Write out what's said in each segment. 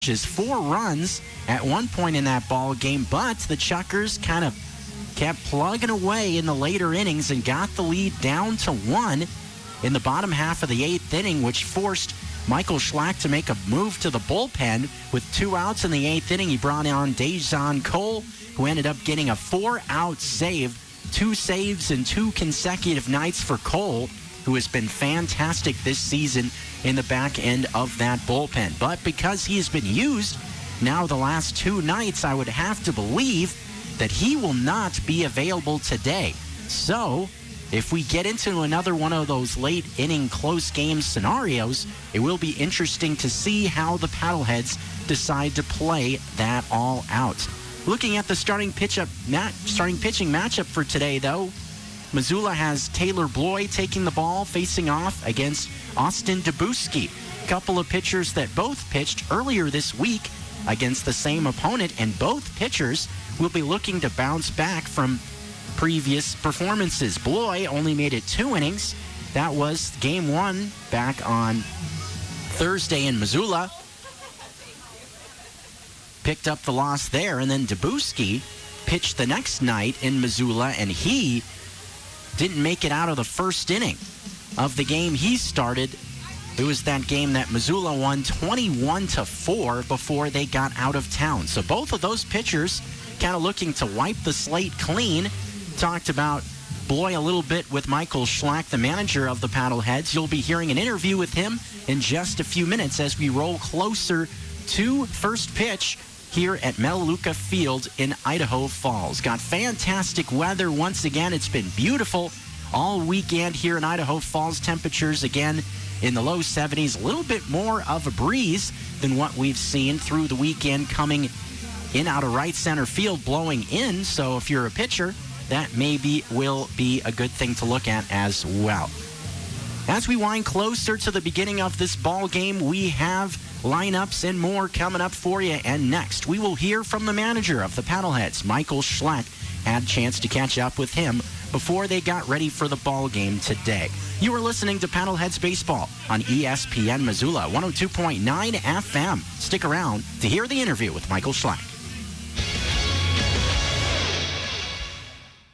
pitches, 4 runs at one point in that ball game, but the Chuckers kind of kept plugging away in the later innings and got the lead down to 1 in the bottom half of the 8th inning, which forced Michael Schlack to make a move to the bullpen. With 2 outs in the 8th inning, he brought on Dejan Cole, who ended up getting a 4-out save. 2 saves in 2 consecutive nights for Cole, who has been fantastic this season in the back end of that bullpen. But because he has been used now the last 2 nights, I would have to believe that he will not be available today. So if we get into another one of those late inning close game scenarios, it will be interesting to see how the Paddleheads decide to play that all out. Looking at the starting pitching matchup for today, though, Missoula has Taylor Bloy taking the ball, facing off against Austin Dabuski. A couple of pitchers that both pitched earlier this week against the same opponent, and both pitchers will be looking to bounce back from previous performances. Bloy only made it 2 innings. That was game 1 back on Thursday in Missoula. Picked up the loss there, and then Dabuski pitched the next night in Missoula, and he didn't make it out of the first inning of the game he started. It was that game that Missoula won 21-4 before they got out of town. So both of those pitchers kind of looking to wipe the slate clean. Talked about Bloy a little bit with Michael Schlack, the manager of the Paddleheads. You'll be hearing an interview with him in just a few minutes as we roll closer to first pitch here at Melaleuca Field in Idaho Falls. Got fantastic weather once again. It's been beautiful all weekend here in Idaho Falls. Temperatures again in the low 70s. A little bit more of a breeze than what we've seen through the weekend, coming in out of right center field, blowing in. So if you're a pitcher, that maybe will be a good thing to look at as well. As we wind closer to the beginning of this ball game, we have lineups and more coming up for you. And next, we will hear from the manager of the Paddleheads, Michael Schlack. Had a chance to catch up with him before they got ready for the ball game today. You are listening to Paddleheads Baseball on ESPN Missoula, 102.9 FM. Stick around to hear the interview with Michael Schlack.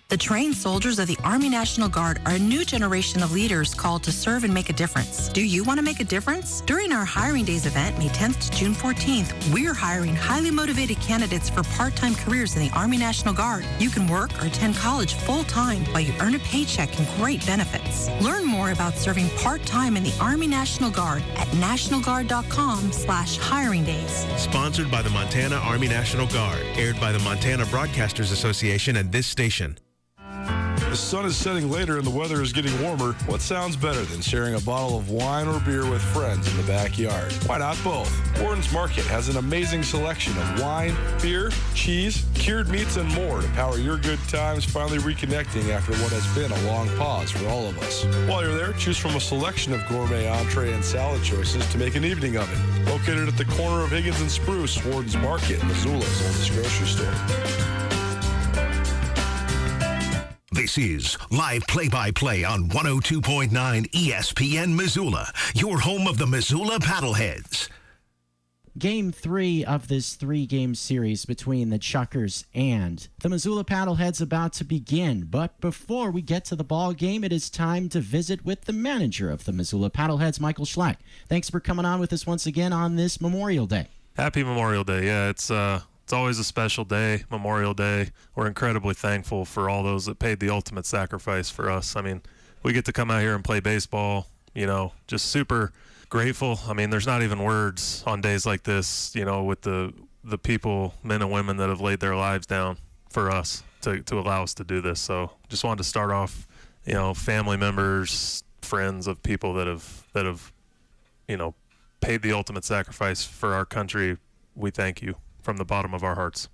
The trained soldiers of the Army National Guard are a new generation of leaders called to serve and make a difference. Do you want to make a difference? During our Hiring Days event, May 10th to June 14th, we're hiring highly motivated candidates for part-time careers in the Army National Guard. You can work or attend college full-time while you earn a paycheck and great benefits. Learn more about serving part-time in the Army National Guard at nationalguard.com/hiring days. Sponsored by the Montana Army National Guard. Aired by the Montana Broadcasters Association and this station. The sun is setting later and the weather is getting warmer. What sounds better than sharing a bottle of wine or beer with friends in the backyard? Why not both? Worden's Market has an amazing selection of wine, beer, cheese, cured meats, and more to power your good times, finally reconnecting after what has been a long pause for all of us. While you're there, choose from a selection of gourmet entree and salad choices to make an evening of it. Located at the corner of Higgins and Spruce, Worden's Market, Missoula's oldest grocery store. This is live play-by-play on 102.9 ESPN Missoula, your home of the Missoula Paddleheads. Game 3 of this 3-game series between the Chuckers and the Missoula Paddleheads about to begin. But before we get to the ball game, it is time to visit with the manager of the Missoula Paddleheads, Michael Schlack. Thanks for coming on with us once again on this Memorial Day. Happy Memorial Day. Yeah, it's always a special day, Memorial Day. We're incredibly thankful for all those that paid the ultimate sacrifice for us. I mean, we get to come out here and play baseball, just super grateful. I mean, there's not even words on days like this, with the people, men and women that have laid their lives down for us to allow us to do this. So just wanted to start off, family members, friends of people that have paid the ultimate sacrifice for our country. We thank you from the bottom of our hearts.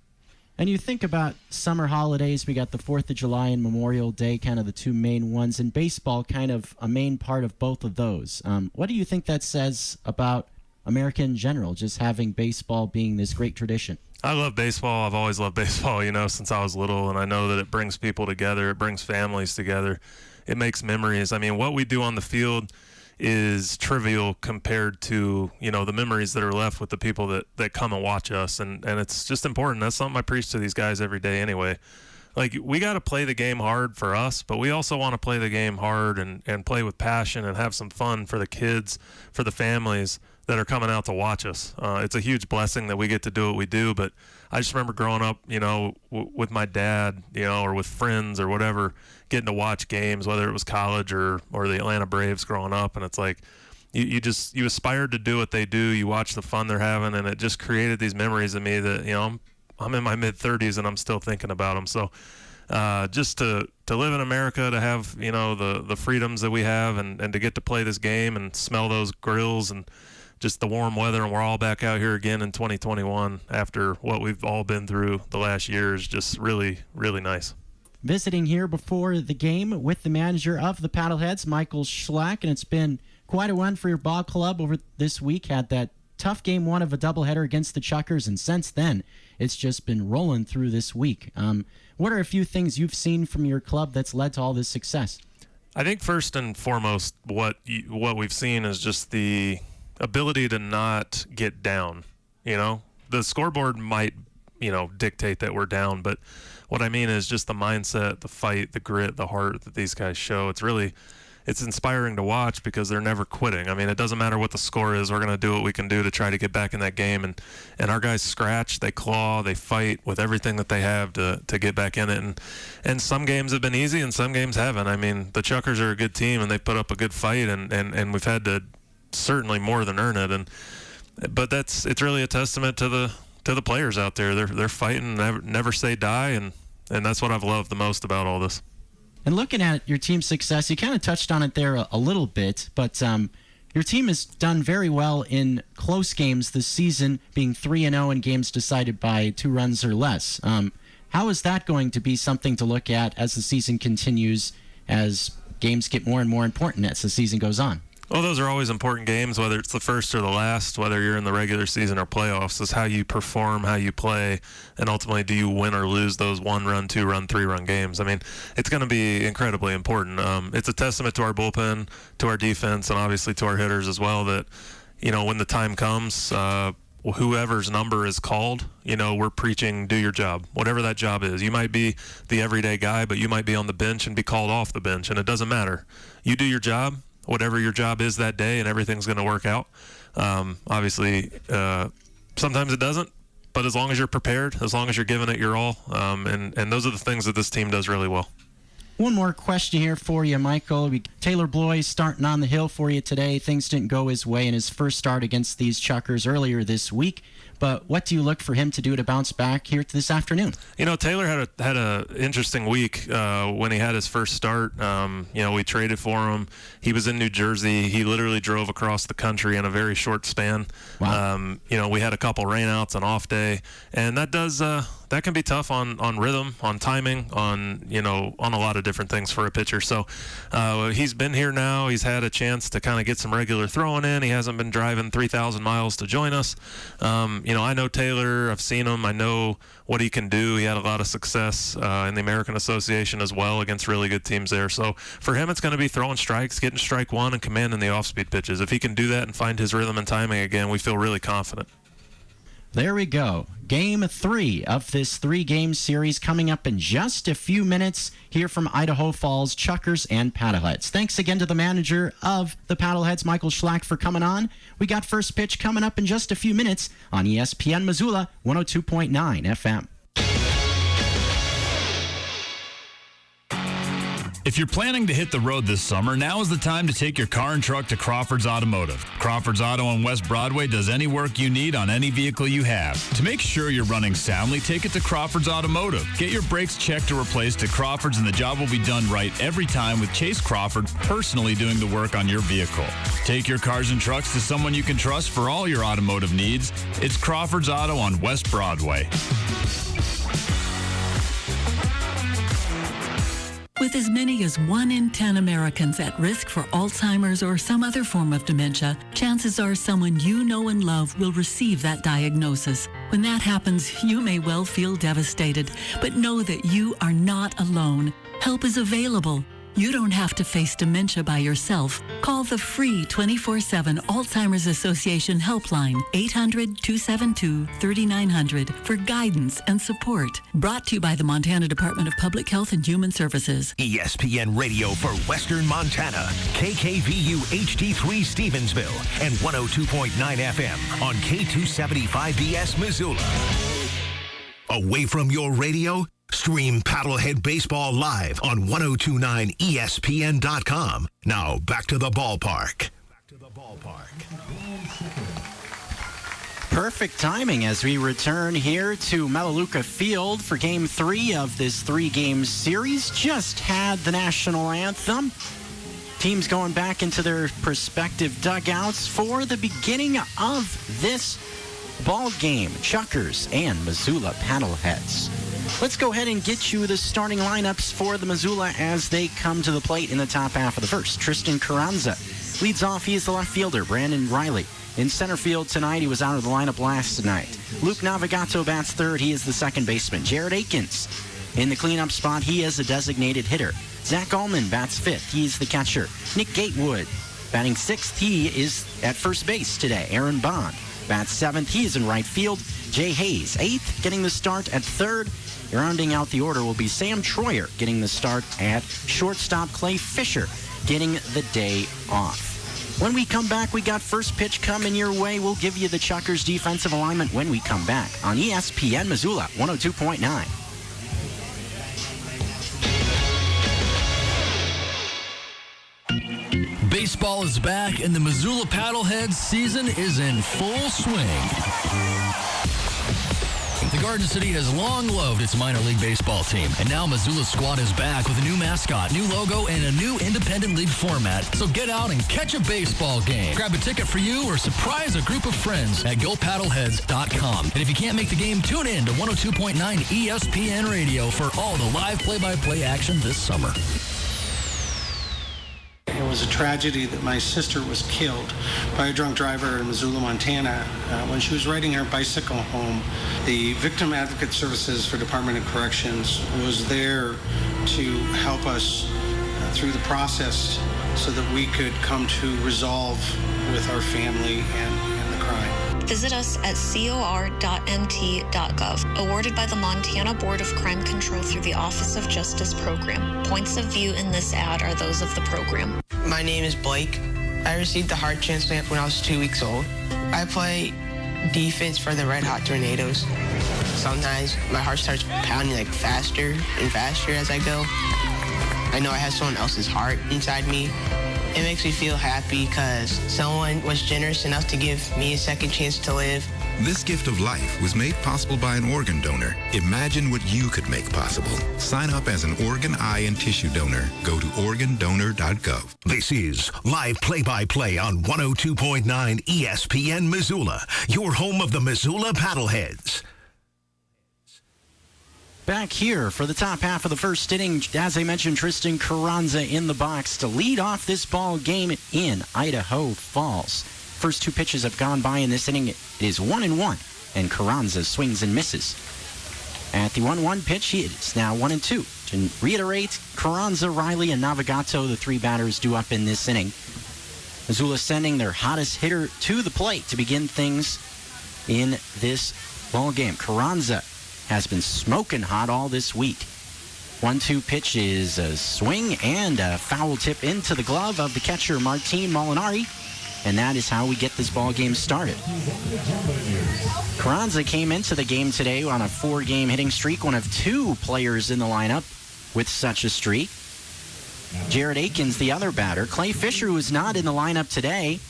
And you think about summer holidays, we got the 4th of July and Memorial Day, kind of the two main ones, and baseball kind of a main part of both of those. What do you think that says about America in general, just having baseball being this great tradition? I love baseball. I've always loved baseball, since I was little, and I know that it brings people together. It brings families together. It makes memories. I mean, what we do on the field is trivial compared to, the memories that are left with the people that come and watch us. And it's just important. That's something I preach to these guys every day anyway. Like, we got to play the game hard for us, but we also want to play the game hard and play with passion and have some fun for the kids, for the families that are coming out to watch us. It's a huge blessing that we get to do what we do, but I just remember growing up, with my dad, or with friends or whatever, getting to watch games, whether it was college or the Atlanta Braves growing up, and it's like you aspired to do what they do, you watch the fun they're having, and it just created these memories of me that, I'm in my mid-30s and I'm still thinking about them. So just to live in America, to have, the freedoms that we have and to get to play this game and smell those grills and just the warm weather, and we're all back out here again in 2021 after what we've all been through the last year is just really, really nice. Visiting here before the game with the manager of the Paddleheads, Michael Schlack, and it's been quite a run for your ball club over this week. Had that tough game one of a doubleheader against the Chuckers, and since then, it's just been rolling through this week. What are a few things you've seen from your club that's led to all this success? I think first and foremost, what we've seen is just the ability to not get down. The scoreboard might, dictate that we're down, but what I mean is just the mindset, the fight, the grit, the heart that these guys show. It's inspiring to watch because they're never quitting. I mean, it doesn't matter what the score is. We're going to do what we can do to try to get back in that game. And our guys scratch, they claw, they fight with everything that they have to get back in it. And some games have been easy and some games haven't. I mean, the Chuckers are a good team and they put up a good fight, and we've had to certainly more than earn it. But it's really a testament to the players out there. They're fighting, never say die, and that's what I've loved the most about all this. And looking at your team's success, you kind of touched on it there a little bit, but your team has done very well in close games this season, being 3-0 in games decided by 2 runs or less. How is that going to be something to look at as the season continues, as games get more and more important as the season goes on? Well, those are always important games, whether it's the first or the last, whether you're in the regular season or playoffs, is how you perform, how you play, and ultimately do you win or lose those 1-run, 2-run, 3-run games. I mean, it's going to be incredibly important. It's a testament to our bullpen, to our defense, and obviously to our hitters as well that, when the time comes, whoever's number is called, we're preaching do your job, whatever that job is. You might be the everyday guy, but you might be on the bench and be called off the bench, and it doesn't matter. You do your job, whatever your job is that day, and everything's going to work out. Obviously, sometimes it doesn't, but as long as you're prepared, as long as you're giving it your all, and those are the things that this team does really well. One more question here for you, Michael. Taylor Bloy starting on the hill for you today. Things didn't go his way in his first start against these Chuckers earlier this week. But what do you look for him to do to bounce back here this afternoon? Taylor had a interesting week when he had his first start. We traded for him. He was in New Jersey. He literally drove across the country in a very short span. Wow. We had a couple rainouts, an off day, and that can be tough on rhythm, on timing, on a lot of different things for a pitcher. So he's been here now. He's had a chance to kind of get some regular throwing in. He hasn't been driving 3,000 miles to join us. I know Taylor. I've seen him. I know what he can do. He had a lot of success in the American Association as well against really good teams there. So for him, it's going to be throwing strikes, getting strike one, and commanding the off-speed pitches. If he can do that and find his rhythm and timing again, we feel really confident. There we go. Game 3 of this 3-game series coming up in just a few minutes here from Idaho Falls, Chuckers and Paddleheads. Thanks again to the manager of the Paddleheads, Michael Schlack, for coming on. We got first pitch coming up in just a few minutes on ESPN Missoula 102.9 FM. If you're planning to hit the road this summer, now is the time to take your car and truck to Crawford's Automotive. Crawford's Auto on West Broadway does any work you need on any vehicle you have. To make sure you're running soundly, take it to Crawford's Automotive. Get your brakes checked or replaced at Crawford's, and the job will be done right every time with Chase Crawford personally doing the work on your vehicle. Take your cars and trucks to someone you can trust for all your automotive needs. It's Crawford's Auto on West Broadway. With as many as 1 in 10 Americans at risk for Alzheimer's or some other form of dementia, chances are someone you know and love will receive that diagnosis. When that happens, you may well feel devastated, but know that you are not alone. Help is available. You don't have to face dementia by yourself. Call the free 24/7 Alzheimer's Association helpline, 800-272-3900, for guidance and support. Brought to you by the Montana Department of Public Health and Human Services. ESPN Radio for Western Montana, KKVU HD3 Stevensville, and 102.9 FM on K275BS Missoula. Away from your radio? Stream Paddlehead Baseball live on 102.9 ESPN.com. Now back to the ballpark. Perfect timing as we return here to Melaleuca Field for Game 3 of this 3-game series. Just had the national anthem. Teams going back into their respective dugouts for the beginning of this ball game. Chuckers and Missoula Paddleheads. Let's go ahead and get you the starting lineups for the Missoula as they come to the plate in the top half of the first. Tristan Carranza leads off. He is the left fielder. Brandon Riley in center field tonight. He was out of the lineup last night. Luke Navigato bats third. He is the second baseman. Jared Akins in the cleanup spot. He is a designated hitter. Zach Allman bats fifth. He's the catcher. Nick Gatewood batting sixth. He is at first base today. Aaron Bond bats seventh. He is in right field. Jay Hayes, eighth, getting the start at third. Rounding out the order will be Sam Troyer getting the start at shortstop. Clay Fisher getting the day off. When we come back, we got first pitch coming your way. We'll give you the Chuckers defensive alignment when we come back on ESPN Missoula 102.9. Baseball is back, and the Missoula Paddleheads season is in full swing. The Garden City has long loved its minor league baseball team, and now Missoula's squad is back with a new mascot, new logo, and a new independent league format. So get out and catch a baseball game. Grab a ticket for you or surprise a group of friends at GoPaddleheads.com. And if you can't make the game, tune in to 102.9 ESPN Radio for all the live play-by-play action this summer. It was a tragedy that my sister was killed by a drunk driver in Missoula, Montana, when she was riding her bicycle home. The Victim Advocate Services for Department of Corrections was there to help us through the process so that we could come to resolve with our family and the crime. Visit us at cor.mt.gov. Awarded by the Montana Board of Crime Control through the Office of Justice Program. Points of view in this ad are those of the program. My name is Blake. I received a heart transplant when I was 2 weeks old. I play defense for the Red Hot Tornadoes. Sometimes my heart starts pounding like faster and faster as I go. I know I have someone else's heart inside me. It makes me feel happy because someone was generous enough to give me a second chance to live. This gift of life was made possible by an organ donor. Imagine what you could make possible. Sign up as an organ, eye, and tissue donor. Go to organdonor.gov. This is live play-by-play on 102.9 ESPN Missoula, your home of the Missoula Paddleheads. Back here for the top half of the first inning, as I mentioned, Tristan Carranza in the box to lead off this ball game in Idaho Falls. First two pitches have gone by in this inning. It is 1-1, and Carranza swings and misses. At the 1-1 pitch, he is now 1-2. To reiterate, Carranza, Riley, and Navigato, the three batters due up in this inning. Missoula sending their hottest hitter to the plate to begin things in this ball game. Carranza has been smoking hot all this week. 1-2 pitch is a swing and a foul tip into the glove of the catcher Martin Molinari, and that is how we get this ball game started. Carranza came into the game today on a 4-game hitting streak, one of 2 players in the lineup with such a streak. Jared Akins, the other batter. Clay Fisher, who is not in the lineup today,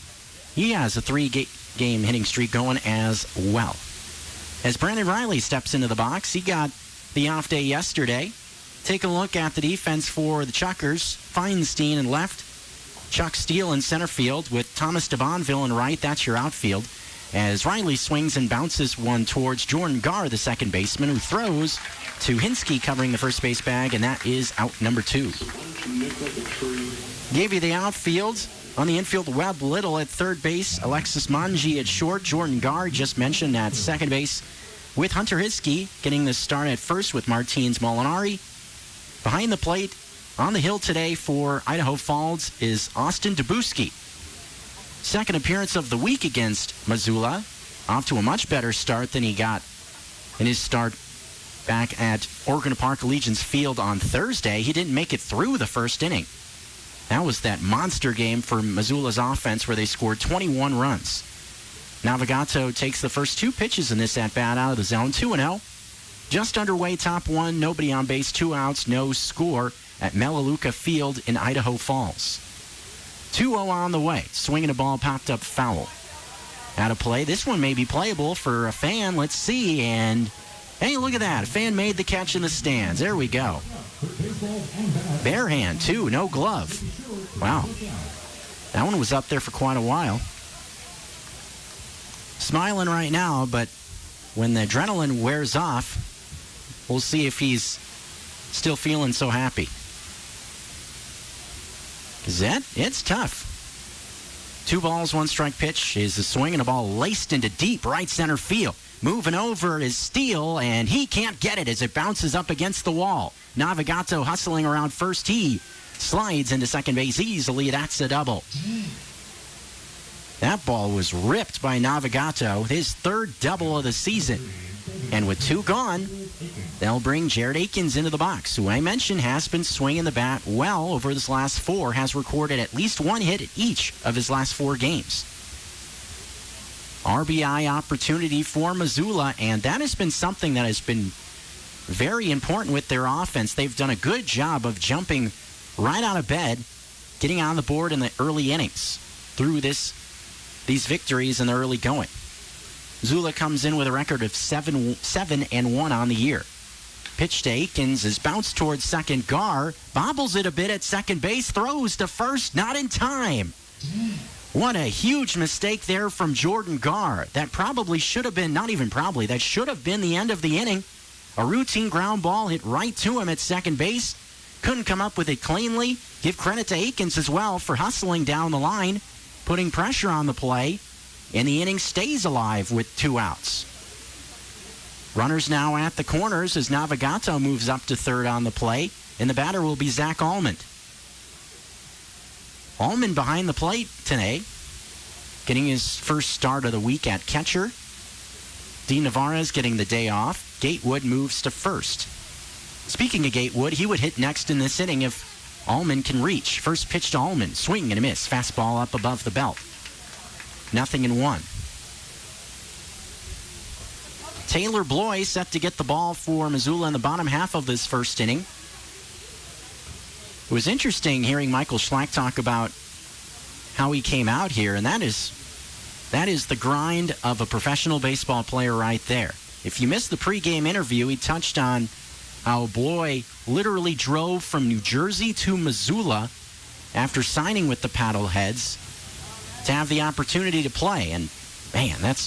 he has a 3-game hitting streak going as well. As Brandon Riley steps into the box, he got the off day yesterday. Take a look at the defense for the Chuckers. Feinstein in left, Chuck Steele in center field with Thomas DeBonville in right. That's your outfield. As Riley swings and bounces one towards Jordan Garr, the second baseman, who throws to Hinsky covering the first base bag, and that is out number 2. Gave you the outfield. On the infield, Webb Little at third base, Alexis Manji at short, Jordan Garr, just mentioned, at second base, with Hunter Hiskey getting the start at first with Martins Molinari. Behind the plate On the hill today for Idaho Falls is Austin Dabuski. Second appearance of the week against Missoula. Off to a much better start than he got in his start back at Oregon Park Allegiance Field on Thursday. He didn't make it through the first inning. That was that monster game for Missoula's offense where they scored 21 runs. Navigato takes the first 2 pitches in this at-bat out of the zone, 2-0. Just underway, top 1, nobody on base, 2 outs, no score at Melaleuca Field in Idaho Falls. 2-0 on the way. Swinging a ball popped up foul. Out of play. This one may be playable for a fan. Let's see. And, hey, look at that. A fan made the catch in the stands. There we go. Bare hand, too. No glove. Wow. That one was up there for quite a while. Smiling right now, but when the adrenaline wears off, we'll see if he's still feeling so happy. It's tough. 2 balls, 1 strike pitch is a swing and a ball laced into deep right center field. Moving over is Steele, and he can't get it as it bounces up against the wall. Navigato hustling around first. He slides into second base easily. That's a double. That ball was ripped by Navigato, his 3rd double of the season. And with 2 gone, they'll bring Jared Akins into the box, who I mentioned has been swinging the bat well over this last 4, has recorded at least 1 hit at each of his last 4 games. RBI opportunity for Missoula, and that has been something that has been very important with their offense. They've done a good job of jumping right out of bed, getting on the board in the early innings through these victories in the early going. Missoula comes in with a record of 7-1 on the year. Pitch to Akins is bounced towards second. Gar bobbles it a bit at second base, throws to first, not in time. What a huge mistake there from Jordan Gar. That probably should have been, not even probably, that should have been the end of the inning. A routine ground ball hit right to him at second base. Couldn't come up with it cleanly. Give credit to Akins as well for hustling down the line, putting pressure on the play, and the inning stays alive with 2 outs. Runners now at the corners as Navigato moves up to third on the play, and the batter will be Zach Allman. Allman behind the plate today, getting his first start of the week at catcher. Dean Navarez getting the day off. Gatewood moves to first. Speaking of Gatewood, he would hit next in this inning if Allman can reach. First pitch to Allman, swing and a miss. Fastball up above the belt. 0-1. Taylor Bloy set to get the ball for Missoula in the bottom half of this first inning. It was interesting hearing Michael Schlack talk about how he came out here, and that is the grind of a professional baseball player right there. If you missed the pregame interview, he touched on how Bloy literally drove from New Jersey to Missoula after signing with the Paddleheads to have the opportunity to play. And man, that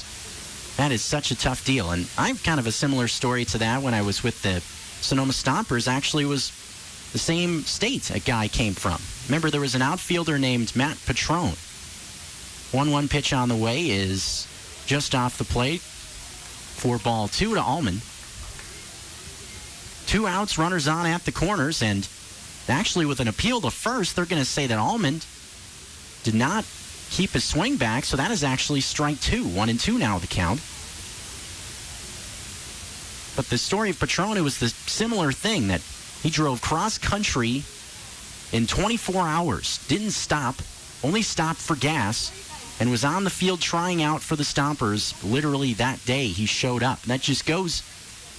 is such a tough deal. And I have kind of a similar story to that when I was with the Sonoma Stompers. Actually, was the same state a guy came from. Remember, there was an outfielder named Matt Patrone. 1-1 pitch on the way is just off the plate for ball 2 to Allman. 2 outs, runners on at the corners, and actually with an appeal to first, they're going to say that Allman did not keep his swing back, so that is actually strike 2. 1-2 now the count. But the story of Patrone was the similar thing, that he drove cross-country in 24 hours, didn't stop, only stopped for gas, and was on the field trying out for the Stompers literally that day he showed up. And that just goes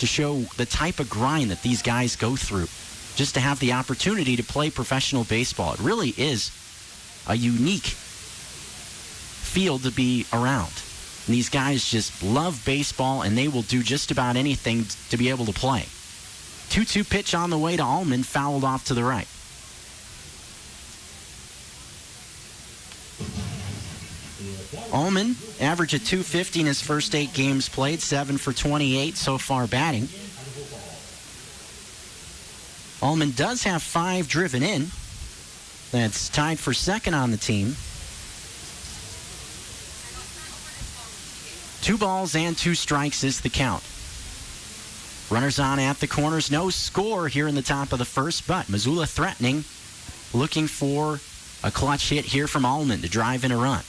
to show the type of grind that these guys go through just to have the opportunity to play professional baseball. It really is a unique field to be around. And these guys just love baseball, and they will do just about anything to be able to play. 2-2 pitch on the way to Allman, fouled off to the right. Allman, average at .250 in his first 8 games played, 7 for 28 so far batting. Allman does have 5 driven in. That's tied for second on the team. 2 balls and 2 strikes is the count. Runners on at the corners. No score here in the top of the first, but Missoula threatening, looking for a clutch hit here from Allman to drive in a run.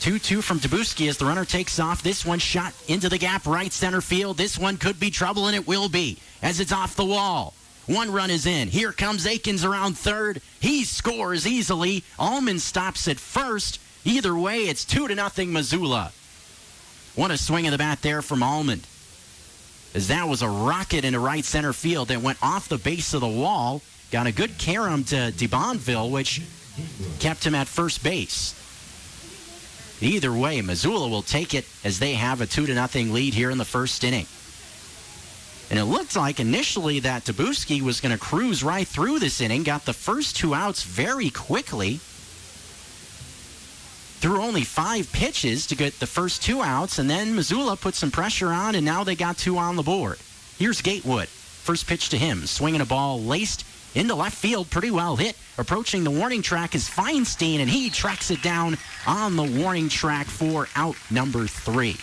2-2 from Dabuski as the runner takes off. This one shot into the gap, right center field. This one could be trouble, and it will be as it's off the wall. One run is in. Here comes Akins around third. He scores easily. Allman stops at first. Either way, it's 2-0 Missoula. What a swing of the bat there from Allman, as that was a rocket into right center field that went off the base of the wall. Got a good carom to DeBonville, which kept him at first base. Either way, Missoula will take it as they have a 2-0 lead here in the first inning. And it looked like initially that Dabuski was going to cruise right through this inning. Got the first 2 outs very quickly. Threw only 5 pitches to get the first 2 outs, and then Missoula put some pressure on, and now they got 2 on the board. Here's Gatewood. First pitch to him, swinging a ball laced into left field, pretty well hit. Approaching the warning track is Feinstein, and he tracks it down on the warning track for out number 3.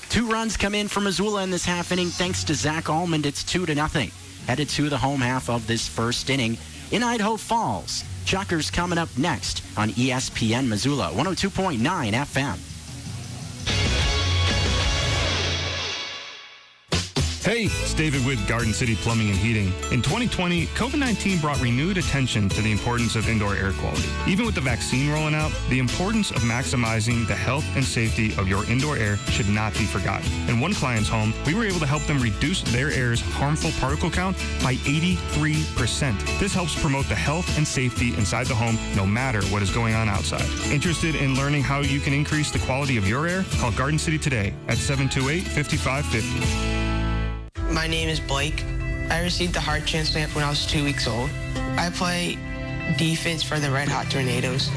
2 runs come in for Missoula in this half inning thanks to Zach Allman. It's 2-0. Headed to the home half of this first inning in Idaho Falls. Chuckers coming up next on ESPN Missoula, 102.9 FM. Hey, it's David with Garden City Plumbing and Heating. In 2020, COVID-19 brought renewed attention to the importance of indoor air quality. Even with the vaccine rolling out, the importance of maximizing the health and safety of your indoor air should not be forgotten. In one client's home, we were able to help them reduce their air's harmful particle count by 83%. This helps promote the health and safety inside the home, no matter what is going on outside. Interested in learning how you can increase the quality of your air? Call Garden City today at 728-5550. My name is Blake. I received the heart transplant when I was 2 weeks old. I play defense for the Red Hot Tornadoes.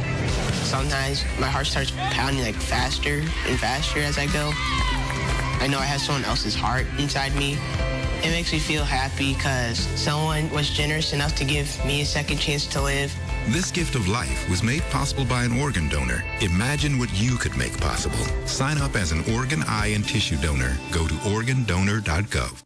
Sometimes my heart starts pounding like faster and faster as I go. I know I have someone else's heart inside me. It makes me feel happy because someone was generous enough to give me a second chance to live. This gift of life was made possible by an organ donor. Imagine what you could make possible. Sign up as an organ, eye, and tissue donor. Go to organdonor.gov.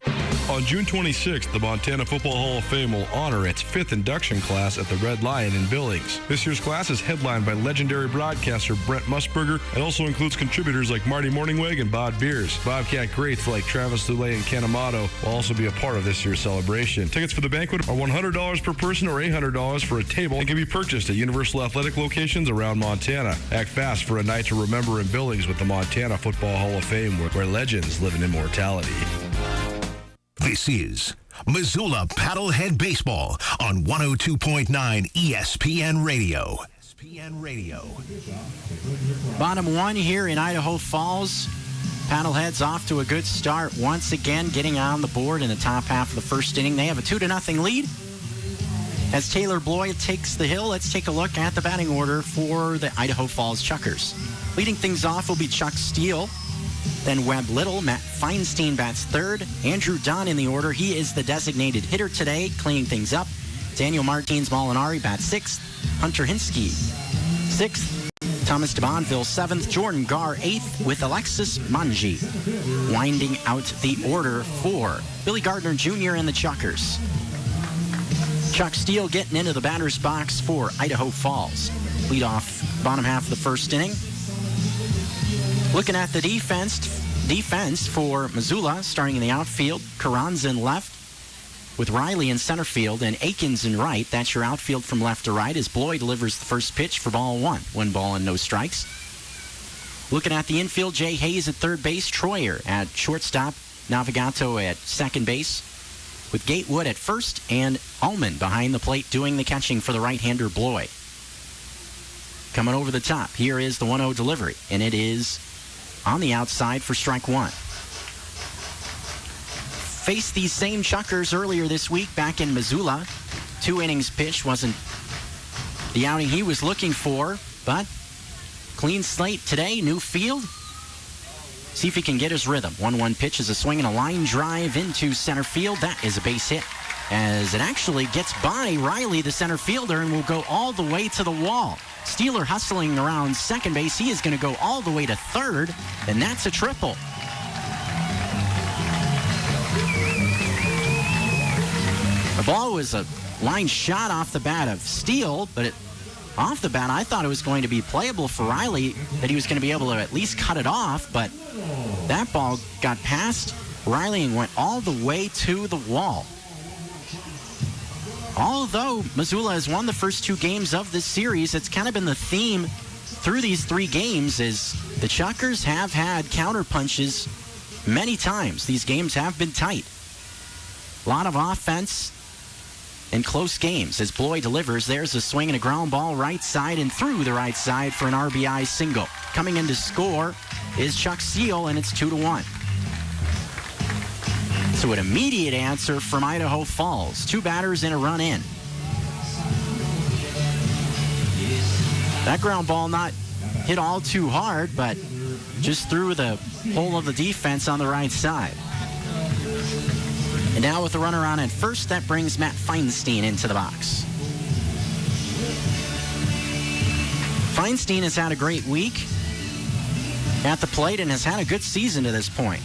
On June 26th, the Montana Football Hall of Fame will honor its 5th induction class at the Red Lion in Billings. This year's class is headlined by legendary broadcaster Brent Musburger and also includes contributors like Marty Morningweg and Bob Beers. Bobcat greats like Travis Lulay and Ken Amato will also be a part of this year's celebration. Tickets for the banquet are $100 per person or $800 for a table and can be purchased at Universal Athletic locations around Montana. Act fast for a night to remember in Billings with the Montana Football Hall of Fame, where legends live in immortality. This is Missoula Paddlehead Baseball on 102.9 ESPN Radio. ESPN Radio. Bottom 1 here in Idaho Falls. Paddleheads off to a good start once again, getting on the board in the top half of the first inning. They have a 2-0 lead. As Taylor Bloy takes the hill, let's take a look at the batting order for the Idaho Falls Chuckers. Leading things off will be Chuck Steele, then Webb Little. Matt Feinstein bats third. Andrew Dunn in the order. He is the designated hitter today, cleaning things up. Daniel Martins-Molinari bats sixth. Hunter Hinsky sixth. Thomas DeBonville seventh. Jordan Garr eighth, with Alexis Manji winding out the order for Billy Gardner Jr. and the Chuckers. Chuck Steele getting into the batter's box for Idaho Falls. Lead off bottom half of the first inning. Looking at the defense for Missoula, starting in the outfield. Carranza in left, with Riley in center field and Akins in right. That's your outfield from left to right as Bloy delivers the first pitch for ball 1. 1 ball and no strikes. Looking at the infield, Jay Hayes at third base, Troyer at shortstop, Navigato at second base, with Gatewood at first and Allman behind the plate doing the catching for the right-hander Bloy. Coming over the top, here is the 1-0 delivery, and it is on the outside for strike 1. Faced these same Chuckers earlier this week back in Missoula. 2 innings pitched wasn't the outing he was looking for, but clean slate today, new field. See if he can get his rhythm. 1-1 pitch is a swing and a line drive into center field. That is a base hit, as it actually gets by Riley, the center fielder, and will go all the way to the wall. Steeler hustling around second base. He is going to go all the way to third, and that's a triple. The ball was a line shot off the bat of Steele, but off the bat, I thought it was going to be playable for Riley, that he was going to be able to at least cut it off, but that ball got past Riley and went all the way to the wall. Although Missoula has won the first 2 games of this series, it's kind of been the theme through these 3 games is the Chuckers have had counter punches many times. These games have been tight. A lot of offense in close games as Bloy delivers. There's a swing and a ground ball right side and through the right side for an RBI single. Coming in to score is Chuck Steele, and it's 2-1. So an immediate answer from Idaho Falls. 2 batters and a run in. That ground ball not hit all too hard, but just through the hole of the defense on the right side. And now with the runner on at first, that brings Matt Feinstein into the box. Feinstein has had a great week at the plate and has had a good season to this point.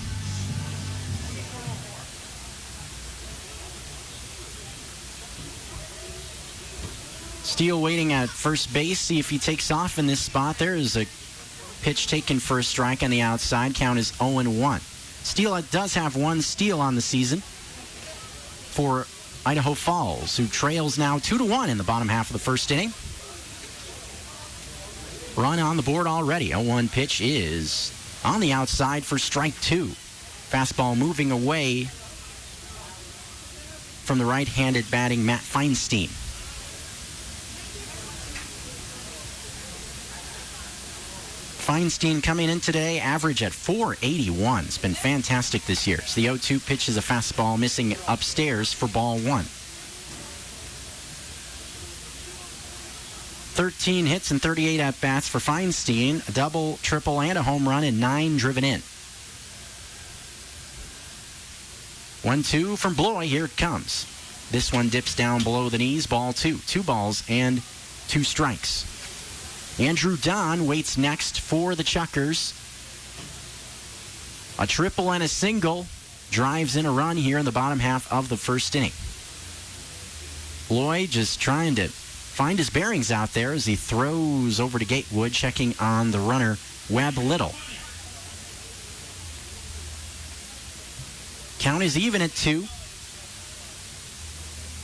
Steele waiting at first base, see if he takes off in this spot. There is a pitch taken for a strike on the outside. Count is 0-1. Steele does have 1 steal on the season for Idaho Falls, who trails now 2-1 in the bottom half of the first inning. Run on the board already. 0-1 pitch is on the outside for strike 2. Fastball moving away from the right-handed batting Matt Feinstein. Feinstein coming in today, average at 481. It's been fantastic this year. So the 0-2 pitch is a fastball missing upstairs for ball 1. 13 hits and 38 at-bats for Feinstein. A double, triple, and a home run, and 9 driven in. 1-2 from Bloy. Here it comes. This one dips down below the knees. Ball 2. 2 balls and 2 strikes. Andrew Don waits next for the Chuckers. A triple and a single drives in a run here in the bottom half of the first inning. Bloy just trying to find his bearings out there as he throws over to Gatewood, checking on the runner, Webb Little. Count is even at 2.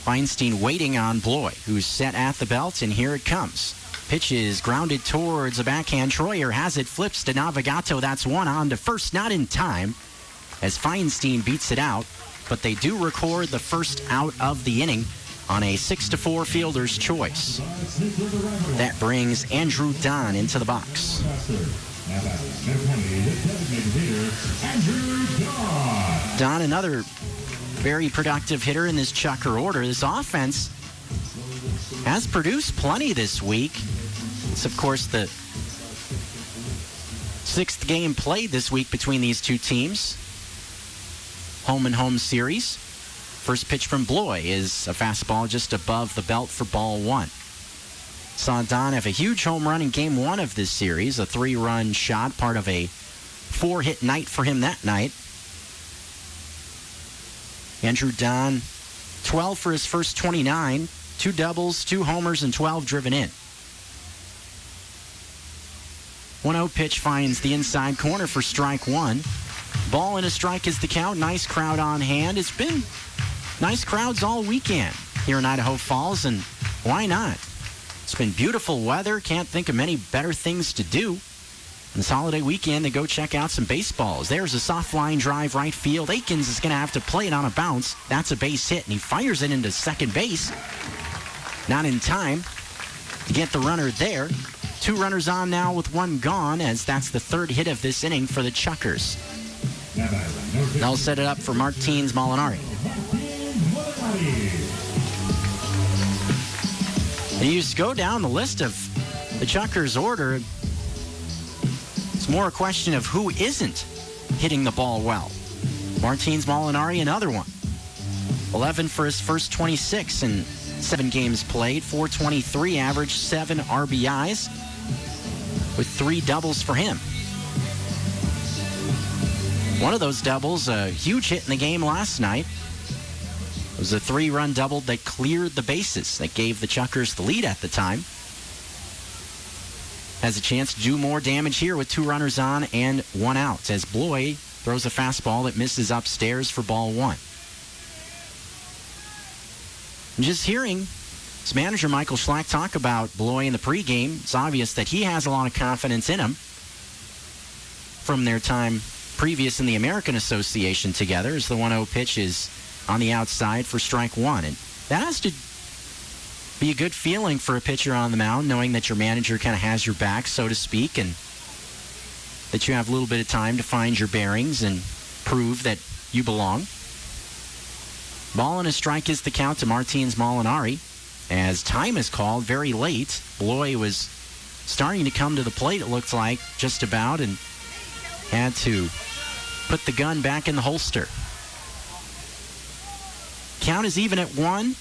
Feinstein waiting on Bloy, who's set at the belt, and here it comes. Pitch is grounded towards a backhand. Troyer has it, flips to Navigato. That's 1 on to first, not in time, as Feinstein beats it out. But they do record the first out of the inning on a 6-4 fielder's choice. That brings Andrew Don into the box. Don, another very productive hitter in this Chucker order. This offense has produced plenty this week. It's, of course, the 6th game played this week between these 2 teams. Home and home series. First pitch from Bloy is a fastball just above the belt for ball 1. Saw Don have a huge home run in game 1 of this series, a 3-run shot, part of a 4-hit night for him that night. Andrew Don, 12 for his first 29, 2 doubles, 2 homers, and 12 driven in. 1-0 pitch finds the inside corner for strike 1. Ball and a strike is the count. Nice crowd on hand. It's been nice crowds all weekend here in Idaho Falls, and why not? It's been beautiful weather. Can't think of many better things to do. On this holiday weekend, they go check out some baseballs. There's a soft line drive right field. Akins is going to have to play it on a bounce. That's a base hit, and he fires it into second base. Not in time to get the runner there. 2 runners on now with 1 gone, as that's the 3rd hit of this inning for the Chuckers. They'll set it up for Martins Molinari. And you just go down the list of the Chuckers order. It's more a question of who isn't hitting the ball well. Martins Molinari, another one. 11 for his first 26 in 7 games played. 423 average, 7 RBIs, with 3 doubles for him. One of those doubles, a huge hit in the game last night. was a 3-run double that cleared the bases, that gave the Chuckers the lead at the time. Has a chance to do more damage here with 2 runners on and 1 out as Bloy throws a fastball that misses upstairs for ball 1. And just hearing his manager Michael Schlack talk about Bloy in the pregame, it's obvious that he has a lot of confidence in him from their time previous in the American Association together, as the 1-0 pitch is on the outside for strike 1. And that has to be a good feeling for a pitcher on the mound, knowing that your manager kind of has your back, so to speak, and that you have a little bit of time to find your bearings and prove that you belong. Ball and a strike is the count to Martins Molinari. As time is called very late, Bloy was starting to come to the plate, it looked like, just about, and had to put the gun back in the holster. Count is even at 1.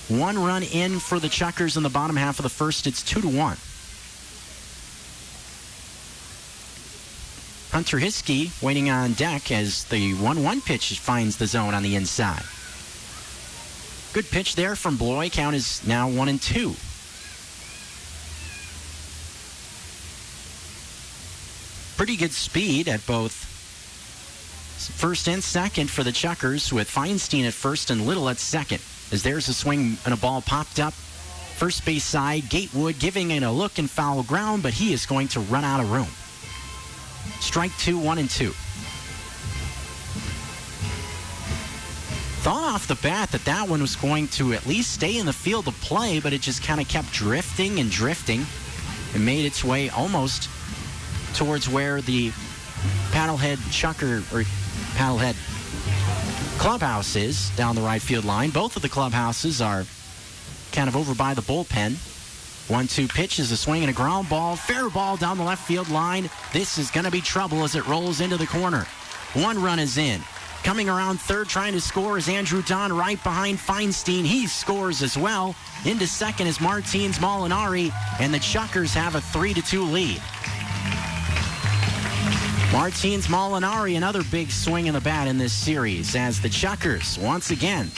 1 run in for the Chuckers in the bottom half of the first. It's 2-1. Hunter Hiskey waiting on deck as the 1-1 pitch finds the zone on the inside. Good pitch there from Bloy. Count is now 1-2. Pretty good speed at both first and second for the Chuckers, with Feinstein at first and Little at second. As there's a swing and a ball popped up. First base side, Gatewood giving it a look and foul ground, but he is going to run out of room. Strike 2, 1-2. Thought off the bat that one was going to at least stay in the field of play, but it just kind of kept drifting and drifting and made its way almost towards where the Paddlehead clubhouse is down the right field line. Both of the clubhouses are kind of over by the bullpen. 1-2 pitch is a swing and a ground ball. Fair ball down the left field line. This is going to be trouble as it rolls into the corner. 1 run is in. Coming around third, trying to score is Andrew Don right behind Feinstein. He scores as well. Into second is Martins Molinari, and the Chuckers have a 3-2 lead. Martins Molinari, another big swing in the bat in this series, as the Chuckers, once again,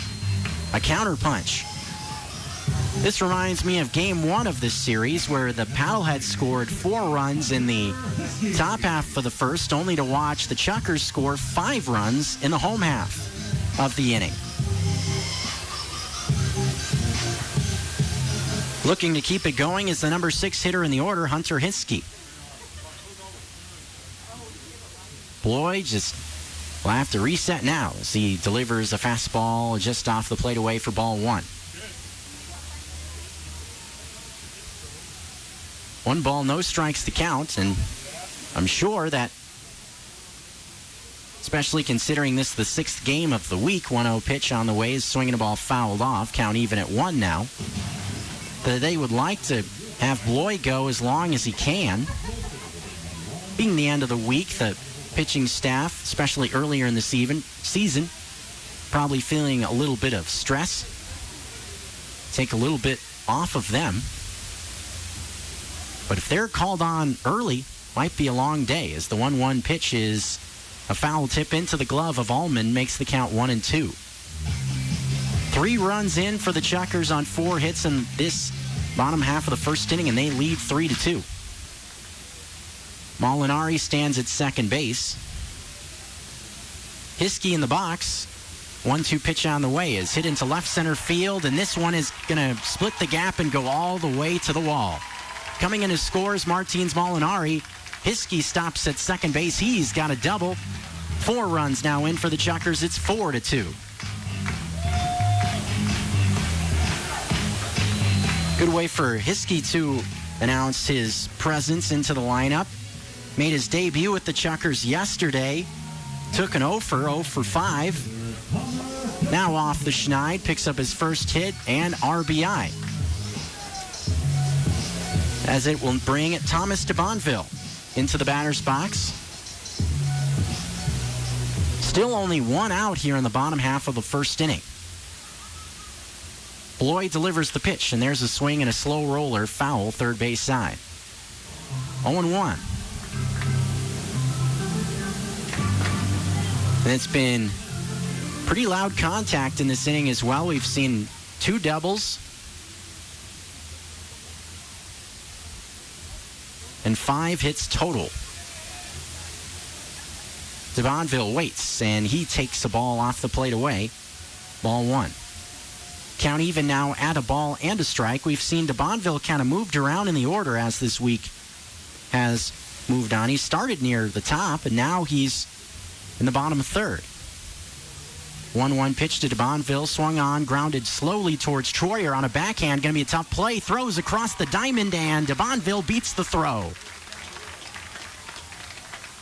a counterpunch. This reminds me of Game 1 of this series, where the Paddlehead scored 4 runs in the top half of the first, only to watch the Chuckers score 5 runs in the home half of the inning. Looking to keep it going is the number 6 hitter in the order, Hunter Hiskey. Bloy just will have to reset now as he delivers a fastball just off the plate away for ball 1. 1 ball, no strikes to count, and I'm sure that, especially considering this the 6th game of the week, 1-0 pitch on the way is swinging a ball fouled off, count even at 1 now, that they would like to have Bloy go as long as he can. Being the end of the week, the pitching staff, especially earlier in the season, probably feeling a little bit of stress. Take a little bit off of them. But if they're called on early, might be a long day, as the 1-1 pitch is a foul tip into the glove of Allman, makes the count 1-2. 3 runs in for the Chuckers on 4 hits in this bottom half of the first inning, and they lead 3-2. Molinari stands at second base. Hiskey in the box. 1-2 pitch on the way is hit into left center field, and this one is going to split the gap and go all the way to the wall. Coming in to score is Martins Molinari. Hiskey stops at second base. He's got a double. 4 runs now in for the Chuckers. It's 4-2. Good way for Hiskey to announce his presence into the lineup. Made his debut with the Chuckers yesterday. Took an 0 for 5. Now off the schneid, picks up his first hit and RBI. As it will bring Thomas DeBonville into the batter's box. Still only 1 out here in the bottom half of the first inning. Bloy delivers the pitch, and there's a swing and a slow roller, foul, third base side. 0-1. And it's been Pretty loud contact in this inning as well. We've seen 2 doubles and 5 hits total. DeBonville waits, and he takes a ball off the plate away. Ball 1. Count even now at a ball and a strike. We've seen DeBonville kind of moved around in the order as this week has moved on. He started near the top, and now he's in the bottom third. 1-1 pitch to DeBonville, swung on, grounded slowly towards Troyer on a backhand. Going to be a tough play. Throws across the diamond, and DeBonville beats the throw.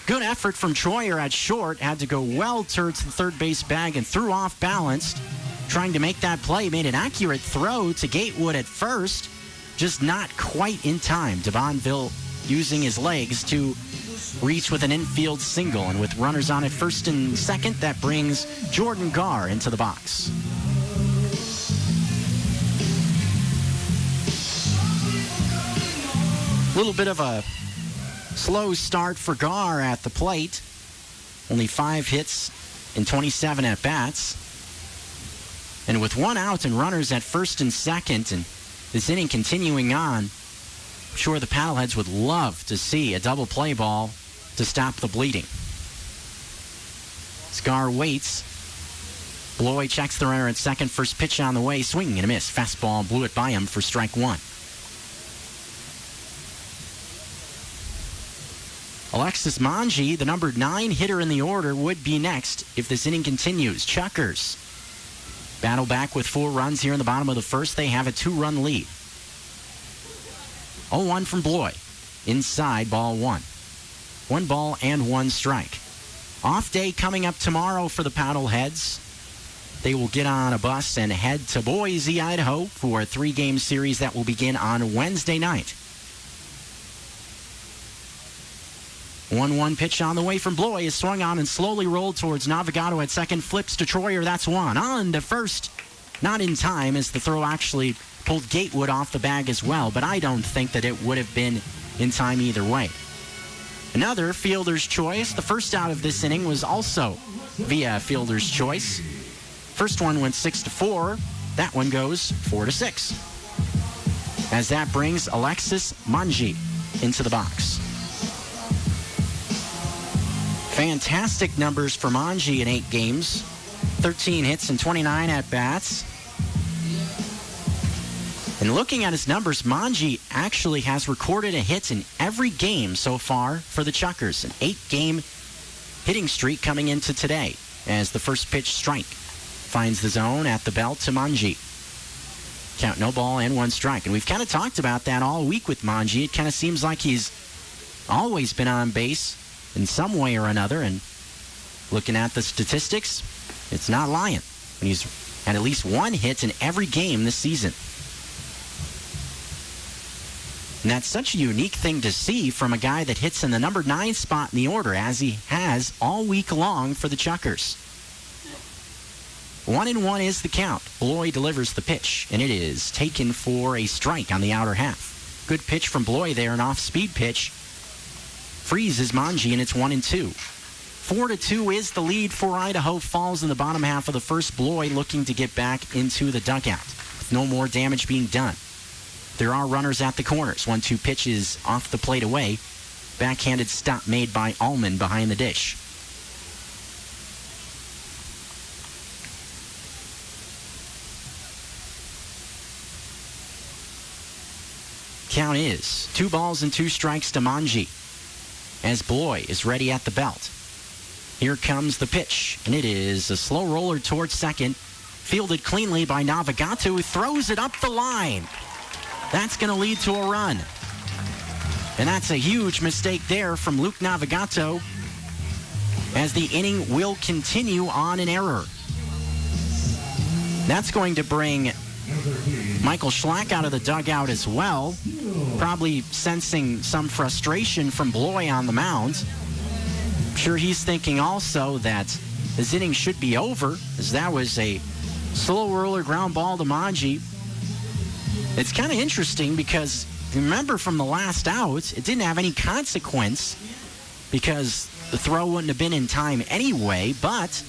Good effort from Troyer at short. Had to go well towards the third base bag and threw off balance. Trying to make that play, made an accurate throw to Gatewood at first, just not quite in time. DeBonville using his legs to reach with an infield single, and with runners on at first and second, that brings Jordan Garr into the box. A little bit of a slow start for Garr at the plate. Only 5 hits in 27 at-bats. And with 1 out and runners at first and second, and this inning continuing on, I'm sure the Paddleheads would love to see a double play ball to stop the bleeding. Scar waits. Bloy checks the runner at second. First pitch on the way. Swinging and a miss. Fastball blew it by him for strike 1. Alexis Manji, the number 9 hitter in the order, would be next if this inning continues. Chuckers battle back with 4 runs here in the bottom of the first. They have a 2-run lead. 0-1 from Bloy. Inside, ball 1. 1 ball and 1 strike. Off day coming up tomorrow for the Paddleheads. They will get on a bus and head to Boise, Idaho for a 3-game series that will begin on Wednesday night. 1-1 pitch on the way from Bloy is swung on and slowly rolled towards Navigato at second. Flips to Troyer. That's 1. On to first. Not in time, as the throw actually pulled Gatewood off the bag as well, but I don't think that it would have been in time either way. Another fielder's choice. The first out of this inning was also via fielder's choice. First one went 6-4. That one goes 4-6. As that brings Alexis Manji into the box. Fantastic numbers for Manji in 8 games. 13 hits and 29 at-bats. And looking at his numbers, Manji actually has recorded a hit in every game so far for the Chuckers. An 8-game hitting streak coming into today as the first pitch strike finds the zone at the belt to Manji. Count, no ball and 1 strike. And we've kind of talked about that all week with Manji. It kind of seems like he's always been on base in some way or another. And looking at the statistics, it's not lying. And he's had at least 1 hit in every game this season. And that's such a unique thing to see from a guy that hits in the number 9 spot in the order, as he has all week long for the Chuckers. 1-1 is the count. Bloy delivers the pitch, and it is taken for a strike on the outer half. Good pitch from Bloy there, an off-speed pitch. Freezes Manji, and it's 1-2. 4-2 is the lead for Idaho Falls in the bottom half of the first. Bloy looking to get back into the dugout with no more damage being done. There are runners at the corners. 1-2 pitch is off the plate away. Backhanded stop made by Allman behind the dish. Count is 2 balls and 2 strikes to Manji as Bloy is ready at the belt. Here comes the pitch, and it is a slow roller towards second. Fielded cleanly by Navigato, who throws it up the line. That's going to lead to a run. And that's a huge mistake there from Luke Navigato, as the inning will continue on an error. That's going to bring Michael Schlack out of the dugout as well, probably sensing some frustration from Bloy on the mound. I'm sure he's thinking also that this inning should be over, as that was a slow roller ground ball to Manji. It's kind of interesting because, remember from the last out, it didn't have any consequence because the throw wouldn't have been in time anyway, but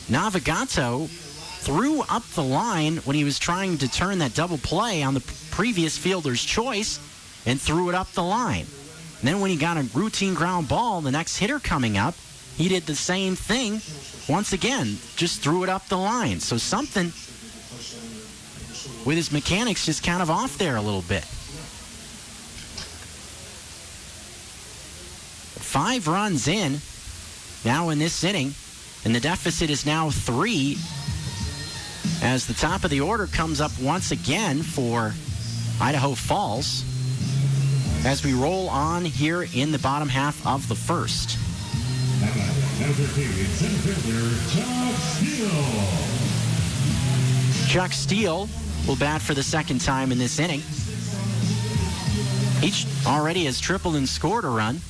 Navigato threw up the line when he was trying to turn that double play on the previous fielder's choice and threw it up the line. And then when he got a routine ground ball, the next hitter coming up, he did the same thing. Once again, just threw it up the line. So something with his mechanics just kind of off there a little bit. 5 runs in now in this inning, and the deficit is now 3 as the top of the order comes up once again for Idaho Falls as we roll on here in the bottom half of the first. Chuck Steele will bat for the second time in this inning. Each already has tripled and scored a run.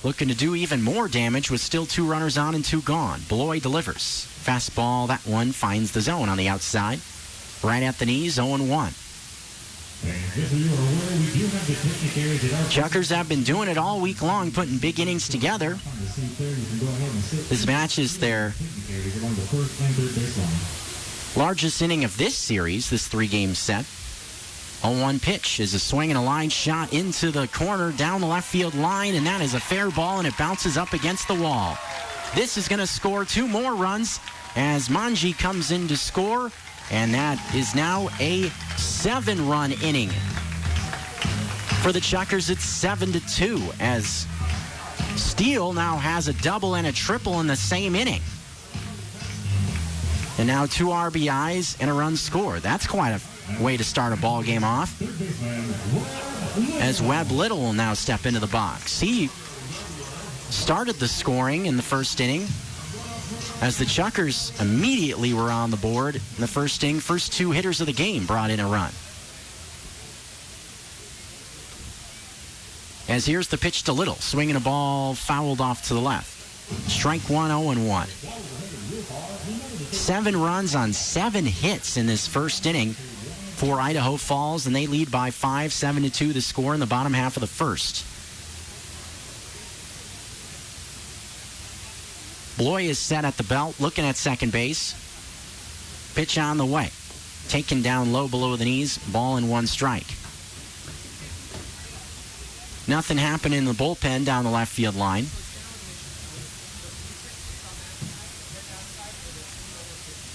Looking to do even more damage with still 2 runners on and 2 gone. Beloy delivers. Fastball, that one finds the zone on the outside. Right at the knees, 0-1. Chuckers have been doing it all week long, putting big innings together. This match is their largest inning of this series, this 3-game set. 0-1 pitch is a swing and a line shot into the corner down the left field line, and that is a fair ball, and it bounces up against the wall. This is going to score 2 more runs as Manji comes in to score, and that is now a 7-run inning. For the Chuckers, it's 7-2 as Steele now has a double and a triple in the same inning. And now 2 RBIs and a run scored. That's quite a way to start a ball game off. As Webb Little will now step into the box. He started the scoring in the first inning as the Chuckers immediately were on the board in the first inning. First 2 hitters of the game brought in a run. As here's the pitch to Little. Swinging a ball fouled off to the left. Strike 1, 0-1. 7 runs on 7 hits in this first inning for Idaho Falls, and they lead by 5, 7-2 the score in the bottom half of the first. Beloy is set at the belt, looking at second base. Pitch on the way. Taken down low below the knees, ball and 1 strike. Nothing happened in the bullpen down the left field line.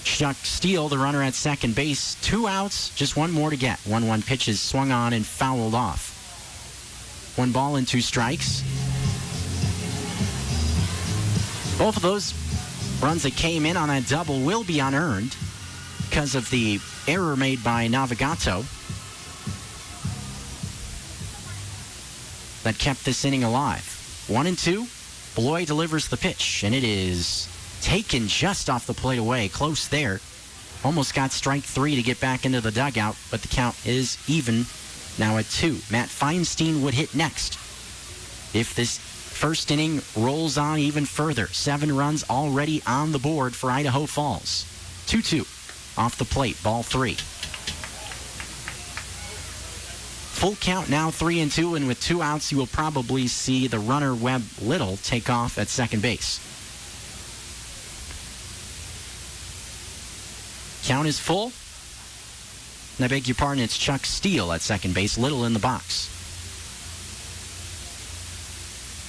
Chuck Steele, the runner at second base. 2 outs, just 1 more to get. 1-1 pitch is swung on and fouled off. 1 ball and 2 strikes. Both of those runs that came in on that double will be unearned because of the error made by Navigato that kept this inning alive. 1-2. Beloy delivers the pitch, and it is taken just off the plate away. Close there. Almost got strike 3 to get back into the dugout, but the count is even now at 2. Matt Feinstein would hit next if this first inning rolls on even further. 7 runs already on the board for Idaho Falls. 2-2 off the plate. Ball 3. Full count now 3-2, and with 2 outs, you will probably see the runner Webb Little take off at second base. Count is full. And I beg your pardon, it's Chuck Steele at second base, Little in the box.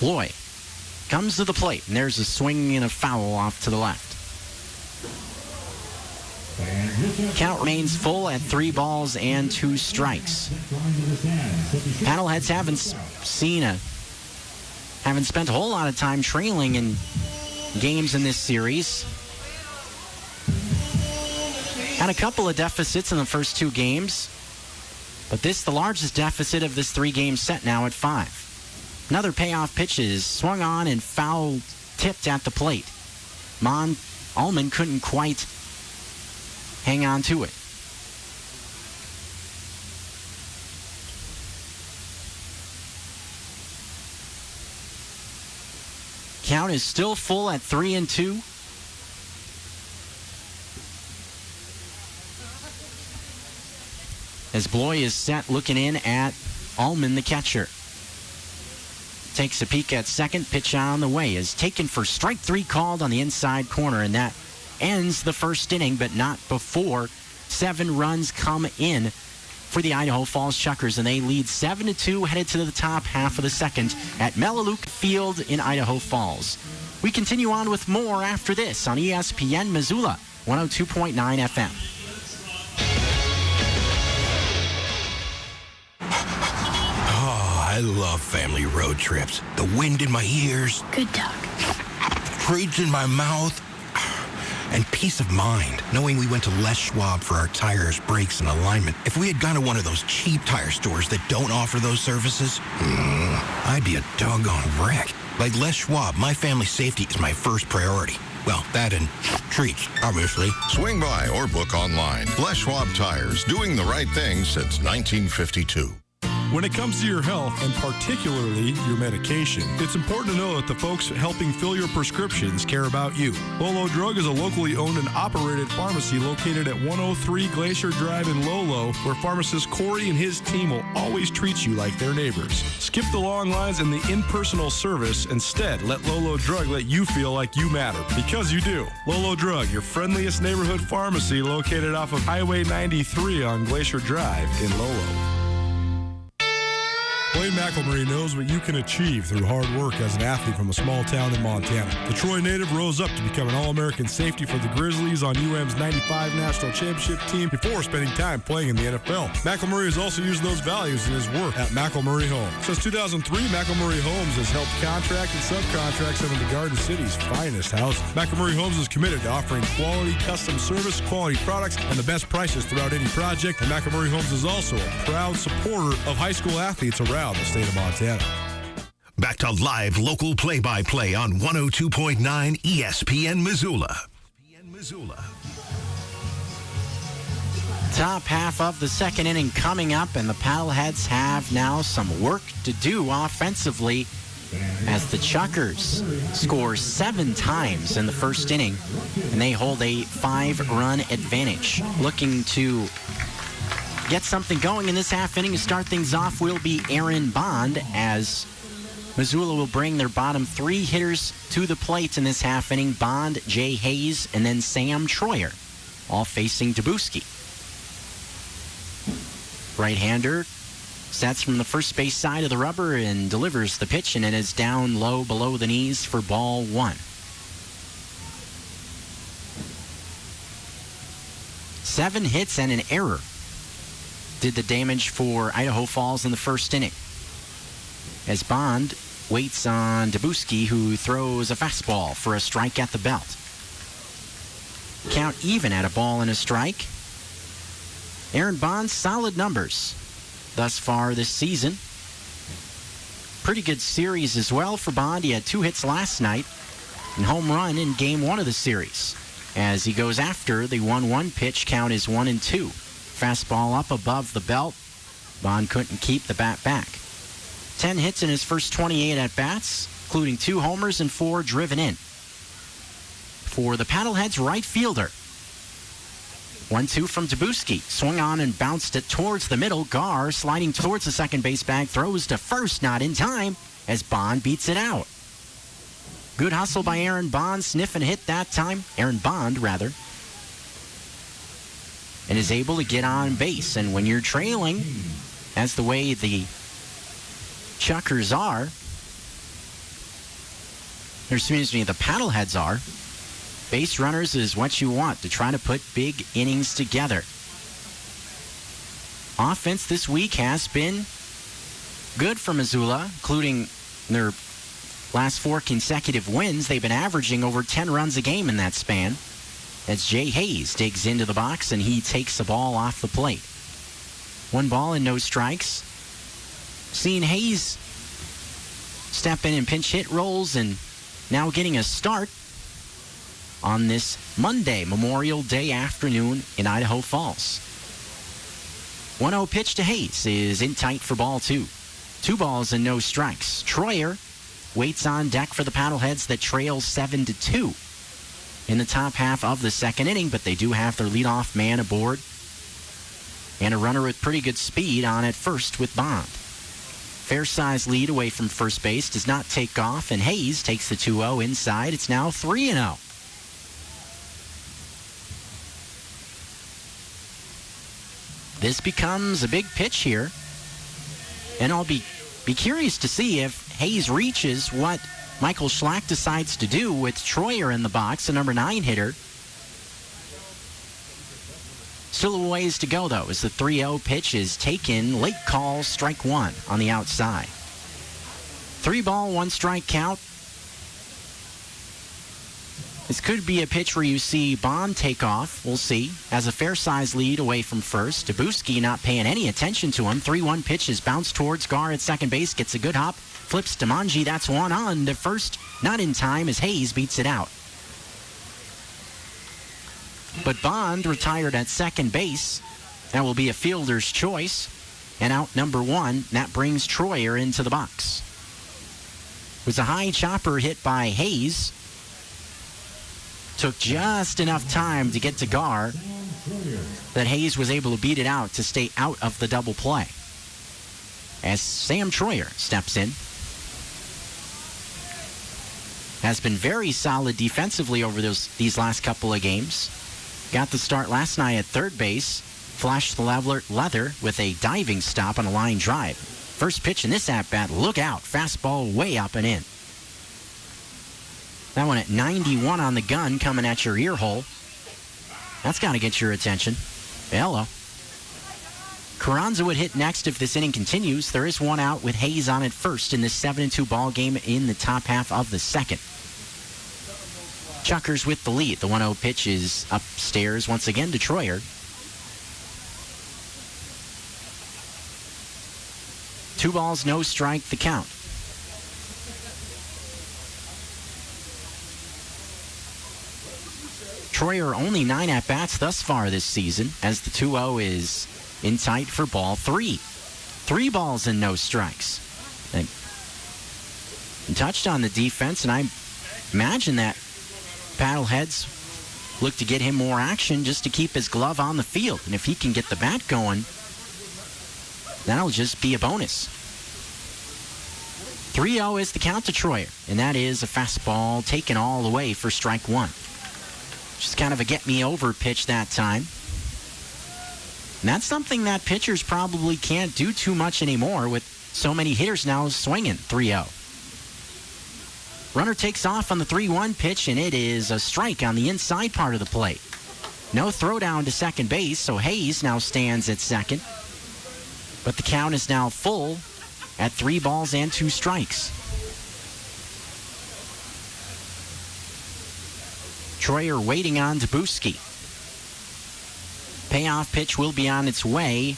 Beloy comes to the plate, and there's a swing and a foul off to the left. Count remains full at 3 balls and 2 strikes. Paddleheads haven't spent a whole lot of time trailing in games in this series. Had a couple of deficits in the first 2 games, but this the largest deficit of this 3-game set now at 5. Another payoff pitch is swung on and foul tipped at the plate. Allman couldn't quite hang on to it. Count is still full at 3-2. As Beloy is set looking in at Allman, the catcher. takes a peek at second. Pitch on the way is taken for strike 3 called on the inside corner, and that ends the first inning, but not before 7 runs come in for the Idaho Falls Chuckers, and they lead 7-2 headed to the top half of the second at Melaleuca Field in Idaho Falls. We continue on with more after this on ESPN Missoula, 102.9 FM. Oh, I love family road trips. The wind in my ears. Good dog. Treats in my mouth. And peace of mind, knowing we went to Les Schwab for our tires, brakes, and alignment. If we had gone to one of those cheap tire stores that don't offer those services, I'd be a doggone wreck. Like Les Schwab, my family's safety is my first priority. Well, that and treats, obviously. Swing by or book online. Les Schwab Tires, doing the right thing since 1952. When it comes to your health, and particularly your medication, it's important to know that the folks helping fill your prescriptions care about you. Lolo Drug is a locally owned and operated pharmacy located at 103 Glacier Drive in Lolo, where pharmacist Corey and his team will always treat you like their neighbors. Skip the long lines and the impersonal service. Instead, let Lolo Drug let you feel like you matter, because you do. Lolo Drug, your friendliest neighborhood pharmacy located off of Highway 93 on Glacier Drive in Lolo. Wayne McElmurray knows what you can achieve through hard work as an athlete from a small town in Montana. The Troy native rose up to become an All-American safety for the Grizzlies on UM's 95 National Championship team before spending time playing in the NFL. McElmurray has also used those values in his work at McElmurray Homes. Since 2003, McElmurray Homes has helped contract and subcontract some of the Garden City's finest houses. McElmurray Homes is committed to offering quality custom service, quality products, and the best prices throughout any project. And McElmurray Homes is also a proud supporter of high school athletes around the state of Montana. Back to live local play-by-play on 102.9 ESPN Missoula. Top half of the second inning coming up, and the Paddleheads have now some work to do offensively as the Chuckers score 7 times in the first inning, and they hold a 5-run advantage. Looking to get something going in this half inning to start things off will be Aaron Bond, as Missoula will bring their bottom 3 hitters to the plate in this half inning. Bond, Jay Hayes, and then Sam Troyer, all facing Dabuski. Right-hander sets from the first base side of the rubber and delivers the pitch, and it is down low below the knees for ball 1. 7 hits and an error did the damage for Idaho Falls in the first inning, as Bond waits on Dabuski, who throws a fastball for a strike at the belt. Count even at a ball and a strike. Aaron Bond's solid numbers thus far this season. Pretty good series as well for Bond. He had 2 hits last night and home run in game 1 of the series. As he goes after the 1-1 pitch, count is 1-2. Fastball up above the belt. Bond couldn't keep the bat back. 10 hits in his first 28 at-bats, including 2 homers and 4 driven in. For the Paddleheads, right fielder. 1-2 from Dabuski. Swung on and bounced it towards the middle. Gar, sliding towards the second base bag, throws to first, not in time, as Bond beats it out. Good hustle by Aaron Bond, sniffing a hit that time. Aaron Bond, rather. And is able to get on base. And when you're trailing, that's the way the Chuckers are. The Paddleheads are. Base runners is what you want to try to put big innings together. Offense this week has been good for Missoula, including their last 4 consecutive wins. They've been averaging over 10 runs a game in that span, as Jay Hayes digs into the box and he takes the ball off the plate. 1 ball and no strikes. Seeing Hayes step in and pinch hit rolls, and now getting a start on this Monday, Memorial Day afternoon in Idaho Falls. 1-0 pitch to Hayes is in tight for ball 2. 2 balls and no strikes. Troyer waits on deck for the Paddleheads that trail 7-2 in the top half of the second inning, but they do have their leadoff man aboard and a runner with pretty good speed on at first with Bond. Fair-sized lead away from first base, does not take off, and Hayes takes the 2-0 inside. It's now 3-0. This becomes a big pitch here, and I'll be curious to see if Hayes reaches what Michael Schlack decides to do with Troyer in the box, the number 9 hitter. Still a ways to go, though, as the 3-0 pitch is taken. Late call, strike one on the outside. 3-ball, 1-strike count. This could be a pitch where you see Bond take off. We'll see. Has a fair-sized lead away from first. Dabuski not paying any attention to him. 3-1 pitch is bounced towards Gar at second base. Gets a good hop. Flips to Manji. That's one on to first. Not in time as Hayes beats it out. But Bond retired at second base. That will be a fielder's choice. And out number 1. That brings Troyer into the box. It was a high chopper hit by Hayes. Took just enough time to get to Gar that Hayes was able to beat it out to stay out of the double play. As Sam Troyer steps in. Has been very solid defensively over these last couple of games. Got the start last night at third base. Flashed the leather with a diving stop on a line drive. First pitch in this at-bat, look out. Fastball way up and in. That one at 91 on the gun coming at your ear hole. That's got to get your attention. Hello. Carranza would hit next if this inning continues. There is one out with Hayes on at first in this 7-2 ball game in the top half of the second. Chuckers with the lead. The 1-0 pitch is upstairs once again to Troyer. 2 balls, no strike, the count. Troyer only 9 at-bats thus far this season as the 2-0 is in tight for ball 3. 3 balls and no strikes. And touched on the defense, and I imagine that Paddleheads look to get him more action just to keep his glove on the field. And if he can get the bat going, that'll just be a bonus. 3-0 is the count to Troyer, and that is a fastball taken all the way for strike one. Just kind of a get-me-over pitch that time. And that's something that pitchers probably can't do too much anymore with so many hitters now swinging 3-0. Runner takes off on the 3-1 pitch, and it is a strike on the inside part of the plate. No throw down to second base, so Hayes now stands at second. But the count is now full at 3 balls and 2 strikes. Troyer waiting on Dabuski. Payoff pitch will be on its way,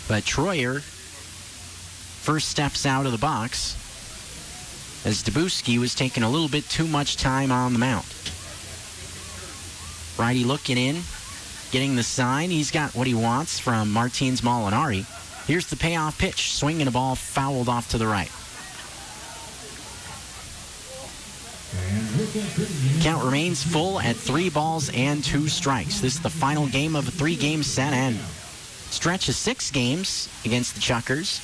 but Troyer first steps out of the box as Dabuski was taking a little bit too much time on the mound. Righty looking in, getting the sign. He's got what he wants from Martins Molinari. Here's the payoff pitch, swinging a ball fouled off to the right. Count remains full at 3 balls and 2 strikes. This is the final game of a 3-game set and stretch of 6 games against the Chuckers.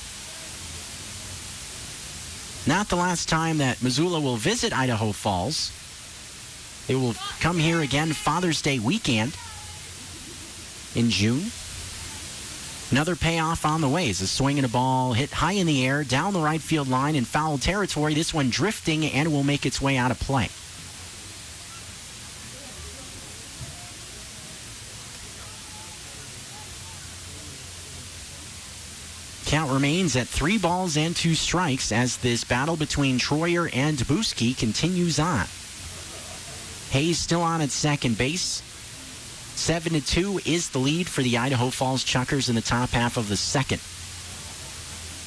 Not the last time that Missoula will visit Idaho Falls. They will come here again Father's Day weekend in June. Another payoff on the way is a swing and a ball hit high in the air down the right field line in foul territory. This one drifting and will make its way out of play. Count remains at 3 balls and 2 strikes as this battle between Troyer and Dabuski continues on. Hayes still on at second base. 7-2 is the lead for the Idaho Falls Chuckers in the top half of the second.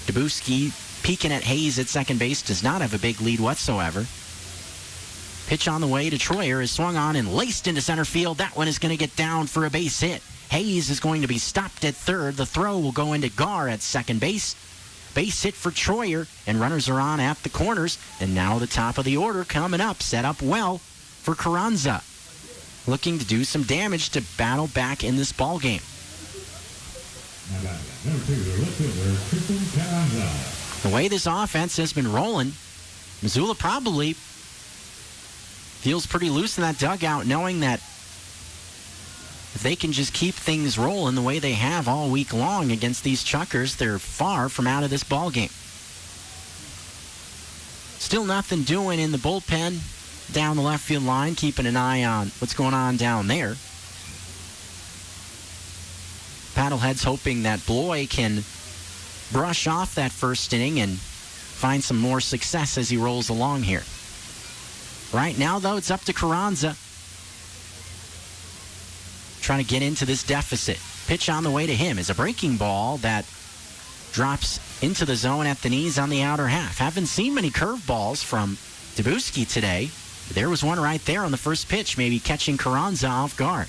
Dabuski peeking at Hayes at second base, does not have a big lead whatsoever. Pitch on the way to Troyer is swung on and laced into center field. That one is going to get down for a base hit. Hayes is going to be stopped at third. The throw will go into Gar at second base. Base hit for Troyer, and runners are on at the corners. And now the top of the order coming up, set up well for Carranza, looking to do some damage to battle back in this ball game. The way this offense has been rolling, Missoula probably feels pretty loose in that dugout, knowing that if they can just keep things rolling the way they have all week long against these Chuckers, they're far from out of this ball game. Still nothing doing in the bullpen down the left field line, keeping an eye on what's going on down there. Paddleheads hoping that Bloy can brush off that first inning and find some more success as he rolls along here. Right now, though, it's up to Carranza. Trying to get into this deficit. Pitch on the way to him is a breaking ball that drops into the zone at the knees on the outer half. Haven't seen many curveballs from Dabuski today. There was one right there on the first pitch, maybe catching Carranza off guard.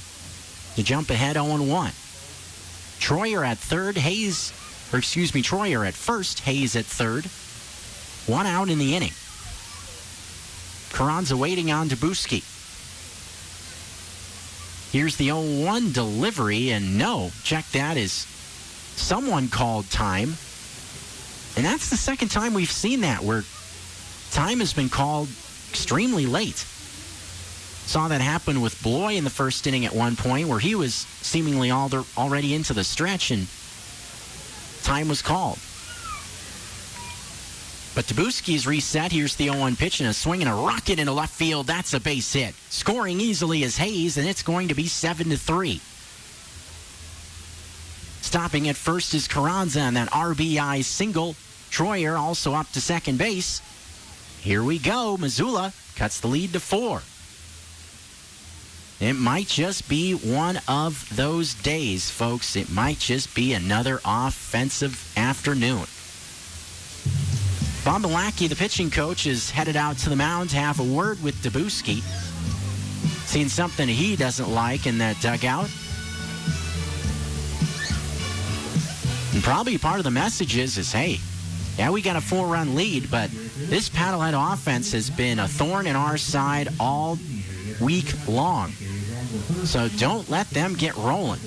To jump ahead 0-1. Troyer at third, Troyer at first, Hayes at third. One out in the inning. Carranza waiting on Dabuski. Here's the 0-1 delivery, and no, check that, is someone called time. And that's the second time we've seen that, where time has been called extremely late. Saw that happen with Bloy in the first inning at one point, where he was seemingly already into the stretch, and time was called. But Dabuski's reset. Here's the 0-1 pitch, and a swing and a rocket into left field. That's a base hit. Scoring easily is Hayes, and it's going to be 7-3. Stopping at first is Carranza on that RBI single. Troyer also up to second base. Here we go. Missoula cuts the lead to 4. It might just be one of those days, folks. It might just be another offensive afternoon. Bob Malacki, the pitching coach, is headed out to the mound to have a word with Dabuski. Seen something he doesn't like in that dugout. And probably part of the message is, hey, yeah, we got a 4-run lead, but this Paddlehead offense has been a thorn in our side all week long. So don't let them get rolling.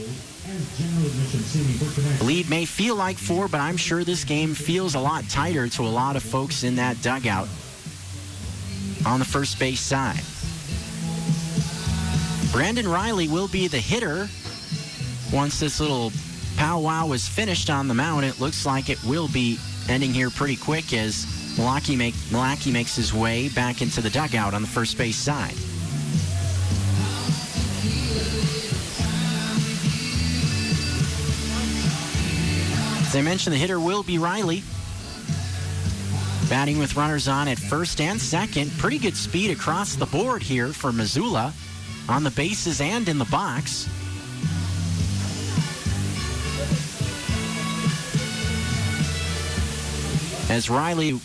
The lead may feel like 4, but I'm sure this game feels a lot tighter to a lot of folks in that dugout on the first base side. Brandon Riley will be the hitter once this little powwow is finished on the mound. It looks like it will be ending here pretty quick as Malacki makes his way back into the dugout on the first base side. As I mentioned, the hitter will be Riley. Batting with runners on at first and second. Pretty good speed across the board here for Missoula on the bases and in the box. As Riley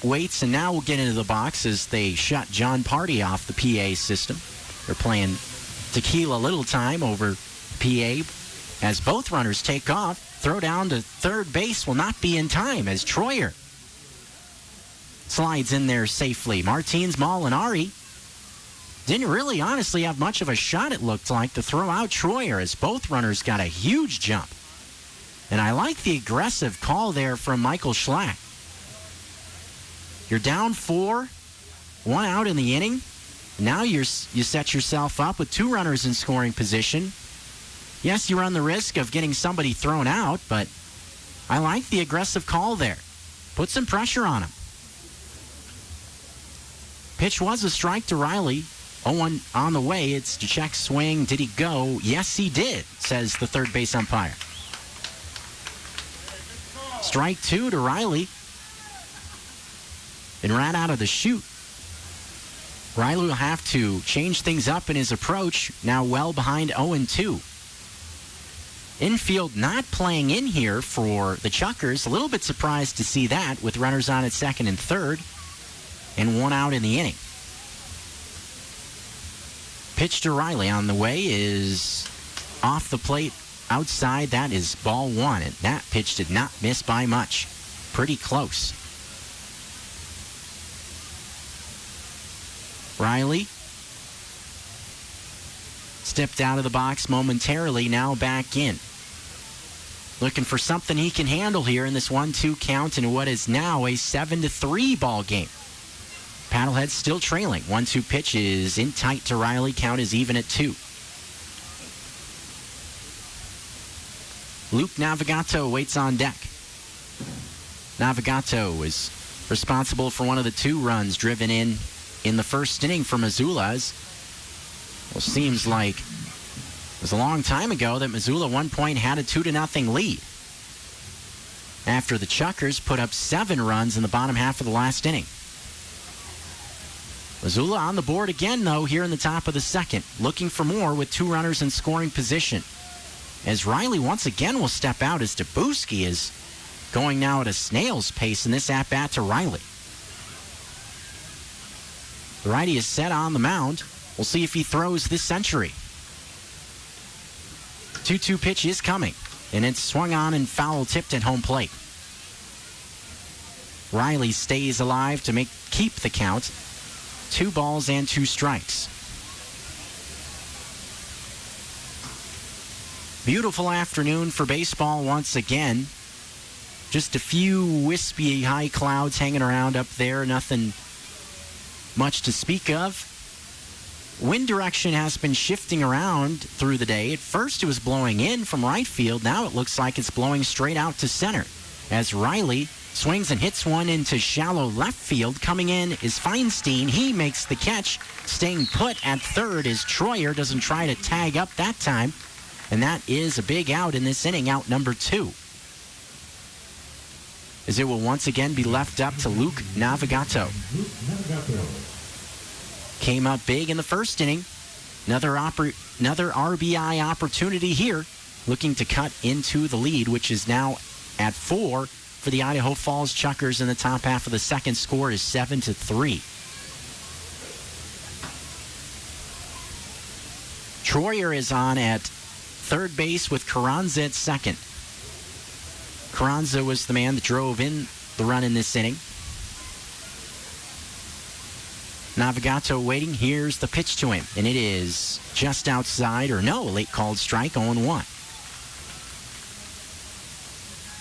waits, and now we'll get into the box as they shut John Party off the PA system. They're playing Tequila Little Time over PA as both runners take off. Throw down to third base will not be in time as Troyer slides in there safely. Martins Molinari didn't really honestly have much of a shot, it looked like, to throw out Troyer as both runners got a huge jump. And I like the aggressive call there from Michael Schlack. You're down 4, 1 out in the inning. Now you set yourself up with 2 runners in scoring position. Yes, you run the risk of getting somebody thrown out, but I like the aggressive call there. Put some pressure on him. Pitch was a strike to Riley. 0-1 on the way. It's to check swing. Did he go? Yes, he did, says the third base umpire. Strike 2 to Riley. And ran out of the chute. Riley will have to change things up in his approach. Now well behind 0-2. Infield not playing in here for the Chuckers. A little bit surprised to see that with runners on at second and third and 1 out in the inning. Pitch to Riley on the way is off the plate outside. That is ball 1, and that pitch did not miss by much. Pretty close. Riley stepped out of the box momentarily, now back in. looking for something he can handle here in this 1-2 count in what is now a 7-3 ball game. Paddlehead still trailing. 1-2 pitch is in tight to Riley. Count is even at 2. Luke Navigato waits on deck. Navigato is responsible for one of the 2 runs driven in the first inning for Missoula. Well, seems like it was a long time ago that Missoula at one point had a 2-0 lead after the Chuckers put up 7 runs in the bottom half of the last inning. Missoula on the board again, though, here in the top of the second, looking for more with 2 runners in scoring position. As Riley once again will step out as Dabuski is going now at a snail's pace in this at-bat to Riley. The righty is set on the mound. We'll see if he throws this century. 2-2 pitch is coming, and it's swung on and foul tipped at home plate. Riley stays alive to keep the count. 2 balls and 2 strikes. Beautiful afternoon for baseball once again. Just a few wispy high clouds hanging around up there. Nothing much to speak of. Wind direction has been shifting around through the day. At first it was blowing in from right field. Now it looks like it's blowing straight out to center as Riley swings and hits one into shallow left field. Coming in is Feinstein. He makes the catch. Staying put at third is Troyer. Doesn't try to tag up that time. And that is a big out in this inning, out number 2. As it will once again be left up to Luke Navigato. Came up big in the first inning. Another RBI opportunity here. Looking to cut into the lead, which is now at 4. For the Idaho Falls Chuckers in the top half of the second. Score is 7-3. Troyer is on at third base with Carranza at second. Carranza was the man that drove in the run in this inning. Navigato waiting. Here's the pitch to him, and it is just outside, or no, late called strike, 0-1.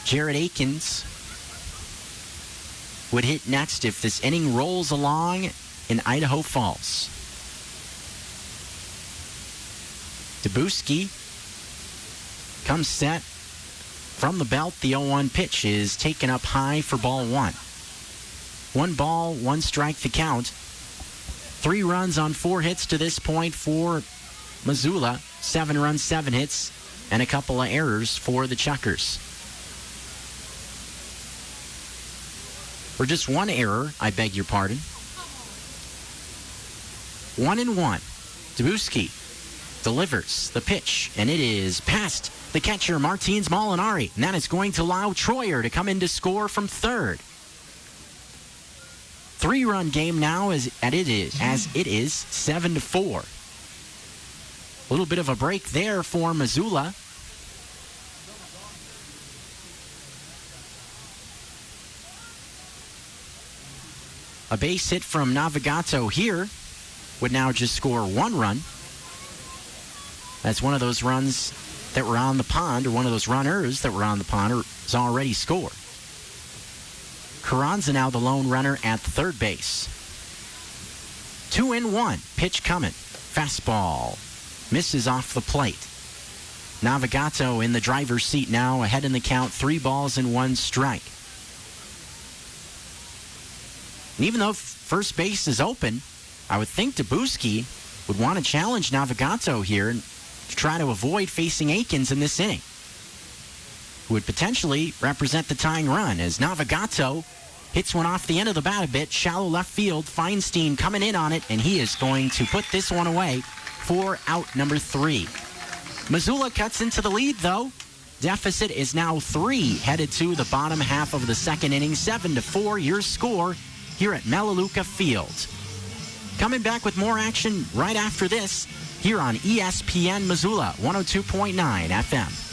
Jared Akins would hit next if this inning rolls along in Idaho Falls. Dabuski comes set from the belt. The 0-1 pitch is taken up high for ball 1. 1 ball, 1 strike the count. 3 runs on 4 hits to this point for Missoula. 7 runs, 7 hits, and a couple of errors for the Chuckers. Or just 1 error, I beg your pardon. 1-1. Dabuski delivers the pitch, and it is past the catcher, Martins Molinari. And that is going to allow Troyer to come in to score from third. 3-run game now as it is 7-4. A little bit of a break there for Missoula. A base hit from Navigato here would now just score 1 run. That's one of those runs that were on the pond, or one of those runners that were on the pond has already scored. Carranza now the lone runner at third base. 2-1. Pitch coming. Fastball. Misses off the plate. Navigato in the driver's seat now, ahead in the count, 3 balls and 1 strike. And even though first base is open, I would think Dabuski would want to challenge Navigato here and try to avoid facing Akins in this inning, who would potentially represent the tying run, as Navigato hits one off the end of the bat a bit, shallow left field. Feinstein coming in on it, and he is going to put this one away for out number 3. Missoula cuts into the lead, though. Deficit is now 3, headed to the bottom half of the second inning. 7-4, your score here at Melaleuca Field. Coming back with more action right after this here on ESPN Missoula, 102.9 FM.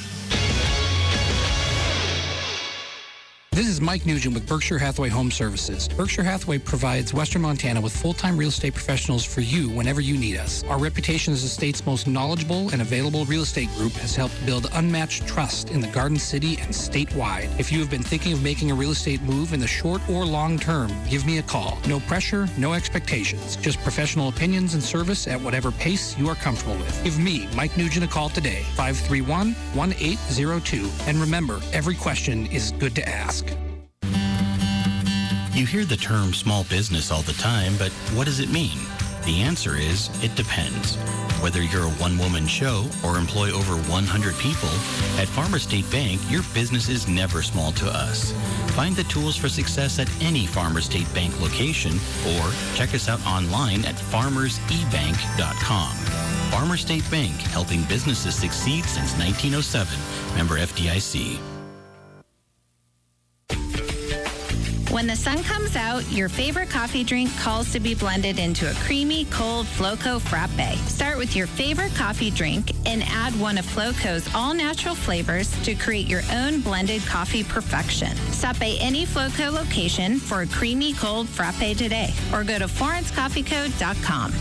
This is Mike Nugent with Berkshire Hathaway Home Services. Berkshire Hathaway provides Western Montana with full-time real estate professionals for you whenever you need us. Our reputation as the state's most knowledgeable and available real estate group has helped build unmatched trust in the Garden City and statewide. If you have been thinking of making a real estate move in the short or long term, give me a call. No pressure, no expectations. Just professional opinions and service at whatever pace you are comfortable with. Give me, Mike Nugent, a call today. 531-1802. And remember, every question is good to ask. You hear the term small business all the time, but what does it mean? The answer is, it depends. Whether you're a one-woman show or employ over 100 people, at Farmer State Bank, your business is never small to us. Find the tools for success at any Farmer State Bank location or check us out online at farmersebank.com. Farmer State Bank, helping businesses succeed since 1907. Member FDIC. When the sun comes out, your favorite coffee drink calls to be blended into a creamy, cold Floco Frappe. Start with your favorite coffee drink and add one of Floco's all-natural flavors to create your own blended coffee perfection. Stop by any Floco location for a creamy, cold Frappe today or go to Florence.com.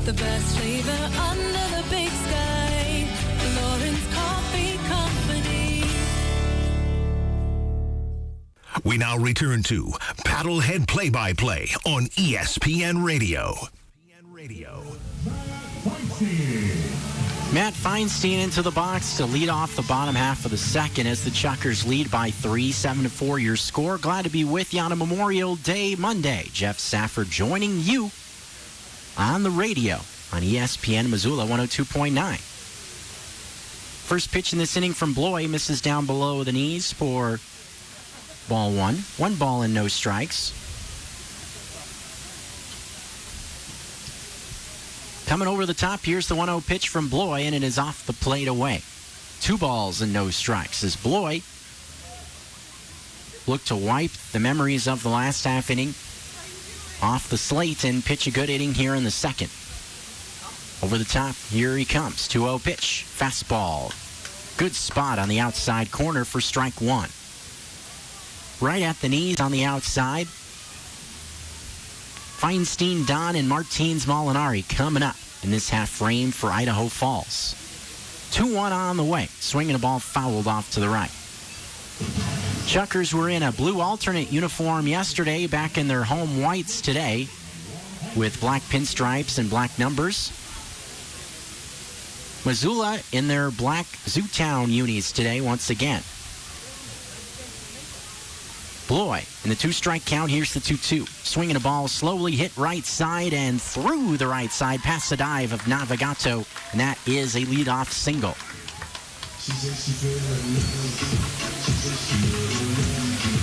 The best flavor under the big sky. Lawrence Coffee Company. We now return to Paddlehead Play-by-Play on ESPN Radio. Matt Feinstein into the box to lead off the bottom half of the second as the Chuckers lead by 3, 7-4 your score. Glad to be with you on a Memorial Day Monday. Jeff Safford joining you on the radio on ESPN Missoula 102.9. First pitch in this inning from Bloy misses down below the knees for ball one. 1 ball and no strikes. Coming over the top, here's the 1-0 pitch from Bloy, and it is off the plate away. 2 balls and no strikes as Bloy looked to wipe the memories of the last half inning off the slate and pitch a good inning here in the second. Over the top, here he comes. 2-0 pitch. Fastball. Good spot on the outside corner for strike 1. Right at the knees on the outside. Feinstein, Don, and Martins Molinari coming up in this half frame for Idaho Falls. 2-1 on the way. Swinging a ball fouled off to the right. Chuckers were in a blue alternate uniform yesterday, back in their home whites today with black pinstripes and black numbers. Missoula in their black Zootown unis today once again. Bloy in the 2-strike count. Here's the 2-2. Swinging a ball slowly, hit right side and through the right side past the dive of Navigato, and that is a leadoff single.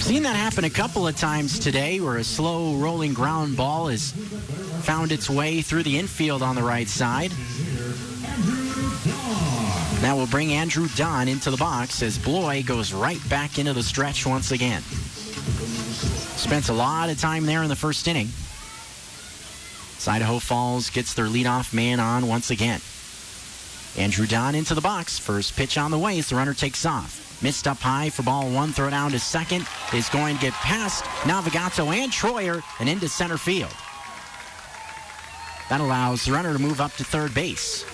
Seen that happen a couple of times today where a slow rolling ground ball has found its way through the infield on the right side. That will bring Andrew Don into the box as Bloy goes right back into the stretch once again. Spent a lot of time there in the first inning. Idaho Falls gets their leadoff man on once again. Andrew Don into the box. First pitch on the way as the runner takes off. Missed up high for ball 1. Throw down to second. Is going to get past Navigato and Troyer and into center field. That allows the runner to move up to third base.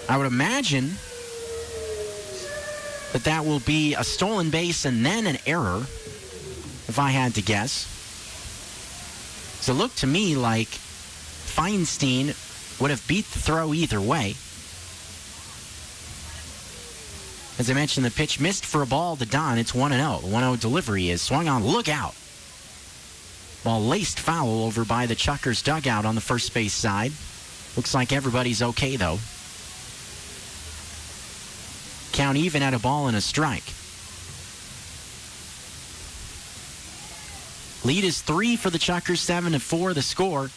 I would imagine that will be a stolen base and then an error, if I had to guess. So it looked to me like Feinstein would have beat the throw either way. As I mentioned, the pitch missed for a ball to Don. It's 1-0. The 1-0 delivery is swung on. Look out. Ball laced foul over by the Chuckers dugout on the first base side. Looks like everybody's okay, though. Count even at a ball and a strike. Lead is 3 for the Chuckers, 7-4 the score.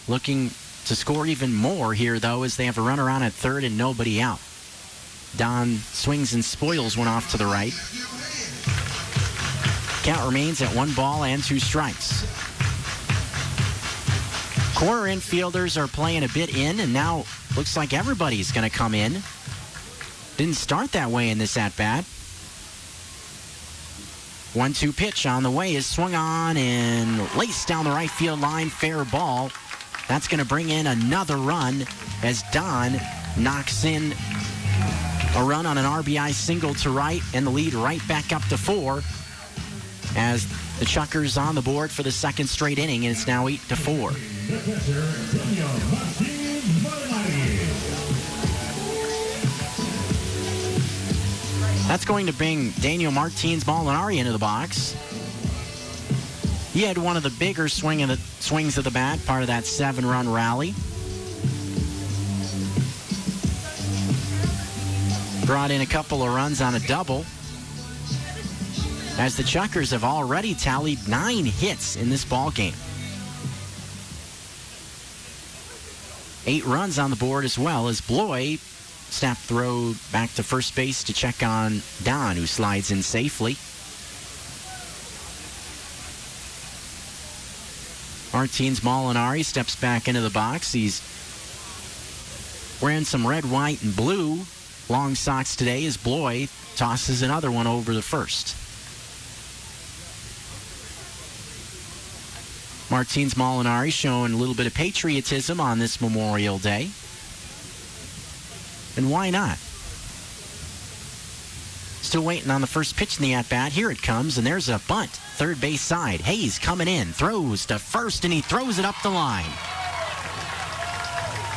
Looking to score even more here, though, as they have a runner on at third and nobody out. Don swings and spoils one off to the right. Count remains at 1 ball and 2 strikes. Corner infielders are playing a bit in, and now looks like everybody's going to come in. Didn't start that way in this at-bat. 1-2 pitch on the way is swung on and laced down the right field line. Fair ball. That's going to bring in another run as Don knocks in a run on an RBI single to right, and the lead right back up to 4 as the Chuckers on the board for the second straight inning, and it's now 8-4. That's going to bring Daniel Martins Molinari into the box. He had one of the bigger swings of the bat, part of that 7-run rally. Brought in a couple of runs on a double, as the Chuckers have already tallied 9 hits in this ball game. 8 runs on the board as well, as Bloy snap throw back to first base to check on Don, who slides in safely. Martins Molinari steps back into the box. He's wearing some red, white, and blue long socks today as Bloy tosses another one over the first. Martins Molinari showing a little bit of patriotism on this Memorial Day. And why not? Still waiting on the first pitch in the at-bat. Here it comes, and there's a bunt. Third base side. Hayes coming in, throws to first, and he throws it up the line.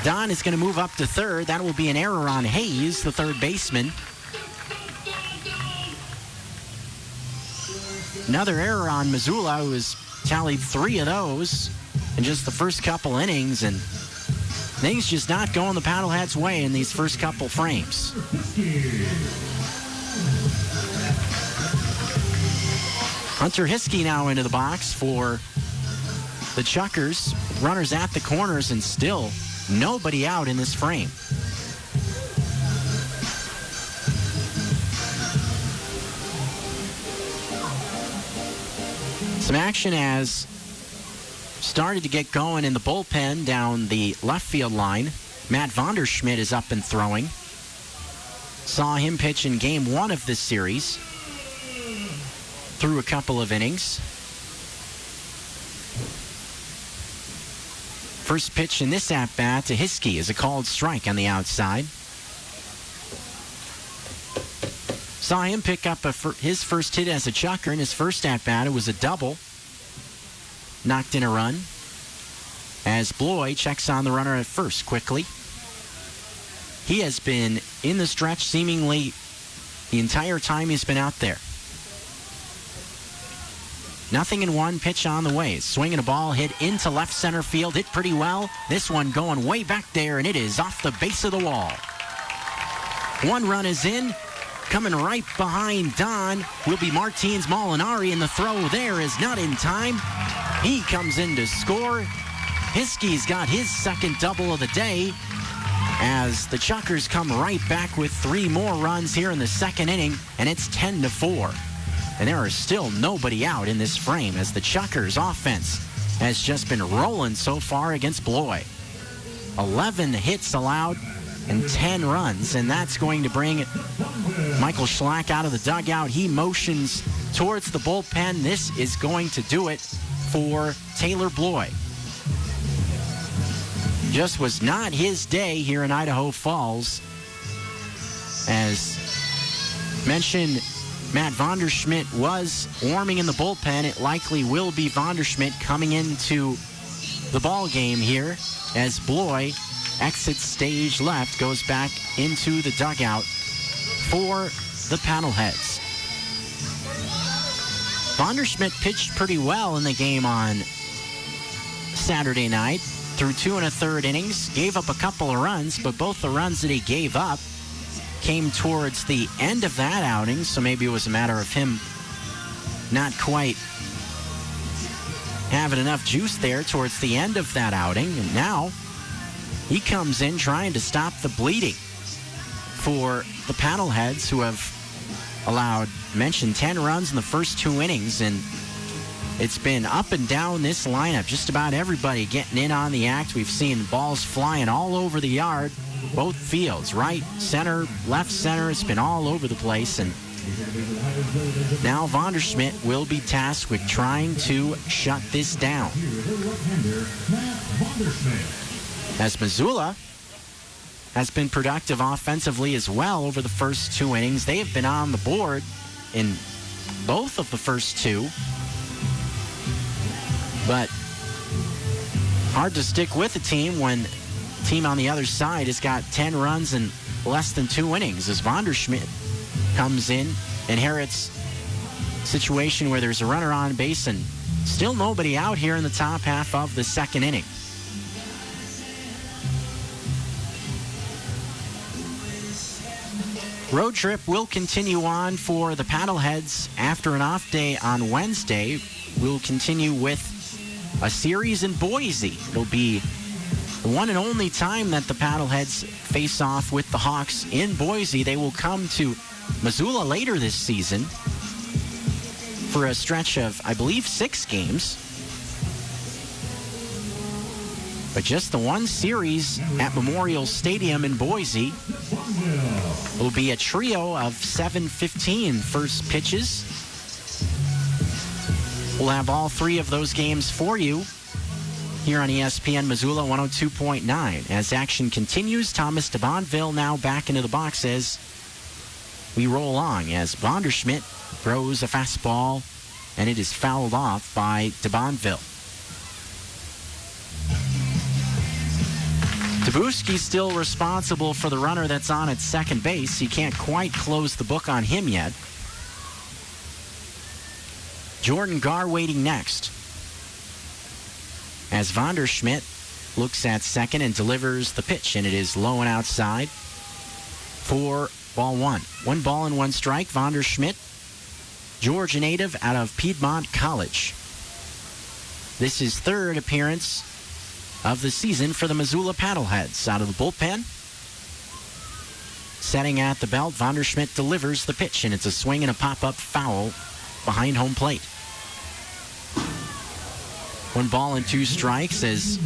Don is going to move up to third. That will be an error on Hayes, the third baseman. Another error on Missoula, who has tallied 3 of those in just the first couple innings, and things just not going the Paddleheads' way in these first couple frames. Hunter Hiskey now into the box for the Chuckers. Runners at the corners, and still nobody out in this frame. Some action has started to get going in the bullpen down the left field line. Matt Vonderschmidt is up and throwing. Saw him pitch in game 1 of this series. Through a couple of innings. First pitch in this at-bat to Hiskey is a called strike on the outside. Saw him pick up his first hit as a Chucker in his first at-bat. It was a double. Knocked in a run as Bloy checks on the runner at first quickly. He has been in the stretch seemingly the entire time he's been out there. Nothing in 1, pitch on the way. Swinging a ball hit into left center field. Hit pretty well. This one going way back there, and it is off the base of the wall. 1 run is in. Coming right behind Don will be Martins Molinari, and the throw there is not in time. He comes in to score. Hiskey's got his second double of the day as the Chuckers come right back with 3 more runs here in the second inning, and it's 10-4. And there is still nobody out in this frame as the Chuckers offense has just been rolling so far against Bloy. 11 hits allowed and 10 runs, and that's going to bring Michael Schlack out of the dugout. He motions towards the bullpen. This is going to do it for Taylor Bloy. Just was not his day here in Idaho Falls. As mentioned, Matt Vonderschmidt was warming in the bullpen. It likely will be Vonderschmidt coming into the ball game here as Bloy exits stage left, goes back into the dugout for the Paddleheads. Vonderschmidt pitched pretty well in the game on Saturday night. Through 2 1/3 innings, gave up a couple of runs, but both the runs that he gave up came towards the end of that outing, so maybe it was a matter of him not quite having enough juice there towards the end of that outing. And now he comes in trying to stop the bleeding for the Paddleheads, who have allowed, mentioned, 10 runs in the first 2 innings, and it's been up and down this lineup. Just about everybody getting in on the act. We've seen balls flying all over the yard both fields, right, center, left center. It's been all over the place. And now Vanderschmidt will be tasked with trying to shut this down. As Missoula has been productive offensively as well over the first 2 innings. They have been on the board in both of the first 2. But hard to stick with a team when the team on the other side has got 10 runs in less than 2 innings. As Vanderschmidt comes in, inherits a situation where there's a runner on base and still nobody out here in the top half of the second inning. Road trip will continue on for the Paddleheads after an off day on Wednesday. We'll continue with a series in Boise. It'll be the one and only time that the Paddleheads face off with the Hawks in Boise. They will come to Missoula later this season for a stretch of, I believe, 6 games. But just the one series at Memorial Stadium in Boise. Will be a trio of 7:15 first pitches. We'll have all 3 of those games for you here on ESPN Missoula 102.9. As action continues, Thomas de Bonneville now back into the box as we roll on. As Vanderschmidt throws a fastball, and it is fouled off by de Bonneville. Dabuski's still responsible for the runner that's on at second base. He can't quite close the book on him yet. Jordan Garr waiting next. As Vanderschmidt looks at second and delivers the pitch, and it is low and outside for ball 1. 1 ball and 1 strike. Vanderschmidt, Georgia native out of Piedmont College. This is 3rd appearance of the season for the Missoula Paddleheads. Out of the bullpen, setting at the belt, Vanderschmidt delivers the pitch, and it's a swing and a pop-up foul behind home plate. 1 ball and 2 strikes as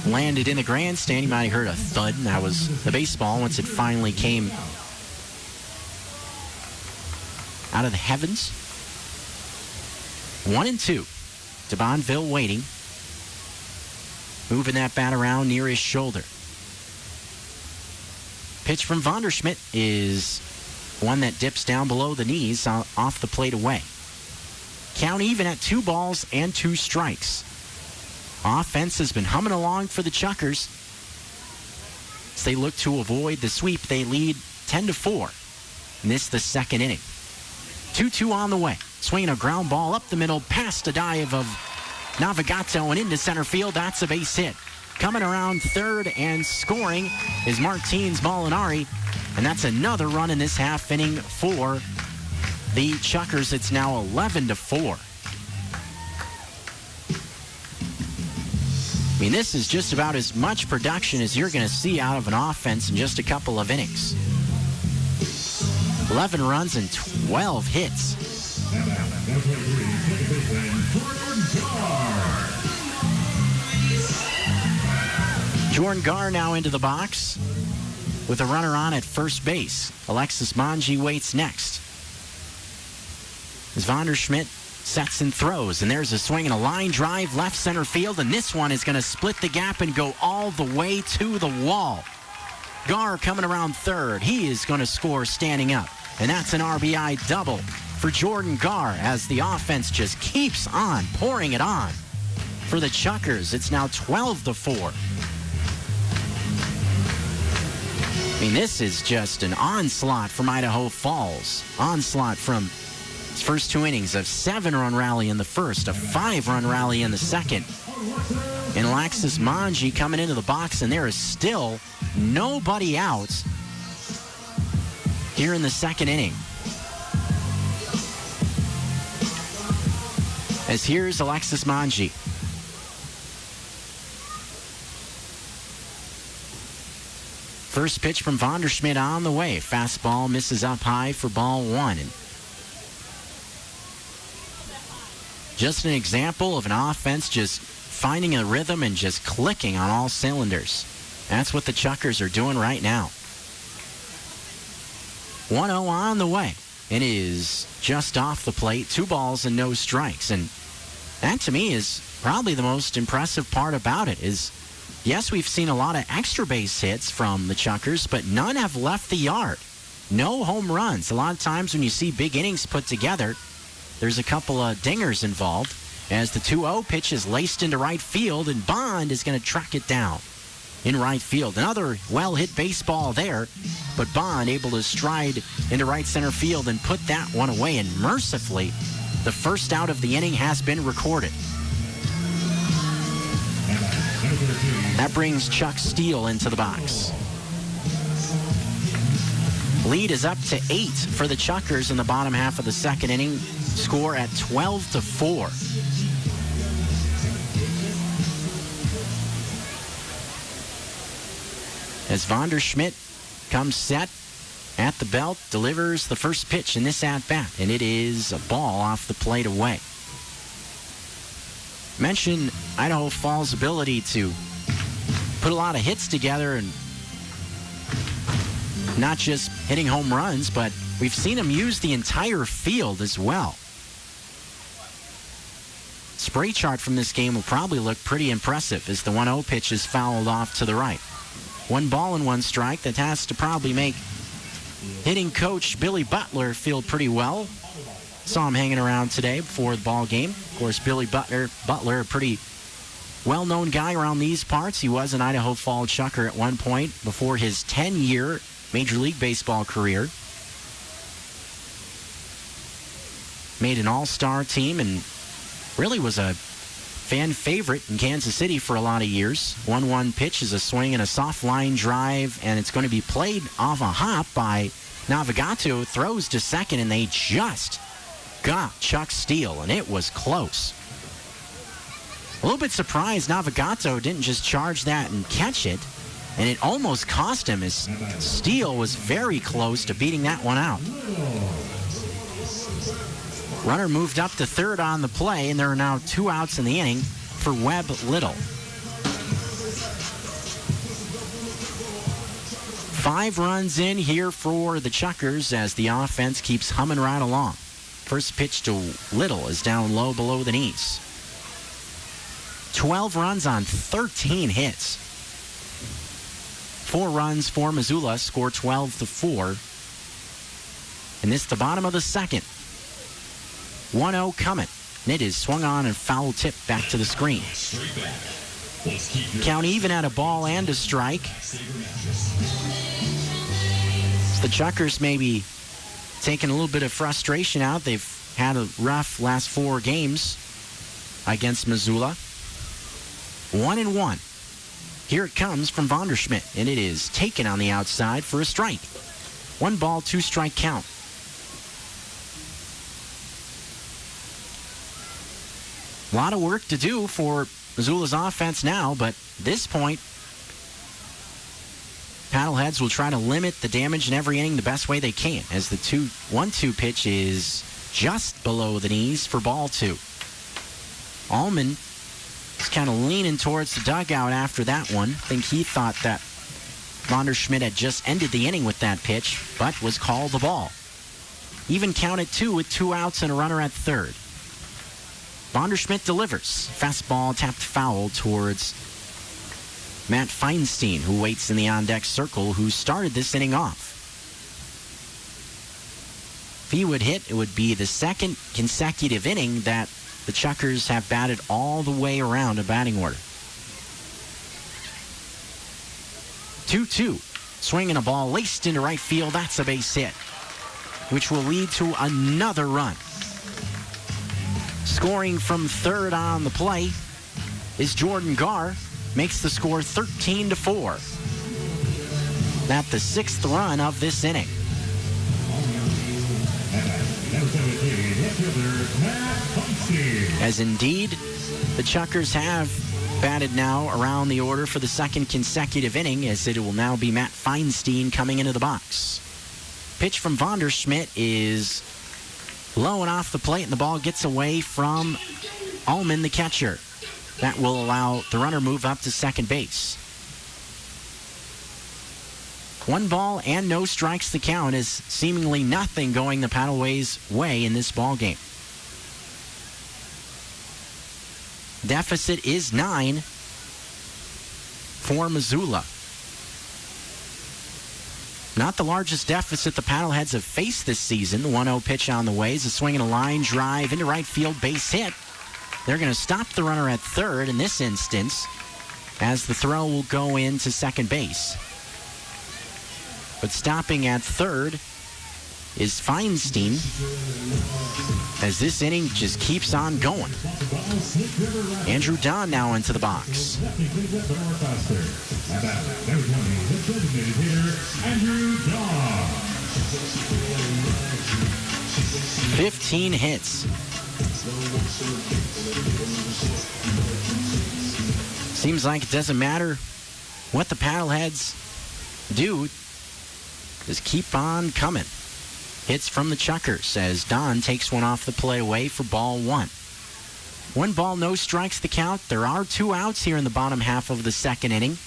landed in the grandstand. You might have heard a thud, and that was the baseball once it finally came out of the heavens. 1-2. De Bonneville waiting. Moving that bat around near his shoulder. Pitch from Vanderschmidt is one that dips down below the knees off the plate away. Count even at 2 balls and 2 strikes. Offense has been humming along for the Chuckers. As they look to avoid the sweep, they lead 10-4. And this the second inning. 2-2 on the way. Swinging a ground ball up the middle past a dive of Navigato and into center field. That's a base hit. Coming around third and scoring is Martins Molinari. And that's another run in this half inning for the Chuckers. It's now 11-4. I mean, this is just about as much production as you're going to see out of an offense in just a couple of innings. 11 runs and 12 hits. Jordan Garr now into the box with a runner on at first base. Alexis Manji waits next. As Vanderschmidt sets and throws, and there's a swing and a line drive left center field, and this one is going to split the gap and go all the way to the wall. Garr coming around third. He is going to score standing up, and that's an RBI double for Jordan Garr as the offense just keeps on pouring it on for the Chuckers. It's now 12-4. I mean, this is just an onslaught from Idaho Falls. Onslaught from its first 2 innings, a 7-run rally in the first, a 5-run rally in the second. And Alexis Manji coming into the box, and there is still nobody out here in the second inning. As here's Alexis Manji. First pitch from Vanderschmidt on the way. Fastball misses up high for ball 1. And just an example of an offense just finding a rhythm and just clicking on all cylinders. That's what the Chuckers are doing right now. 1-0 on the way. It is just off the plate, 2 balls and no strikes. And that, to me, is probably the most impressive part about it is, yes, we've seen a lot of extra base hits from the Chuckers, but none have left the yard. No home runs. A lot of times when you see big innings put together, there's a couple of dingers involved as the 2-0 pitch is laced into right field, and Bond is going to track it down in right field. Another well-hit baseball there, but Bond able to stride into right center field and put that one away, and mercifully, the first out of the inning has been recorded. That brings Chuck Steele into the box. Lead is up to 8 for the Chuckers in the bottom half of the second inning. Score at 12-4. As Vanderschmidt comes set at the belt, delivers the first pitch in this at-bat, and it is a ball off the plate away. Mentioned Idaho Falls' ability to put a lot of hits together, and not just hitting home runs, but we've seen them use the entire field as well. Spray chart from this game will probably look pretty impressive as the 1-0 pitch is fouled off to the right. 1 ball and 1 strike. That has to probably make hitting coach Billy Butler feel pretty well. Saw him hanging around today before the ball game. Of course, Billy Butler, a pretty well-known guy around these parts. He was an Idaho Falls Chucker at one point before his 10-year Major League Baseball career. Made an all-star team and really was a fan favorite in Kansas City for a lot of years. 1-1 pitch is a swing and a soft line drive, and it's going to be played off a hop by Navigato. Throws to second, and they just got Chuck Steele, and it was close. A little bit surprised Navigato didn't just charge that and catch it, and it almost cost him as Steele was very close to beating that one out. Runner moved up to third on the play, and there are now 2 outs in the inning for Webb Little. 5 runs in here for the Chuckers as the offense keeps humming right along. First pitch to Little is down low below the knees. 12 runs on 13 hits. 4 runs for Missoula, score 12-4. And this is the bottom of the second. 1-0 coming. And it is swung on and foul tip back to the screen. Count even at a ball and a strike. So the Chuckers maybe taking a little bit of frustration out. They've had a rough last 4 games against Missoula. 1-1. Here it comes from Vanderschmidt, and it is taken on the outside for a strike. 1 ball, 2 strike count. A lot of work to do for Missoula's offense now, but at this point, Paddleheads will try to limit the damage in every inning the best way they can, as the 1-2 pitch is just below the knees for ball 2. Allman is kind of leaning towards the dugout after that one. I think he thought that Vanderschmidt had just ended the inning with that pitch, but was called the ball. Even count at 2 with 2 outs and a runner at third. Vanderschmidt delivers. Fastball tapped foul towards Matt Feinstein, who waits in the on-deck circle, who started this inning off. If he would hit, it would be the second consecutive inning that the Chuckers have batted all the way around a batting order. 2-2. Swinging a ball laced into right field. That's a base hit, which will lead to another run. Scoring from third on the play is Jordan Garr. Makes the score 13-4. That's the 6th run of this inning. As indeed, the Chuckers have batted now around the order for the second consecutive inning, as it will now be Matt Feinstein coming into the box. Pitch from Vanderschmidt is low and off the plate, and the ball gets away from Allman, the catcher. That will allow the runner move up to second base. 1 ball and no strikes the count is seemingly nothing going the Paddleways' way in this ball game. Deficit is 9 for Missoula. Not the largest deficit the Paddleheads have faced this season. The 1-0 pitch on the way is a swing and a line drive into right field, base hit. They're going to stop the runner at third in this instance, as the throw will go into second base. But stopping at third is Feinstein, as this inning just keeps on going. Andrew Dunn now into the box. 15 hits. Seems like it doesn't matter what the Paddleheads do, just keep on coming. Hits from the Chuckers as Don takes one off the play away for ball 1. 1 ball, no strikes the count. There are 2 outs here in the bottom half of the second inning.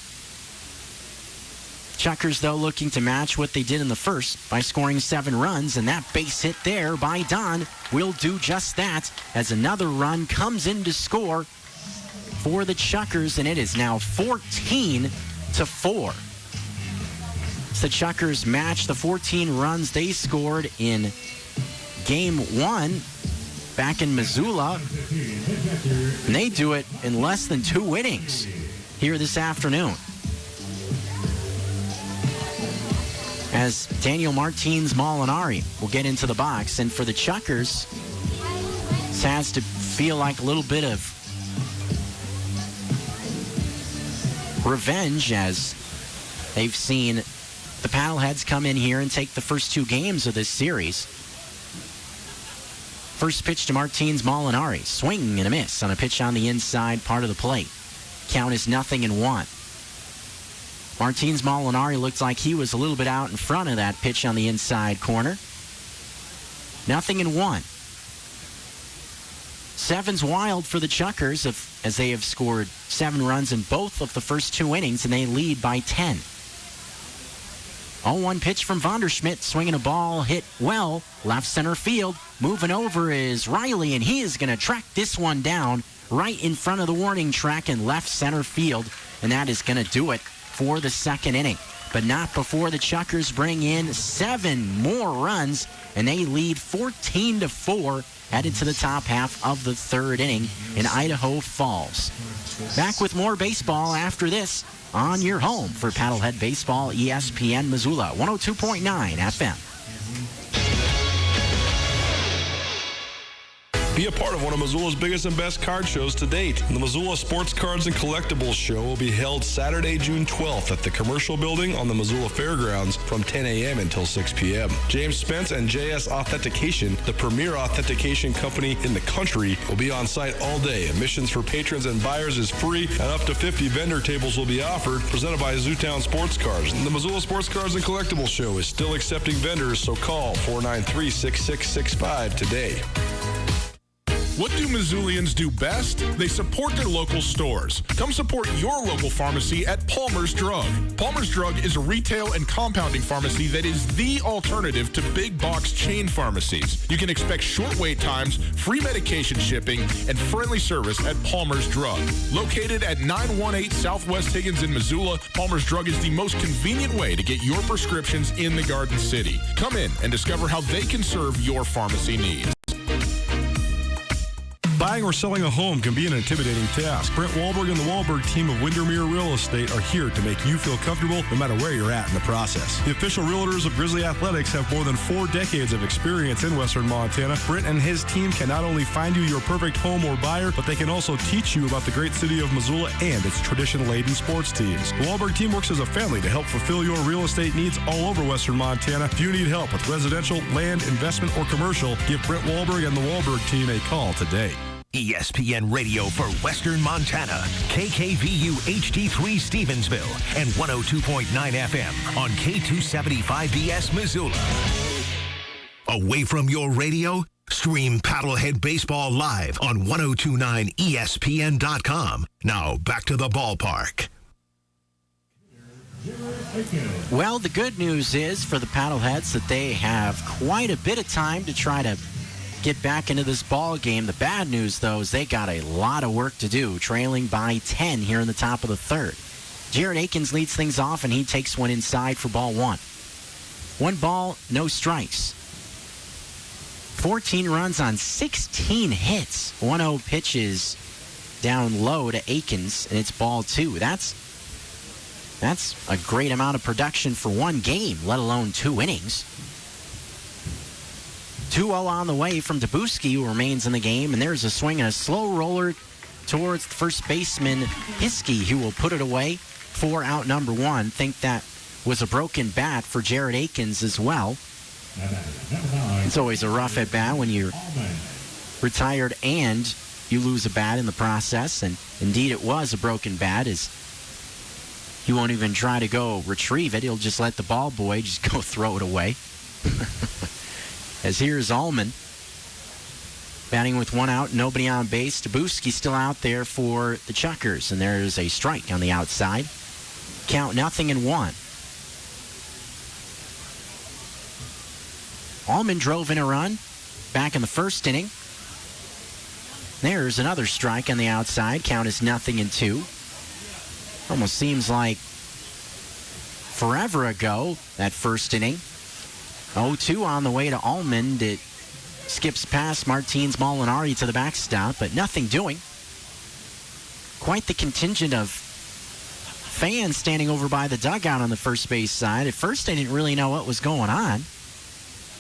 Chuckers, though, looking to match what they did in the first by scoring 7 runs, and that base hit there by Don will do just that as another run comes in to score for the Chuckers, and it is now 14-4. The Chuckers match the 14 runs they scored in Game 1 back in Missoula, and they do it in less than 2 innings here this afternoon. As Daniel Martins Molinari will get into the box, and for the Chuckers, this has to feel like a little bit of revenge, as they've seen the Paddleheads come in here and take the first 2 games of this series. First pitch to Martins Molinari. Swing and a miss on a pitch on the inside part of the plate. Count is 0-1. Martins Molinari looked like he was a little bit out in front of that pitch on the inside corner. 0-1. 7's wild for the Chuckers as they have scored 7 runs in both of the first 2 innings, and they lead by 10. 0-1 pitch from Vonderschmidt, swinging a ball hit well, left center field. Moving over is Riley, and he is going to track this one down right in front of the warning track in left center field, and that is going to do it for the second inning. But not before the Chuckers bring in 7 more runs, and they lead 14-4, headed to the top half of the third inning in Idaho Falls. Back with more baseball after this on your home for Paddlehead Baseball, ESPN Missoula, 102.9 FM. Be a part of one of Missoula's biggest and best card shows to date. The Missoula Sports Cards and Collectibles Show will be held Saturday, June 12th at the Commercial Building on the Missoula Fairgrounds from 10 a.m. until 6 p.m. James Spence and JS Authentication, the premier authentication company in the country, will be on site all day. Admissions for patrons and buyers is free, and up to 50 vendor tables will be offered, presented by Zootown Sports Cards. The Missoula Sports Cards and Collectibles Show is still accepting vendors, so call 493-6665 today. What do Missoulians do best? They support their local stores. Come support your local pharmacy at Palmer's Drug. Palmer's Drug is a retail and compounding pharmacy that is the alternative to big box chain pharmacies. You can expect short wait times, free medication shipping, and friendly service at Palmer's Drug. Located at 918 Southwest Higgins in Missoula, Palmer's Drug is the most convenient way to get your prescriptions in the Garden City. Come in and discover how they can serve your pharmacy needs. Buying or selling a home can be an intimidating task. Brent Wahlberg and the Wahlberg team of Windermere Real Estate are here to make you feel comfortable no matter where you're at in the process. The official realtors of Grizzly Athletics have more than 4 decades of experience in Western Montana. Brent and his team can not only find you your perfect home or buyer, but they can also teach you about the great city of Missoula and its tradition-laden sports teams. The Wahlberg team works as a family to help fulfill your real estate needs all over Western Montana. If you need help with residential, land, investment, or commercial, give Brent Wahlberg and the Wahlberg team a call today. ESPN Radio for Western Montana, KKVU HD3 Stevensville, and 102.9 FM on K275BS Missoula. Away from your radio? Stream Paddlehead Baseball live on 102.9 ESPN.com. Now back to the ballpark. Well, the good news is for the Paddleheads that they have quite a bit of time to try to get back into this ball game. The bad news, though, is they got a lot of work to do, trailing by 10 here in the top of the third. Jared Akins leads things off, and he takes one inside for ball one. 1 ball, no strikes. 14 runs on 16 hits. 1-0 pitches down low to Akins, and it's ball 2. That's a great amount of production for one game, let alone 2 innings. 2-0 on the way from Dabuski, who remains in the game, and there's a swing and a slow roller towards first baseman Hiskey, who will put it away for out number 1. Think that was a broken bat for Jared Akins as well. It's always a rough at bat when you're retired and you lose a bat in the process, and indeed it was a broken bat, as he won't even try to go retrieve it. He'll just let the ball boy just go throw it away. As here's Allman batting with 1 out, nobody on base. Dabuski still out there for the Chuckers, and there's a strike on the outside. Count 0-1. Allman drove in a run back in the first inning. There's another strike on the outside. Count is 0-2. Almost seems like forever ago, that first inning. 0-2 on the way to Allman. It skips past Martins Molinari to the backstop, but nothing doing. Quite the contingent of fans standing over by the dugout on the first base side. At first, I didn't really know what was going on.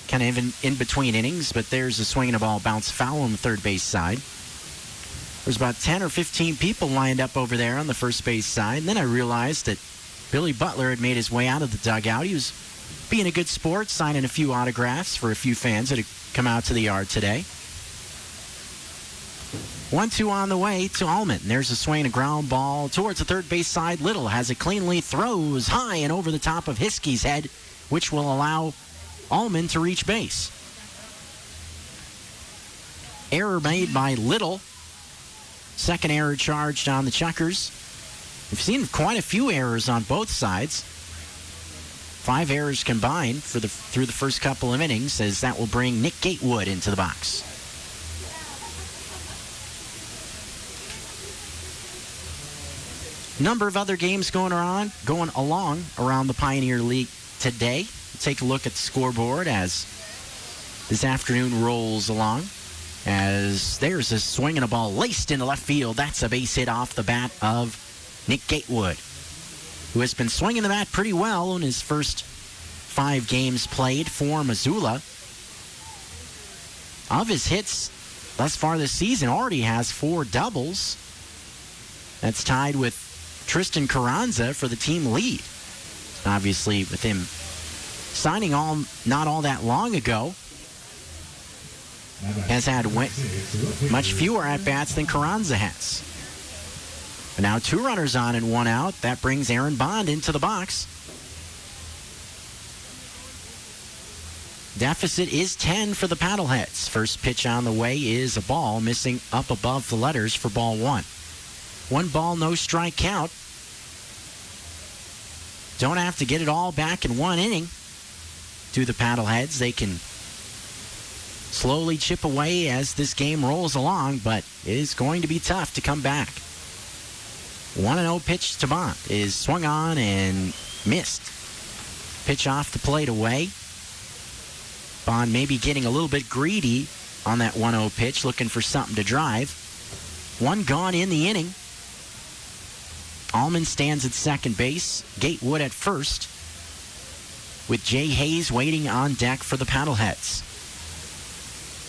Kind of in between innings, but there's a swing and a ball bounce foul on the third base side. There's about 10 or 15 people lined up over there on the first base side, and then I realized that Billy Butler had made his way out of the dugout. He was being a good sport, signing a few autographs for a few fans that had come out to the yard today. 1-2 on the way to Allman. There's a swing and a ground ball towards the third base side. Little has it cleanly, throws high and over the top of Hiskey's head, which will allow Allman to reach base. Error made by Little. Second error charged on the Chuckers. We've seen quite a few errors on both sides. 5 errors combined through the first couple of innings, as that will bring Nick Gatewood into the box. Number of other games going along around the Pioneer League today. Take a look at the scoreboard as this afternoon rolls along. As there's a swing and a ball laced into left field. That's a base hit off the bat of Nick Gatewood, who has been swinging the bat pretty well in his first 5 games played for Missoula. Of his hits thus far this season, already has 4 doubles. That's tied with Tristan Carranza for the team lead. Obviously, with him signing not all that long ago, has had much fewer at-bats than Carranza has. But now 2 runners on and 1 out. That brings Aaron Bond into the box. Deficit is 10 for the Paddleheads. First pitch on the way is a ball, missing up above the letters for ball 1. 1 ball, no strike count. Don't have to get it all back in 1 inning. Do the Paddleheads. They can slowly chip away as this game rolls along, but it is going to be tough to come back. 1-0 pitch to Bond is swung on and missed. Pitch off the plate away. Bond maybe getting a little bit greedy on that 1-0 pitch, looking for something to drive. 1 gone in the inning. Allman stands at second base. Gatewood at first, with Jay Hayes waiting on deck for the Paddleheads.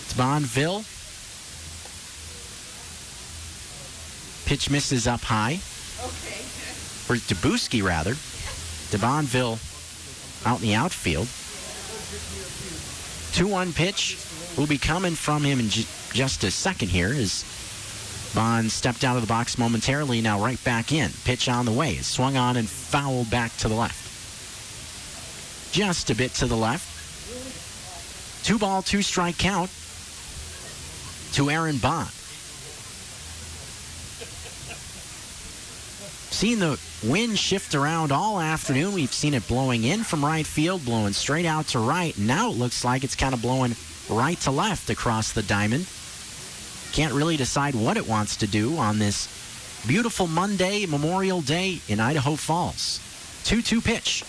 It's Bondville. Pitch misses up high. Or Dabuski, rather. DeBonville out in the outfield. 2-1 pitch will be coming from him in just a second here as Bond stepped out of the box momentarily, now right back in. Pitch on the way. It's swung on and fouled back to the left. Just a bit to the left. 2 ball, 2 strike count to Aaron Bond. seen the wind shift around all afternoon. We've seen it blowing in from right field, blowing straight out to right. Now it looks like it's kind of blowing right to left across the diamond. Can't really decide what it wants to do on this beautiful Monday, Memorial Day in Idaho Falls. 2-2 pitch.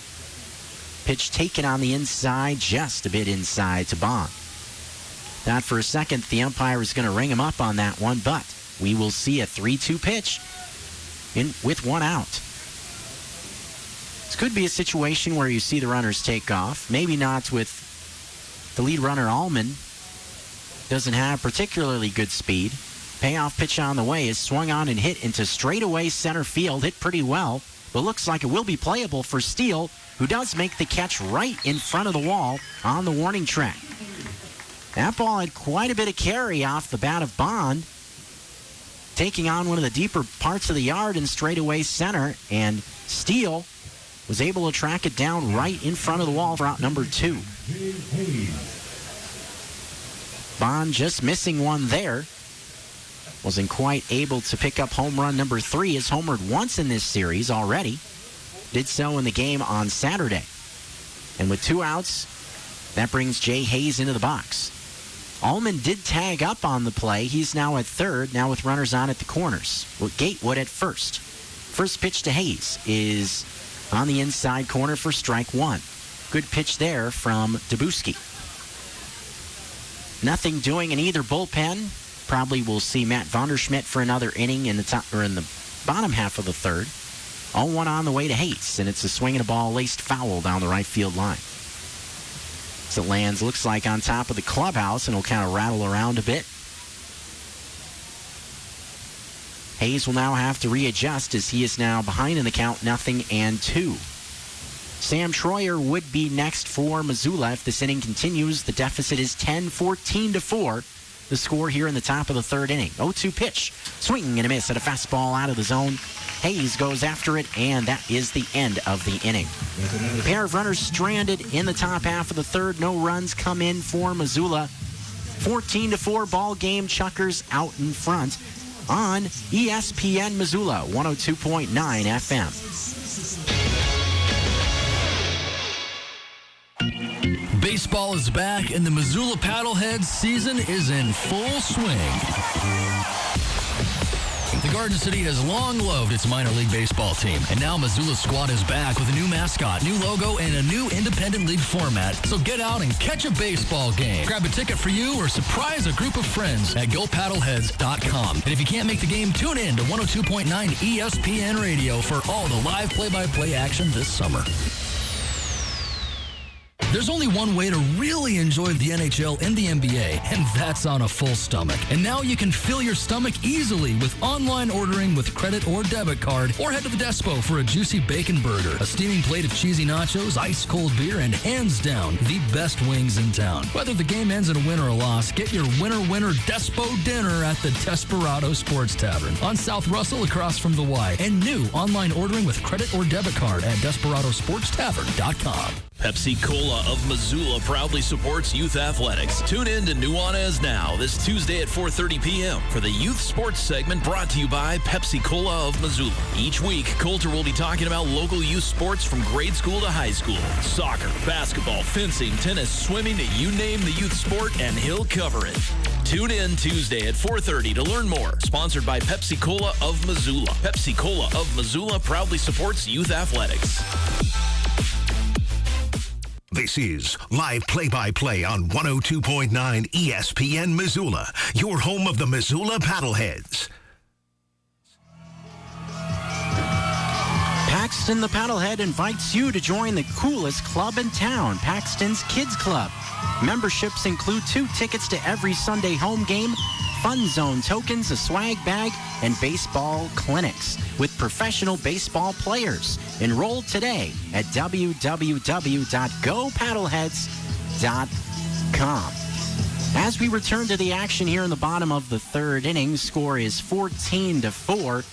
Pitch taken on the inside, just a bit inside to Bond. Thought for a second the umpire was going to ring him up on that one, but we will see a 3-2 pitch with one out. This could be a situation where you see the runners take off. Maybe not with the lead runner, Allman. Doesn't have particularly good speed. Payoff pitch on the way is swung on and hit into straightaway center field. Hit pretty well, but looks like it will be playable for Steele, who does make the catch right in front of the wall on the warning track. That ball had quite a bit of carry off the bat of Bond, taking on one of the deeper parts of the yard in straightaway center, and Steele was able to track it down right in front of the wall for out number 2. Bond just missing one there. Wasn't quite able to pick up home run number 3. Has homered once in this series already. Did so in the game on Saturday. And with 2 outs, that brings Jay Hayes into the box. Allman did tag up on the play. He's now at third, now with runners on at the corners. With Gatewood at first. First pitch to Hayes is on the inside corner for strike 1. Good pitch there from Dabuski. Nothing doing in either bullpen. Probably we'll see Matt Vonderschmidt for another inning in the top, or in the bottom half of the third. 0-1 on the way to Hayes, and it's a swing and a ball laced foul down the right field line. So it lands, looks like, on top of the clubhouse, and will kind of rattle around a bit. Hayes will now have to readjust as he is now behind in the count, 0-2. Sam Troyer would be next for Missoula if this inning continues. The deficit is 10-14-4. The score here in the top of the third inning. 0-2 pitch. Swing and a miss at a fastball out of the zone. Hayes goes after it, and that is the end of the inning. A pair of runners stranded in the top half of the third. No runs come in for Missoula. 14-4 ball game. Chuckers out in front on ESPN Missoula, 102.9 FM. Baseball is back, and the Missoula Paddleheads season is in full swing. The Garden City has long loved its minor league baseball team, and now Missoula's squad is back with a new mascot, new logo, and a new independent league format. So get out and catch a baseball game. Grab a ticket for you or surprise a group of friends at GoPaddleheads.com. And if you can't make the game, tune in to 102.9 ESPN Radio for all the live play-by-play action this summer. There's only one way to really enjoy the NHL and the NBA, and that's on a full stomach. And now you can fill your stomach easily with online ordering with credit or debit card, or head to the Despo for a juicy bacon burger, a steaming plate of cheesy nachos, ice-cold beer, and hands down, the best wings in town. Whether the game ends in a win or a loss, get your winner Despo dinner at the Desperado Sports Tavern on South Russell across from the Y, and new online ordering with credit or debit card at DesperadoSportsTavern.com. Pepsi Cola of Missoula proudly supports youth athletics. Tune in to Nuanez now this Tuesday at 4:30 p.m. for the youth sports segment brought to you by Pepsi Cola of Missoula. Each week, Coulter will be talking about local youth sports from grade school to high school. Soccer, basketball, fencing, tennis, swimming, you name the youth sport, and he'll cover it. Tune in Tuesday at 4:30 to learn more. Sponsored by Pepsi Cola of Missoula. Pepsi Cola of Missoula proudly supports youth athletics. This is live play-by-play on 102.9 ESPN Missoula, your home of the Missoula Paddleheads. Paxton the Paddlehead invites you to join the coolest club in town, Paxton's Kids Club. Memberships include 2 tickets to every Sunday home game, Fun Zone tokens, a swag bag, and baseball clinics with professional baseball players. Enroll today at www.gopaddleheads.com. As we return to the action here in the bottom of the third inning, score is 14-4.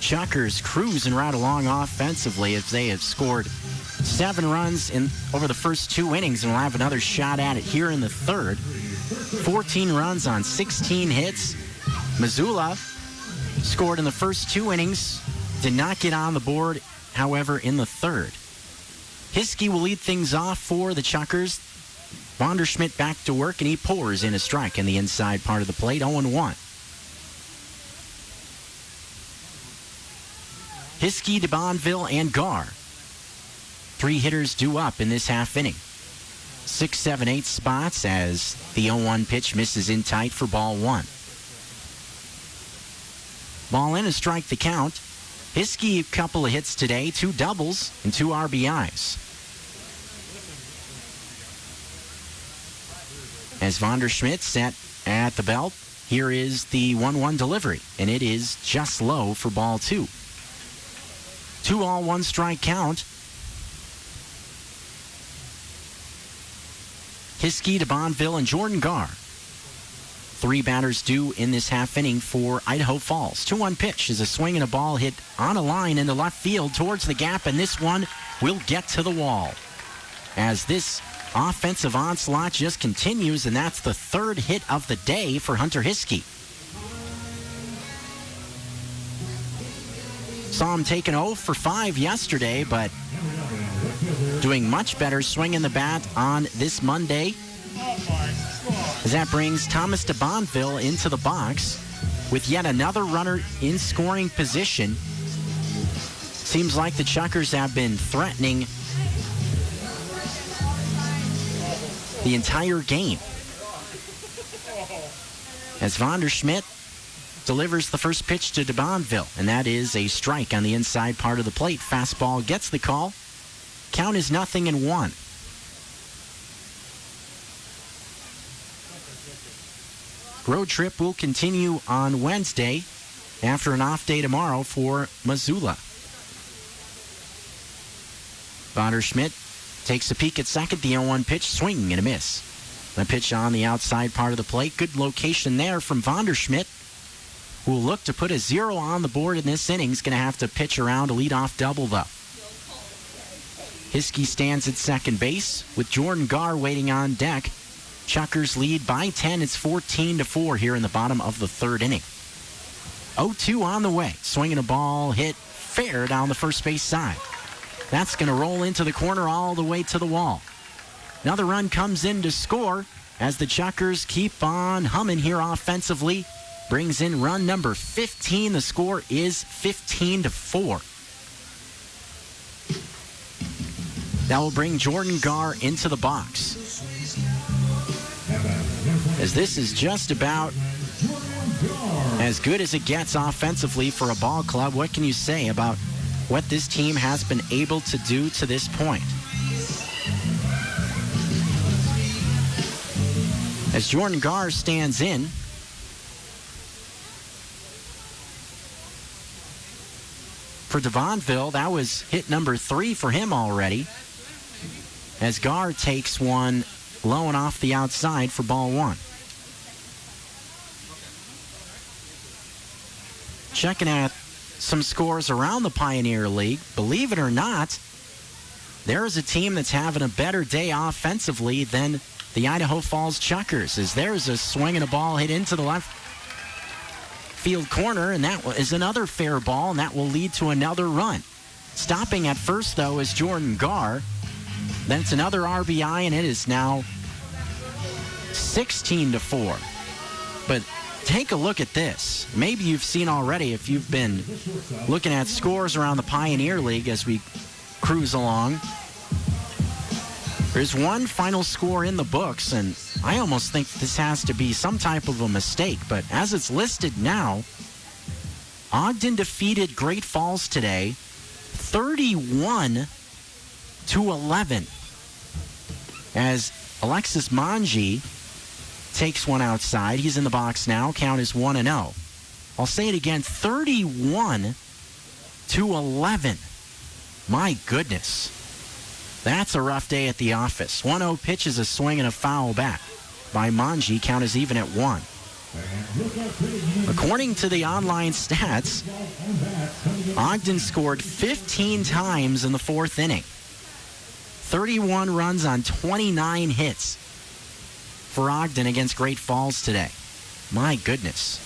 Chuckers cruising right along offensively as they have scored 7 runs over the first 2 innings, and will have another shot at it here in the third. 14 runs on 16 hits. Missoula scored in the first 2 innings did not get on the board, however, in the third. Hiskey will lead things off for the Chuckers. Vonderschmidt back to work, and he pours in a strike in the inside part of the plate, 0-1. Hiskey, DeBonville, and Gar. 3 hitters due up in this half inning. 6, 7, 8 spots as the 0-1 pitch misses in tight for ball 1. Ball in, a strike the count. Hiskey, a couple of hits today, 2 doubles and 2 RBIs. As Vonderschmidt set at the belt, here is the 1-1 delivery, and it is just low for ball 2. 2-1 strike count. Hiskey, DeBonville, and Jordan Gar. 3 batters due in this half inning for Idaho Falls. 2-1 pitch is a swing and a ball hit on a line into left field towards the gap, and this one will get to the wall. As this offensive onslaught just continues, and that's the 3rd hit of the day for Hunter Hiskey. Saw him take an 0 for 5 yesterday, but doing much better swinging the bat on this Monday. As that brings Thomas DeBonville into the box with yet another runner in scoring position. Seems like the Chuckers have been threatening the entire game. As Vonderschmidt delivers the first pitch to DeBonville, and that is a strike on the inside part of the plate. Fastball gets the call. Count is 0-1. Road trip will continue on Wednesday after an off day tomorrow for Missoula. Vonderschmidt takes a peek at second. The 0-1 pitch, swing and a miss. The pitch on the outside part of the plate. Good location there from Vonderschmidt, who will look to put a 0 on the board in this inning. He's going to have to pitch around a leadoff double, though. Hiskey stands at second base with Jordan Gar waiting on deck. Chuckers lead by 10. It's 14-4 here in the bottom of the 3rd inning. 0-2 on the way. Swinging a ball hit fair down the first base side. That's going to roll into the corner all the way to the wall. Another run comes in to score as the Chuckers keep on humming here offensively. Brings in run number 15. The score is 15-4. That will bring Jordan Gar into the box, as this is just about as good as it gets offensively for a ball club. What can you say about what this team has been able to do to this point? As Jordan Gar stands in, for DeBonville, that was hit number 3 for him already, as Gar takes one low and off the outside for ball 1. Checking at some scores around the Pioneer League. Believe it or not, there is a team that's having a better day offensively than the Idaho Falls Chuckers, as there's a swing and a ball hit into the left field corner, and that is another fair ball, and that will lead to another run. Stopping at first, though, is Jordan Gar. Then it's another RBI, and it is now 16-4. But take a look at this. Maybe you've seen already if you've been looking at scores around the Pioneer League as we cruise along. There's one final score in the books, and I almost think this has to be some type of a mistake. But as it's listed now, Ogden defeated Great Falls today 31-11. As Alexis Manji takes one outside. He's in the box now. Count is 1-0. I'll say it again, 31-11. My goodness. That's a rough day at the office. 1-0 pitch is a swing and a foul back by Manji. Count is even at 1. According to the online stats, Ogden scored 15 times in the 4th inning. 31 runs on 29 hits for Ogden against Great Falls today. My goodness.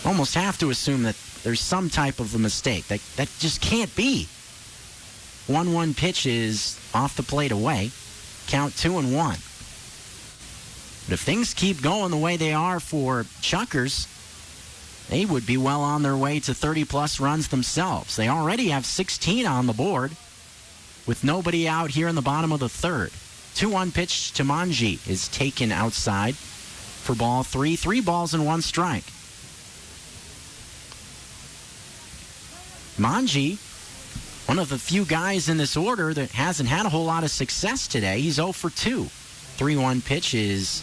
Almost have to assume that there's some type of a mistake. That just can't be. 1-1 pitch is off the plate away. Count 2-1. But if things keep going the way they are for Chuckers, they would be well on their way to 30-plus runs themselves. They already have 16 on the board with nobody out here in the bottom of the third. 2-1 pitch to Manji is taken outside for ball 3. 3 balls and 1 strike. Manji, one of the few guys in this order that hasn't had a whole lot of success today. He's 0 for 2. 3-1 pitch is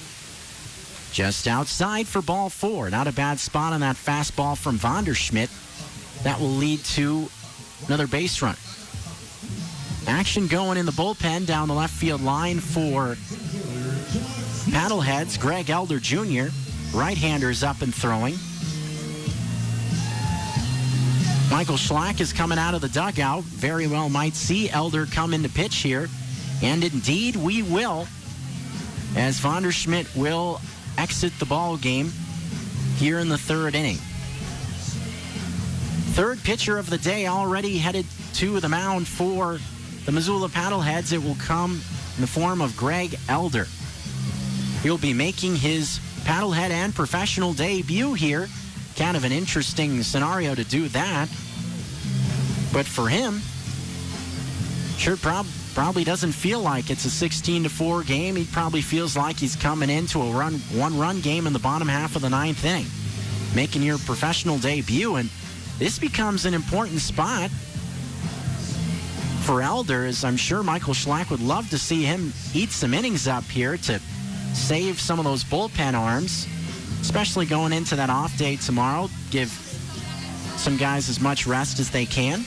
just outside for ball 4. Not a bad spot on that fastball from Vanderschmidt. That will lead to another base run. Action going in the bullpen down the left field line for Paddleheads. Greg Elder Jr., right-handers up and throwing. Michael Schlack is coming out of the dugout. Very well might see Elder come into pitch here. And indeed we will, as Vanderschmidt will exit the ball game here in the third inning. Third pitcher of the day already headed to the mound for the Missoula Paddleheads. It will come in the form of Greg Elder. He'll be making his Paddlehead and professional debut here. Kind of an interesting scenario to do that. But for him, sure probably doesn't feel like it's a 16-4 game. He probably feels like he's coming into a one-run game in the bottom half of the 9th inning. Making your professional debut, and this becomes an important spot for Elder, as I'm sure Michael Schlack would love to see him eat some innings up here to save some of those bullpen arms, especially going into that off day tomorrow. Give some guys as much rest as they can.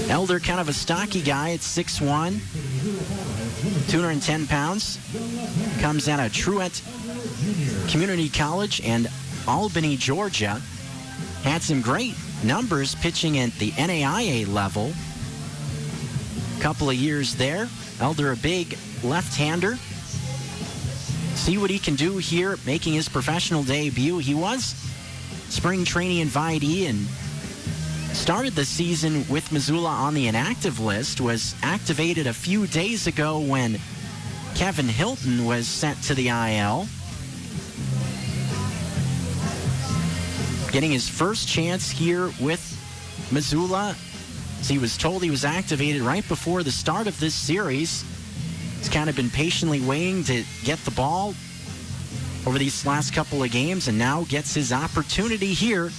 Elder, kind of a stocky guy at 6'1", 210 pounds. Comes out of Truett Community College and Albany, Georgia. Had some great numbers pitching at the NAIA level. Couple of years there. Elder, a big left-hander. See what he can do here, making his professional debut. He was spring training invitee and started the season with Missoula on the inactive list. Was activated a few days ago when Kevin Hilton was sent to the IL. Getting his first chance here with Missoula. As he was told he was activated right before the start of this series. He's kind of been patiently waiting to get the ball over these last couple of games, and now gets his opportunity here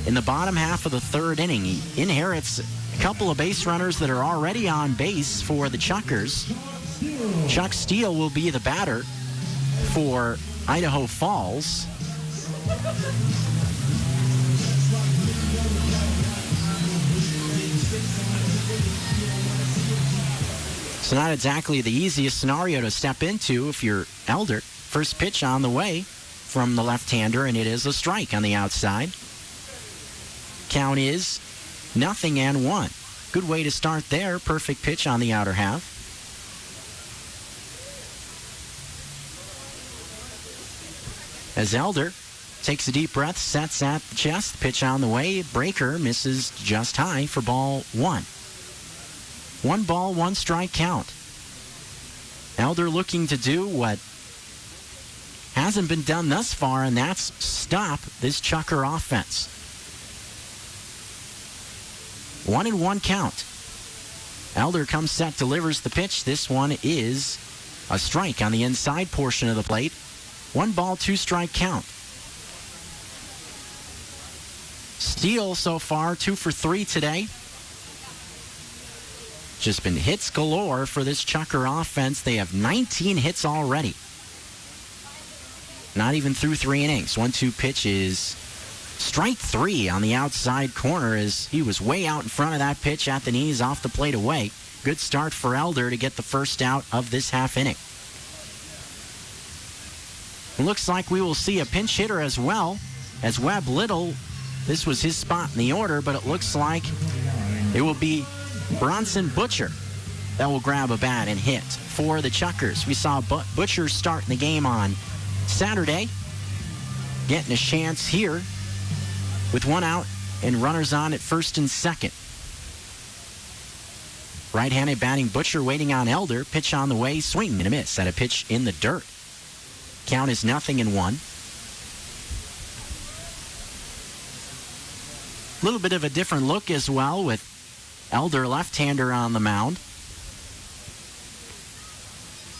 in the bottom half of the third inning. He inherits a couple of base runners that are already on base for the Chuckers. Chuck Steele will be the batter for Idaho Falls. So not exactly the easiest scenario to step into if you're Elder. First pitch on the way from the left-hander, and it is a strike on the outside. Count is 0-1. Good way to start there. Perfect pitch on the outer half. As Elder takes a deep breath, sets at the chest, pitch on the way. Breaker misses just high for ball 1. 1 ball, 1 strike count. Elder looking to do what hasn't been done thus far, and that's stop this Chucker offense. 1-1 count. Elder comes set, delivers the pitch. This one is a strike on the inside portion of the plate. 1 ball, 2 strike count. Steele so far 2 for 3 today. Just been hits galore for this Chucker offense. They have 19 hits already. Not even through 3 innings. 1-2 pitch is strike 3 on the outside corner, as he was way out in front of that pitch at the knees, off the plate away. Good start for Elder to get the first out of this half inning. It looks like we will see a pinch hitter as well, as Webb Little. This was his spot in the order, but it looks like it will be Bronson Butcher that will grab a bat and hit for the Chuckers. We saw Butcher starting the game on Saturday, getting a chance here with one out and runners on at first and second. Right-handed batting Butcher waiting on Elder. Pitch on the way, swing and a miss at a pitch in the dirt. Count is 0-1. A little bit of a different look as well with Elder left-hander on the mound.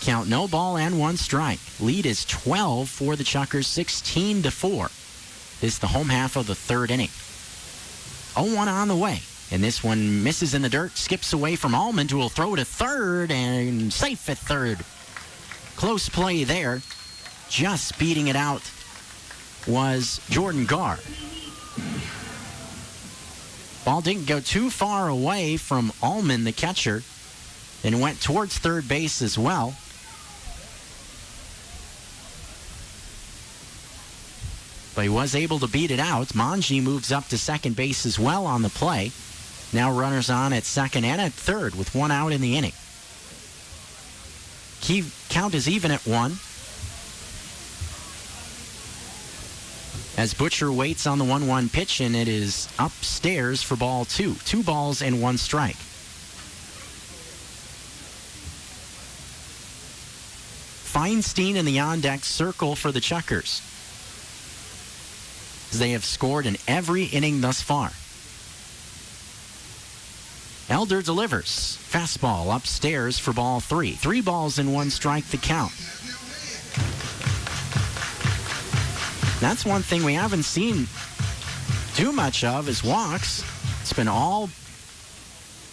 Count no ball and 1 strike. Lead is 12 for the Chuckers, 16-4. This is the home half of the third inning. 0-1 on the way. And this one misses in the dirt, skips away from Almond, who will throw to third and safe at third. Close play there. Just beating it out was Jordan Garr. Ball didn't go too far away from Almond, the catcher, and went towards third base as well. But he was able to beat it out. Manji moves up to second base as well on the play. Now runners on at second and at third with 1 out in the inning. Key count is even at 1. As Butcher waits on the 1-1 pitch, and it is upstairs for ball 2. 2 balls and 1 strike. Feinstein in the on-deck circle for the Chuckers. They have scored in every inning thus far. Elder delivers. Fastball upstairs for ball 3. 3 balls and 1 strike the count. That's one thing we haven't seen too much of is walks. It's been all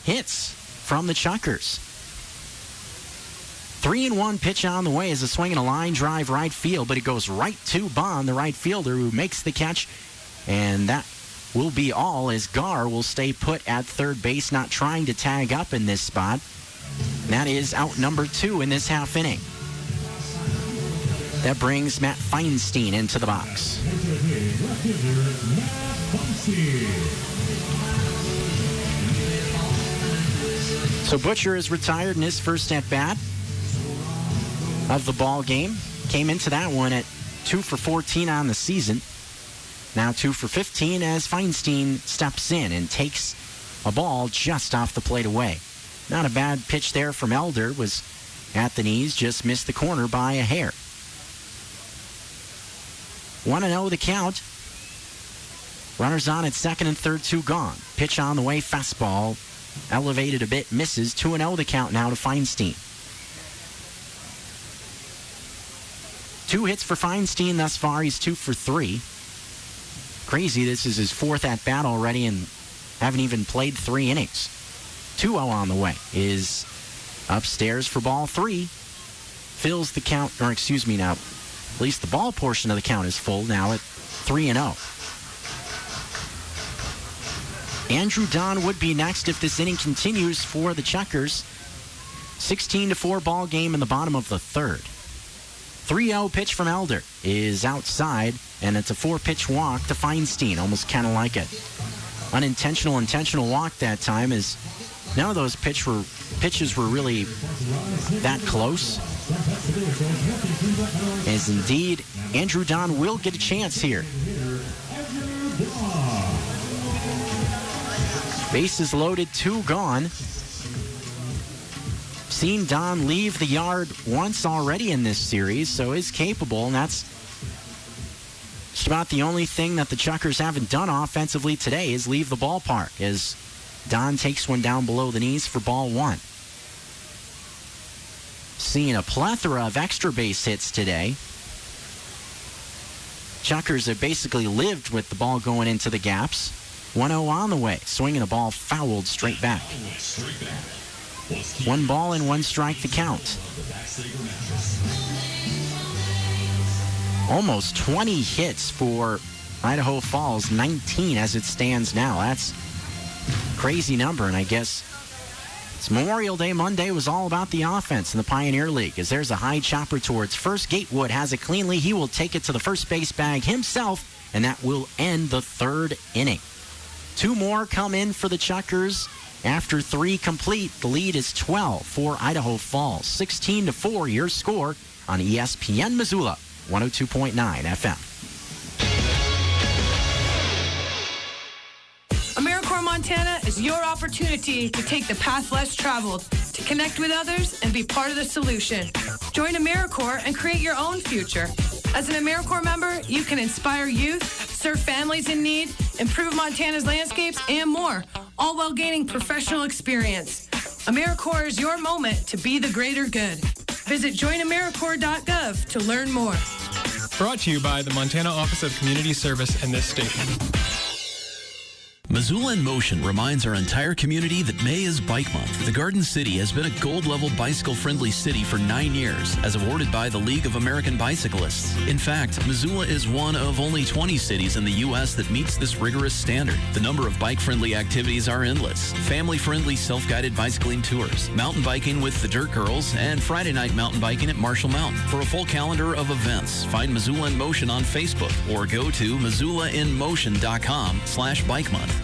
hits from the Chuckers. 3-1 pitch on the way is a swing and a line drive right field, but it goes right to Bond, the right fielder, who makes the catch. And that will be all, as Garr will stay put at third base, not trying to tag up in this spot. And that is out number 2 in this half inning. That brings Matt Feinstein into the box. So Butcher is retired in his first at-bat of the ball game. Came into that one at 2 for 14 on the season. Now 2 for 15 as Feinstein steps in and takes a ball just off the plate away. Not a bad pitch there from Elder. Was at the knees, just missed the corner by a hair. 1-0 the count. Runners on at second and third, 2 gone. Pitch on the way, fastball. Elevated a bit, misses. 2-0 the count now to Feinstein. 2 hits for Feinstein thus far. He's 2 for 3. Crazy, this is his 4th at-bat already and haven't even played 3 innings. 2-0 on the way is upstairs for ball 3. Fills the count, or excuse me now, at least the ball portion of the count is full now at 3-0. Andrew Don would be next if this inning continues for the Chuckers. 16-4 ball game in the bottom of the third. 3-0 pitch from Elder is outside, and it's a 4-pitch walk to Feinstein, almost kind of like an intentional walk that time, as none of those pitches were really that close. As indeed, Andrew Don will get a chance here. Bases loaded, 2 gone. Seen Don leave the yard once already in this series, so is capable, and that's just about the only thing that the Chuckers haven't done offensively today is leave the ballpark, as Don takes one down below the knees for ball 1. Seeing a plethora of extra base hits today. Chuckers have basically lived with the ball going into the gaps. 1-0 on the way. Swinging a ball fouled straight back. 1 ball and 1 strike the count. Almost 20 hits for Idaho Falls. 19 as it stands now. That's a crazy number, and I guess it's Memorial Day Monday was all about the offense in the Pioneer League, as there's a high chopper towards first. Gatewood has it cleanly. He will take it to the first base bag himself, and that will end the third inning. 2 more come in for the Chuckers After 3 complete, the lead is 12 for Idaho Falls. 16-4, your score on ESPN Missoula, 102.9 FM. AmeriCorps Montana is your opportunity to take the path less traveled, to connect with others and be part of the solution. Join AmeriCorps and create your own future. As an AmeriCorps member, you can inspire youth, serve families in need, improve Montana's landscapes, and more, all while gaining professional experience. AmeriCorps is your moment to be the greater good. Visit joinamericorps.gov to learn more. Brought to you by the Montana Office of Community Service and this station. Missoula in Motion reminds our entire community that May is Bike Month. The Garden City has been a gold-level bicycle-friendly city for 9 years, as awarded by the League of American Bicyclists. In fact, Missoula is one of only 20 cities in the U.S. that meets this rigorous standard. The number of bike-friendly activities are endless. Family-friendly self-guided bicycling tours, mountain biking with the Dirt Girls, and Friday night mountain biking at Marshall Mountain. For a full calendar of events, find Missoula in Motion on Facebook or go to missoulainmotion.com/bike month.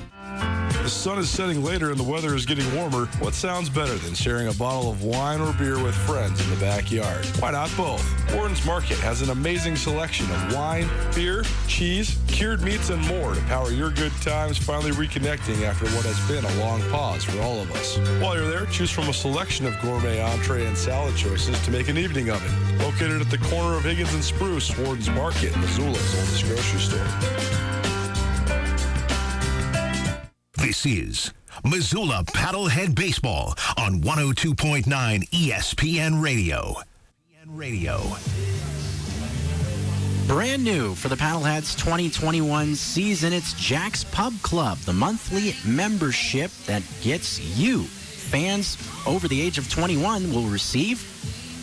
The sun is setting later and the weather is getting warmer. What sounds better than sharing a bottle of wine or beer with friends in the backyard? Why not both? Warren's Market has an amazing selection of wine, beer, cheese, cured meats, and more to power your good times finally reconnecting after what has been a long pause for all of us. While you're there, choose from a selection of gourmet entree and salad choices to make an evening of it. Located at the corner of Higgins and Spruce, Warren's Market, Missoula's oldest grocery store. This is Missoula Paddlehead Baseball on 102.9 ESPN Radio. Brand new for the Paddleheads 2021 season, it's Jack's Pub Club, the monthly membership that gets you. Fans over the age of 21 will receive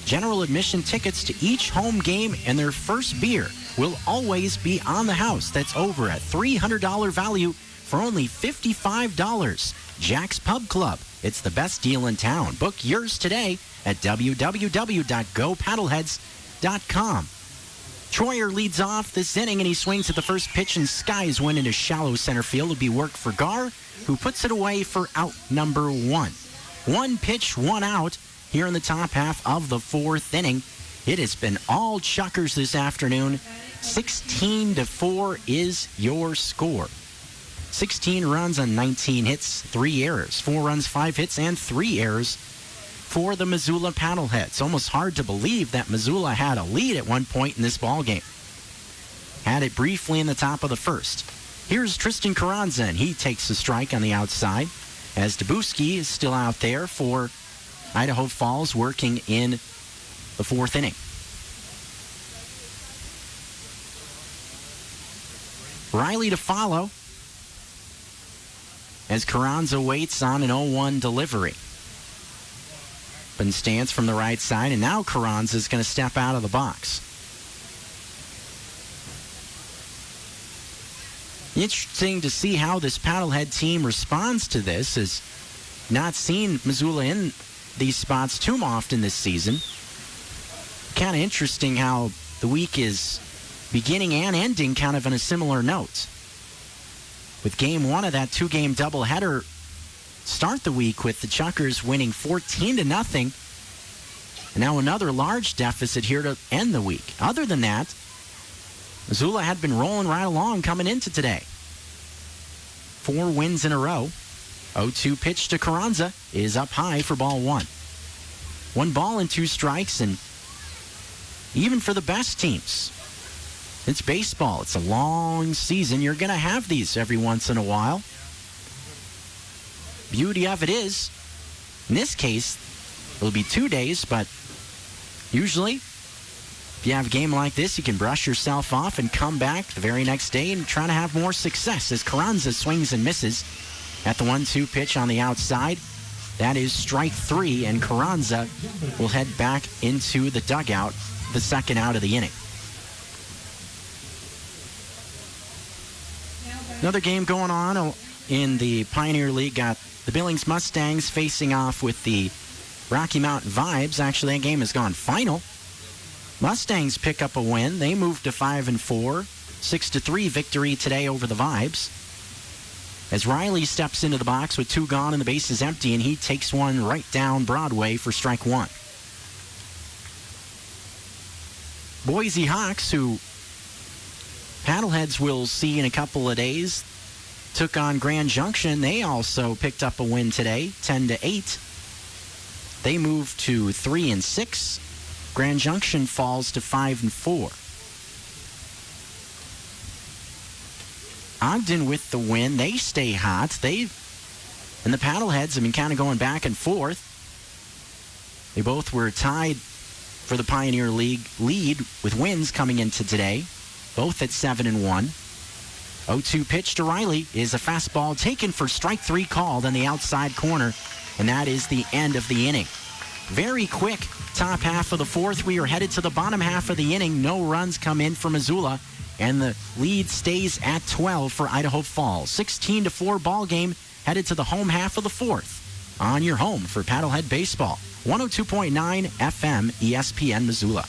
general admission tickets to each home game, and their first beer will always be on the house. That's over a $300 value for only $55. Jack's Pub Club. It's the best deal in town. Book yours today at www.gopaddleheads.com. Troyer leads off this inning, and he swings at the first pitch, and skies one into shallow center field. It'll be work for Gar, who puts it away for out number 1. 1 pitch, 1 out here in the top half of the 4th inning. It has been all chuckers this afternoon. 16-4 is your score. 16 runs on 19 hits, 3 errors, 4 runs, 5 hits, and 3 errors for the Missoula Paddleheads. Almost hard to believe that Missoula had a lead at one point in this ballgame. Had it briefly in the top of the first. Here's Tristan Carranza, and he takes a strike on the outside as Dabuski is still out there for Idaho Falls, working in the 4th inning. Riley to follow as Carranza waits on an 0-1 delivery. But stands from the right side, and now Carranza is going to step out of the box. Interesting to see how this Paddlehead team responds to this, as not seen Missoula in these spots too often this season. Kind of interesting how the week is beginning and ending kind of on a similar note. With game 1 of that 2-game doubleheader start the week with the Chuckers winning 14-0. And now another large deficit here to end the week. Other than that, Missoula had been rolling right along coming into today. 4 wins in a row. 0-2 pitch to Carranza is up high for ball 1. 1 ball and 2 strikes, and even for the best teams, it's baseball. It's a long season. You're going to have these every once in a while. Beauty of it is, in this case, it'll be 2 days, but usually, if you have a game like this, you can brush yourself off and come back the very next day and try to have more success as Carranza swings and misses at the 1-2 pitch on the outside. That is strike 3, and Carranza will head back into the dugout, the second out of the inning. Another game going on in the Pioneer League. Got the Billings Mustangs facing off with the Rocky Mountain Vibes. Actually, that game has gone final. Mustangs pick up a win. They move to 5-4. 6-3 victory today over the Vibes. as Riley steps into the box with 2 gone and the base is empty, and he takes one right down Broadway for strike 1. Boise Hawks, who Paddleheads will see in a couple of days, took on Grand Junction. They also picked up a win today, 10-8. They move to 3-6. Grand Junction falls to 5-4. Ogden with the win. They stay hot. And the Paddleheads have been kind of going back and forth. They both were tied for the Pioneer League lead with wins coming into today, both at 7-1. 0-2 pitch to Riley is a fastball taken for strike 3 called on the outside corner, and that is the end of the inning. Very quick top half of the 4th. We are headed to the bottom half of the inning. No runs come in for Missoula, and the lead stays at 12 for Idaho Falls. 16-4 ball game headed to the home half of the 4th on your home for Paddlehead Baseball. 102.9 FM ESPN Missoula.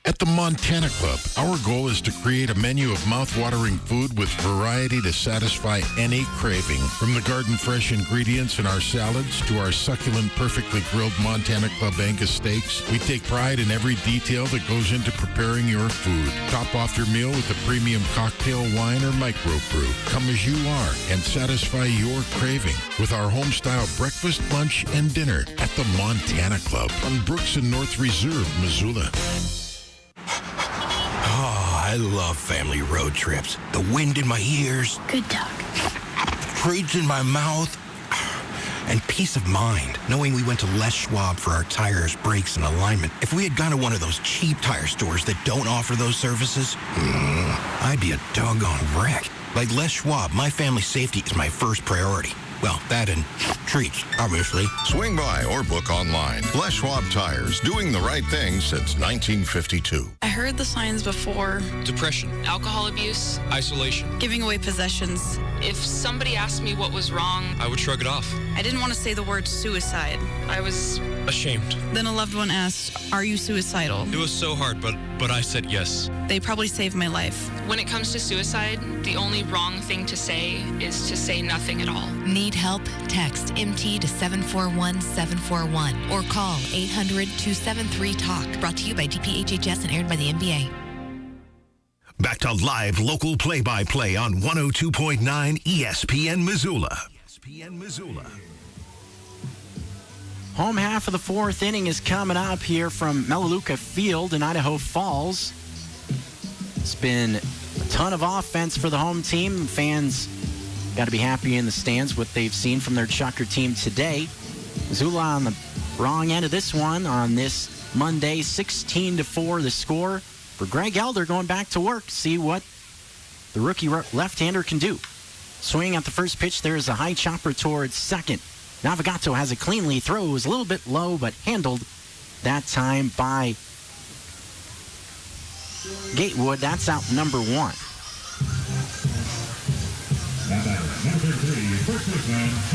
At the Montana Club, our goal is to create a menu of mouth-watering food with variety to satisfy any craving. From the garden-fresh ingredients in our salads to our succulent, perfectly grilled Montana Club Angus steaks, we take pride in every detail that goes into preparing your food. Top off your meal with a premium cocktail, wine, or microbrew. Come as you are and satisfy your craving with our home-style breakfast, lunch, and dinner at the Montana Club on Brooks and North Reserve, Missoula. Oh, I love family road trips. The wind in my ears. Good dog. Treats in my mouth. And peace of mind, knowing we went to Les Schwab for our tires, brakes, and alignment. If we had gone to one of those cheap tire stores that don't offer those services, I'd be a doggone wreck. Like Les Schwab, my family's safety is my first priority. Well, that and treats, obviously. Swing by or book online. Les Schwab Tires, doing the right thing since 1952. I heard the signs before. Depression. Alcohol abuse. Isolation. Giving away possessions. If somebody asked me what was wrong, I would shrug it off. I didn't want to say the word suicide. I was ashamed. Then a loved one asked, "Are you suicidal?" It was so hard, but I said yes. They probably saved my life. When it comes to suicide, the only wrong thing to say is to say nothing at all. Need help? Text MT to 741-741 or call 800-273-TALK. Brought to you by DPHHS and aired by the NBA. Back to live local play-by-play on 102.9 ESPN Missoula. Home half of the 4th inning is coming up here from Melaleuca Field in Idaho Falls. It's been a ton of offense for the home team. Fans got to be happy in the stands what they've seen from their Chucker team today. Missoula on the wrong end of this one on this Monday, 16-4 the score. For Greg Elder going back to work, see what the rookie left-hander can do. Swing at the first pitch, there is a high chopper towards second. Navigato has it cleanly, throws a little bit low, but handled that time by Gatewood. That's out number 1.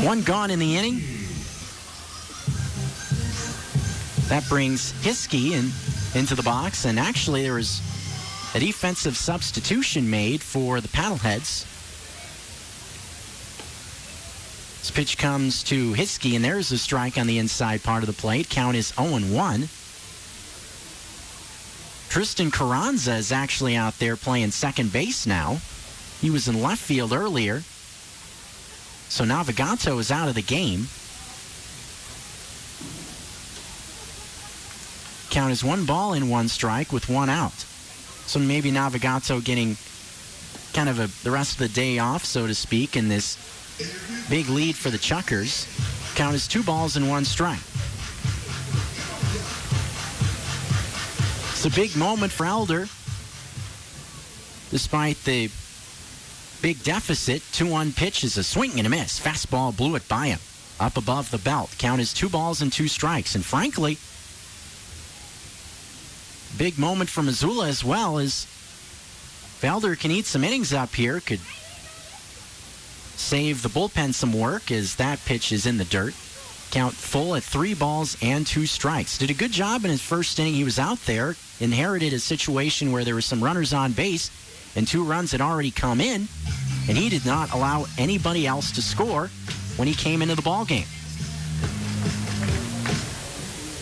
One gone in the inning. That brings Hiskey into the box, and actually there was a defensive substitution made for the Paddleheads. This pitch comes to Hiskey, and there's a strike on the inside part of the plate. Count is 0-1. Tristan Carranza is actually out there playing second base now. He was in left field earlier. So Navigato is out of the game. Count is 1 ball and 1 strike with 1 out. So maybe Navigato getting kind of the rest of the day off, so to speak, in this big lead for the Chuckers. Count is 2 balls and 1 strike. It's a big moment for Elder. Despite the big deficit, 2-1 pitch is a swing and a miss. Fastball blew it by him. Up above the belt. Count is 2 balls and 2 strikes. And frankly, big moment for Missoula as well, as Elder can eat some innings up here, could save the bullpen some work as that pitch is in the dirt. Count full at 3 balls and 2 strikes. Did a good job in his first inning. He was out there, inherited a situation where there were some runners on base, and 2 runs had already come in, and he did not allow anybody else to score when he came into the ballgame.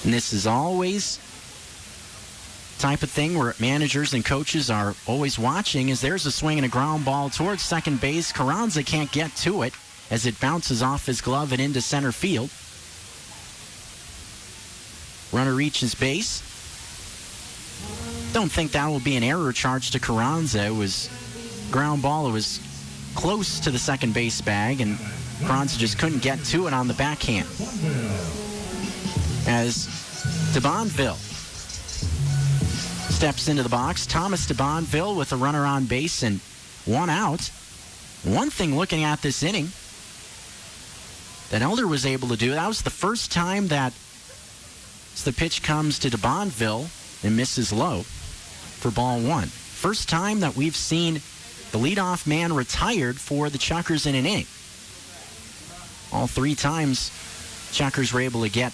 And this is always type of thing where managers and coaches are always watching. As there's a swing and a ground ball towards second base. Carranza can't get to it as it bounces off his glove and into center field. Runner reaches base. Don't think that will be an error charge to Carranza. It was ground ball. It was close to the second base bag, and Carranza just couldn't get to it on the backhand. As DeBonville steps into the box, Thomas DeBonville with a runner on base and 1 out. One thing looking at this inning that Elder was able to do, that was the first time that the pitch comes to DeBonville and misses low for ball 1. First time that we've seen the leadoff man retired for the Chuckers in an inning. All 3 times Chuckers were able to get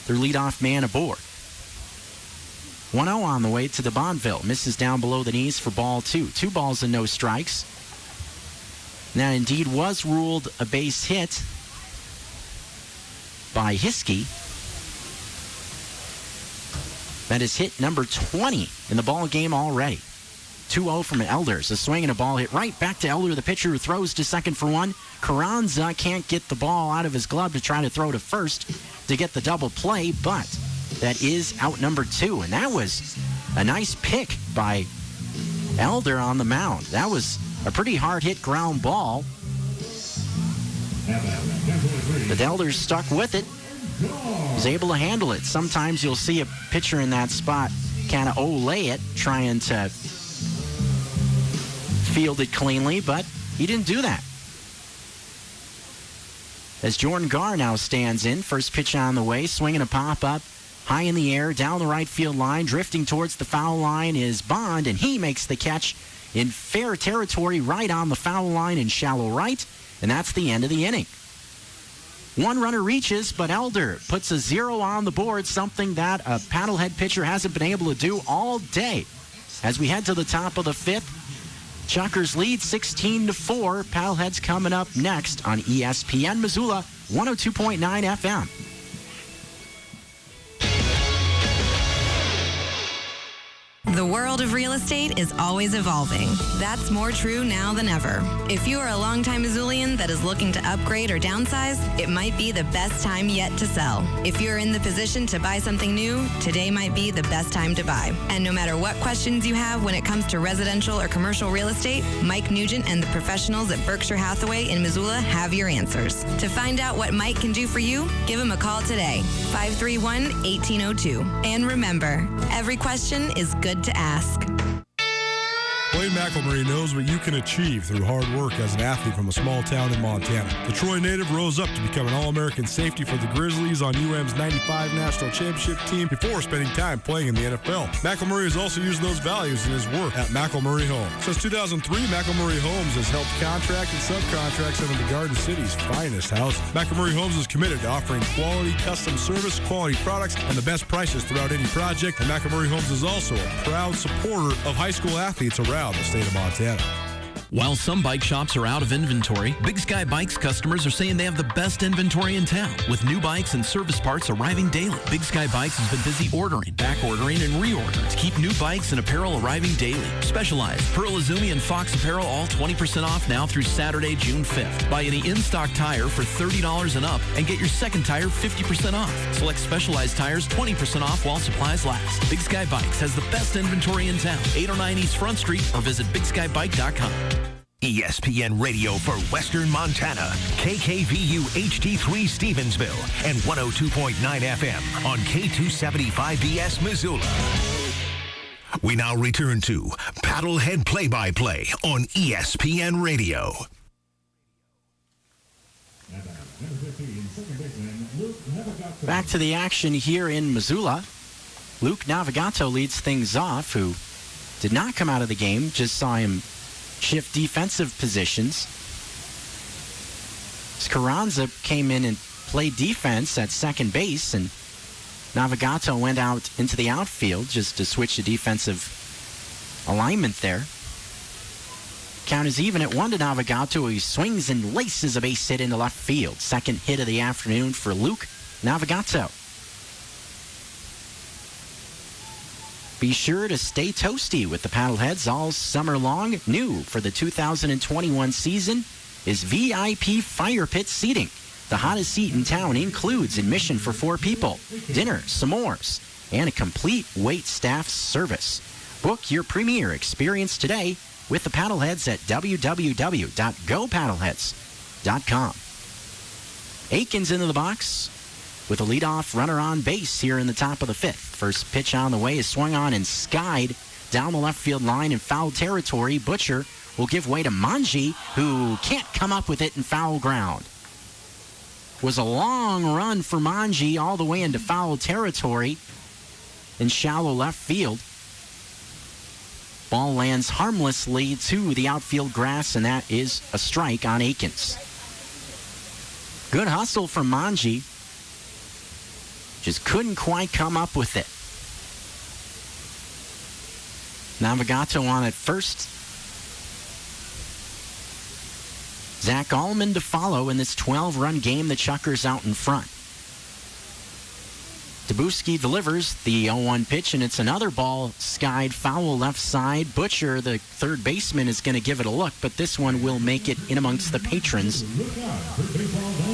their leadoff man aboard. 1-0 on the way to DeBonville. Misses down below the knees for ball 2. 2 balls and no strikes. That indeed was ruled a base hit by Hiskey. That is hit number 20 in the ball game already. 2-0 from Elders. A swing and a ball hit right back to Elder, the pitcher, who throws to second for 1. Carranza can't get the ball out of his glove to try to throw to first to get the double play, but that is out number 2. And that was a nice pick by Elder on the mound. That was a pretty hard hit ground ball. But Elder's stuck with it. Was able to handle it. Sometimes you'll see a pitcher in that spot kind of lay it, trying to field it cleanly, but he didn't do that. As Jordan Garr now stands in, first pitch on the way, swinging a pop-up, high in the air, down the right field line, drifting towards the foul line is Bond, and he makes the catch in fair territory right on the foul line in shallow right, and that's the end of the inning. 1 runner reaches, but Elder puts a 0 on the board, something that a paddlehead pitcher hasn't been able to do all day. As we head to the top of the 5th, Chuckers lead 16-4. Paddleheads coming up next on ESPN Missoula 102.9 FM. The world of real estate is always evolving. That's more true now than ever. If you are a longtime Missoulian that is looking to upgrade or downsize, it might be the best time yet to sell. If you're in the position to buy something new, today might be the best time to buy. And no matter what questions you have when it comes to residential or commercial real estate, Mike Nugent and the professionals at Berkshire Hathaway in Missoula have your answers. To find out what Mike can do for you, give him a call today, 531-1802. And remember, every question is good to ask. Blaine McElmurray knows what you can achieve through hard work as an athlete from a small town in Montana. The Troy native rose up to become an All-American safety for the Grizzlies on UM's 95 National Championship team before spending time playing in the NFL. McElmurray has also used those values in his work at McElmurray Homes. Since 2003, McElmurray Homes has helped contract and subcontract some of the Garden City's finest houses. McElmurray Homes is committed to offering quality custom service, quality products, and the best prices throughout any project. And McElmurray Homes is also a proud supporter of high school athletes around the state of Montana. While some bike shops are out of inventory, Big Sky Bikes customers are saying they have the best inventory in town, with new bikes and service parts arriving daily. Big Sky Bikes has been busy ordering, back ordering, and reordering to keep new bikes and apparel arriving daily. Specialized Pearl Izumi and Fox apparel all 20% off now through Saturday, June 5th. Buy any in-stock tire for $30 and up and get your second tire 50% off. Select Specialized tires 20% off while supplies last. Big Sky Bikes has the best inventory in town. 809 East Front Street or visit BigSkyBike.com. ESPN Radio for Western Montana, KKVU HD3 Stevensville, and 102.9 FM on K275BS Missoula. We now return to Paddlehead Play-by-Play on ESPN Radio. Back to the action here in Missoula. Luke Navigato leads things off, who did not come out of the game, just saw him shift defensive positions. Carranza came in and played defense at second base, and Navigato went out into the outfield just to switch the defensive alignment there. Count is even at 1 to Navigato. He swings and laces a base hit into left field. Second hit of the afternoon for Luke Navigato. Be sure to stay toasty with the Paddleheads all summer long. New for the 2021 season is VIP Fire Pit seating. The hottest seat in town includes admission for 4 people, dinner, s'mores, and a complete wait staff service. Book your premier experience today with the Paddleheads at www.gopaddleheads.com. Aikens into the box with a leadoff runner on base here in the top of the 5th. First pitch on the way is swung on and skied down the left field line in foul territory. Butcher will give way to Manji, who can't come up with it in foul ground. Was a long run for Manji all the way into foul territory in shallow left field. Ball lands harmlessly to the outfield grass, and that is a strike on Aikens. Good hustle from Manji. Just couldn't quite come up with it. Navigato on at first. Zach Allman to follow in this 12-run game. The Chuckers out in front. Dabuski delivers the 0-1 pitch, and it's another ball skied foul left side. Butcher, the third baseman, is going to give it a look, but this one will make it in amongst the patrons.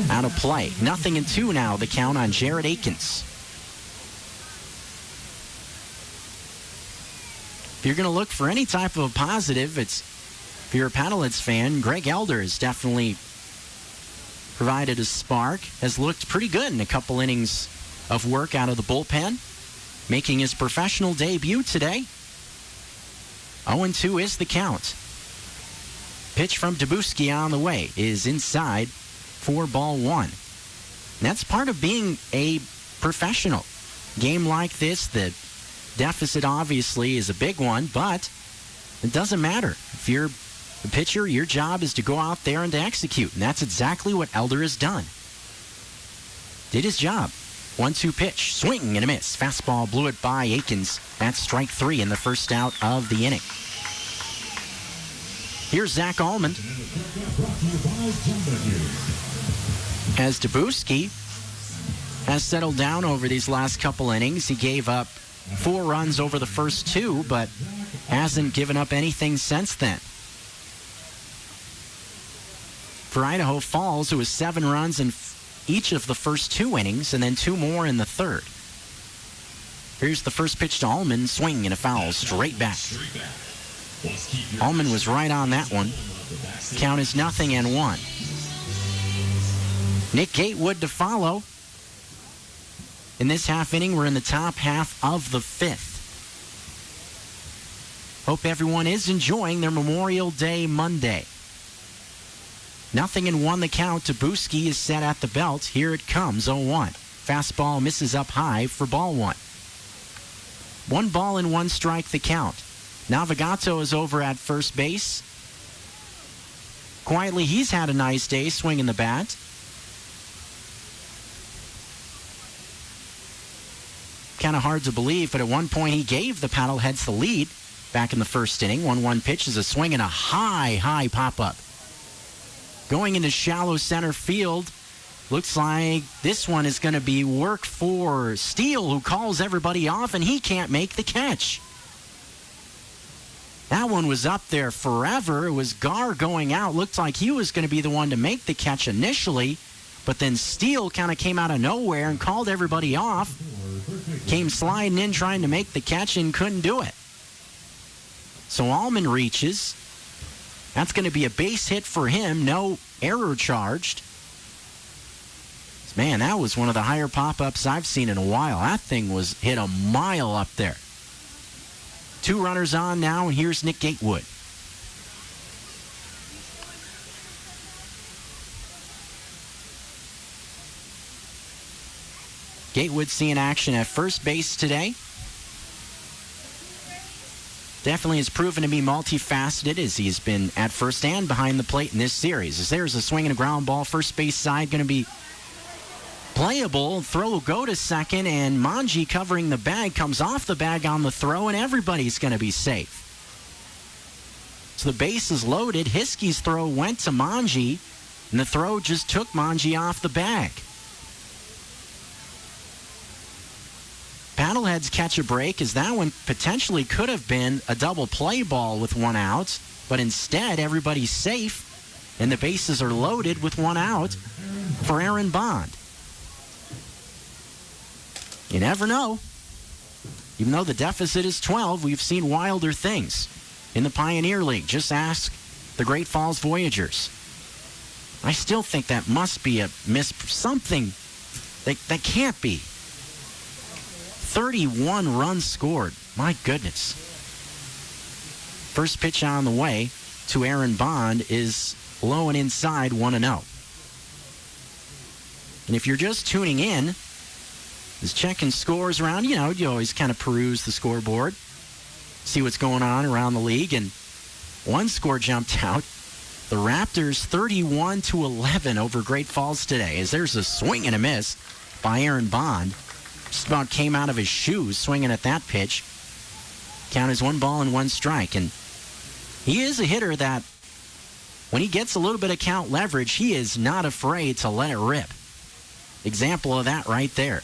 Out of play. 0-2 now, the count on Jared Aikens. If you're going to look for any type of a positive, if you're a Paddleheads fan, Greg Elder has definitely provided a spark, has looked pretty good in a couple innings of work out of the bullpen, making his professional debut today. 0-2 is the count. Pitch from Dabuski on the way is inside for ball 1. And that's part of being a professional. Game like this, the deficit obviously is a big one, but it doesn't matter. If you're a pitcher, your job is to go out there and to execute, and that's exactly what Elder has done. Did his job. 1-2 pitch, swing and a miss. Fastball blew it by Aikens. That's strike 3 in the first out of the inning. Here's Zach Allman. As Dabuski has settled down over these last couple innings, he gave up 4 runs over the first 2, but hasn't given up anything since then. For Idaho Falls, it was 7 runs in each of the first 2 innings, and then 2 more in the third. Here's the first pitch to Allman, swing and a foul, straight back. Allman was right on that one. Count is 0-1. Nick Gatewood to follow. In this half inning, we're in the top half of the 5th. Hope everyone is enjoying their Memorial Day Monday. 0-1 the count. Dabuski is set at the belt. Here it comes, 0-1. Fastball misses up high for ball 1. 1 ball and 1 strike the count. Navigato is over at first base. Quietly, he's had a nice day swinging the bat. Kind of hard to believe, but at one point he gave the Paddleheads the lead back in the first inning. 1-1 pitch is a swing and a high pop-up. Going into shallow center field. Looks like this one is going to be work for Steele, who calls everybody off, and he can't make the catch. That one was up there forever. It was Gar going out. Looked like he was going to be the one to make the catch initially, but then Steele kind of came out of nowhere and called everybody off. Came sliding in trying to make the catch and couldn't do it. So Allman reaches. That's going to be a base hit for him. No error charged. Man, that was one of the higher pop-ups I've seen in a while. That thing was hit a mile up there. 2 runners on now, and here's Nick Gatewood. Gatewood seeing action at first base today. Definitely has proven to be multifaceted as he's been at first and behind the plate in this series. As there's a swing and a ground ball, first base side going to be playable. Throw will go to second, and Manji covering the bag comes off the bag on the throw, and everybody's going to be safe. So the base is loaded. Hiskey's throw went to Manji, and the throw just took Manji off the bag. Paddleheads catch a break as that one potentially could have been a double play ball with one out, but instead everybody's safe, and the bases are loaded with one out for Aaron Bond. You never know. Even though the deficit is 12, we've seen wilder things in the Pioneer League. Just ask the Great Falls Voyagers. I still think that must be a something that can't be. 31 runs scored. My goodness. First pitch on the way to Aaron Bond is low and inside, 1-0. And if you're just tuning in, is checking scores around, you always kind of peruse the scoreboard, see what's going on around the league, and one score jumped out. The Raptors 31-11 over Great Falls today, as there's a swing and a miss by Aaron Bond. Just about came out of his shoes swinging at that pitch. Count as 1 ball and 1 strike, and he is a hitter that when he gets a little bit of count leverage, he is not afraid to let it rip. Example of that right there.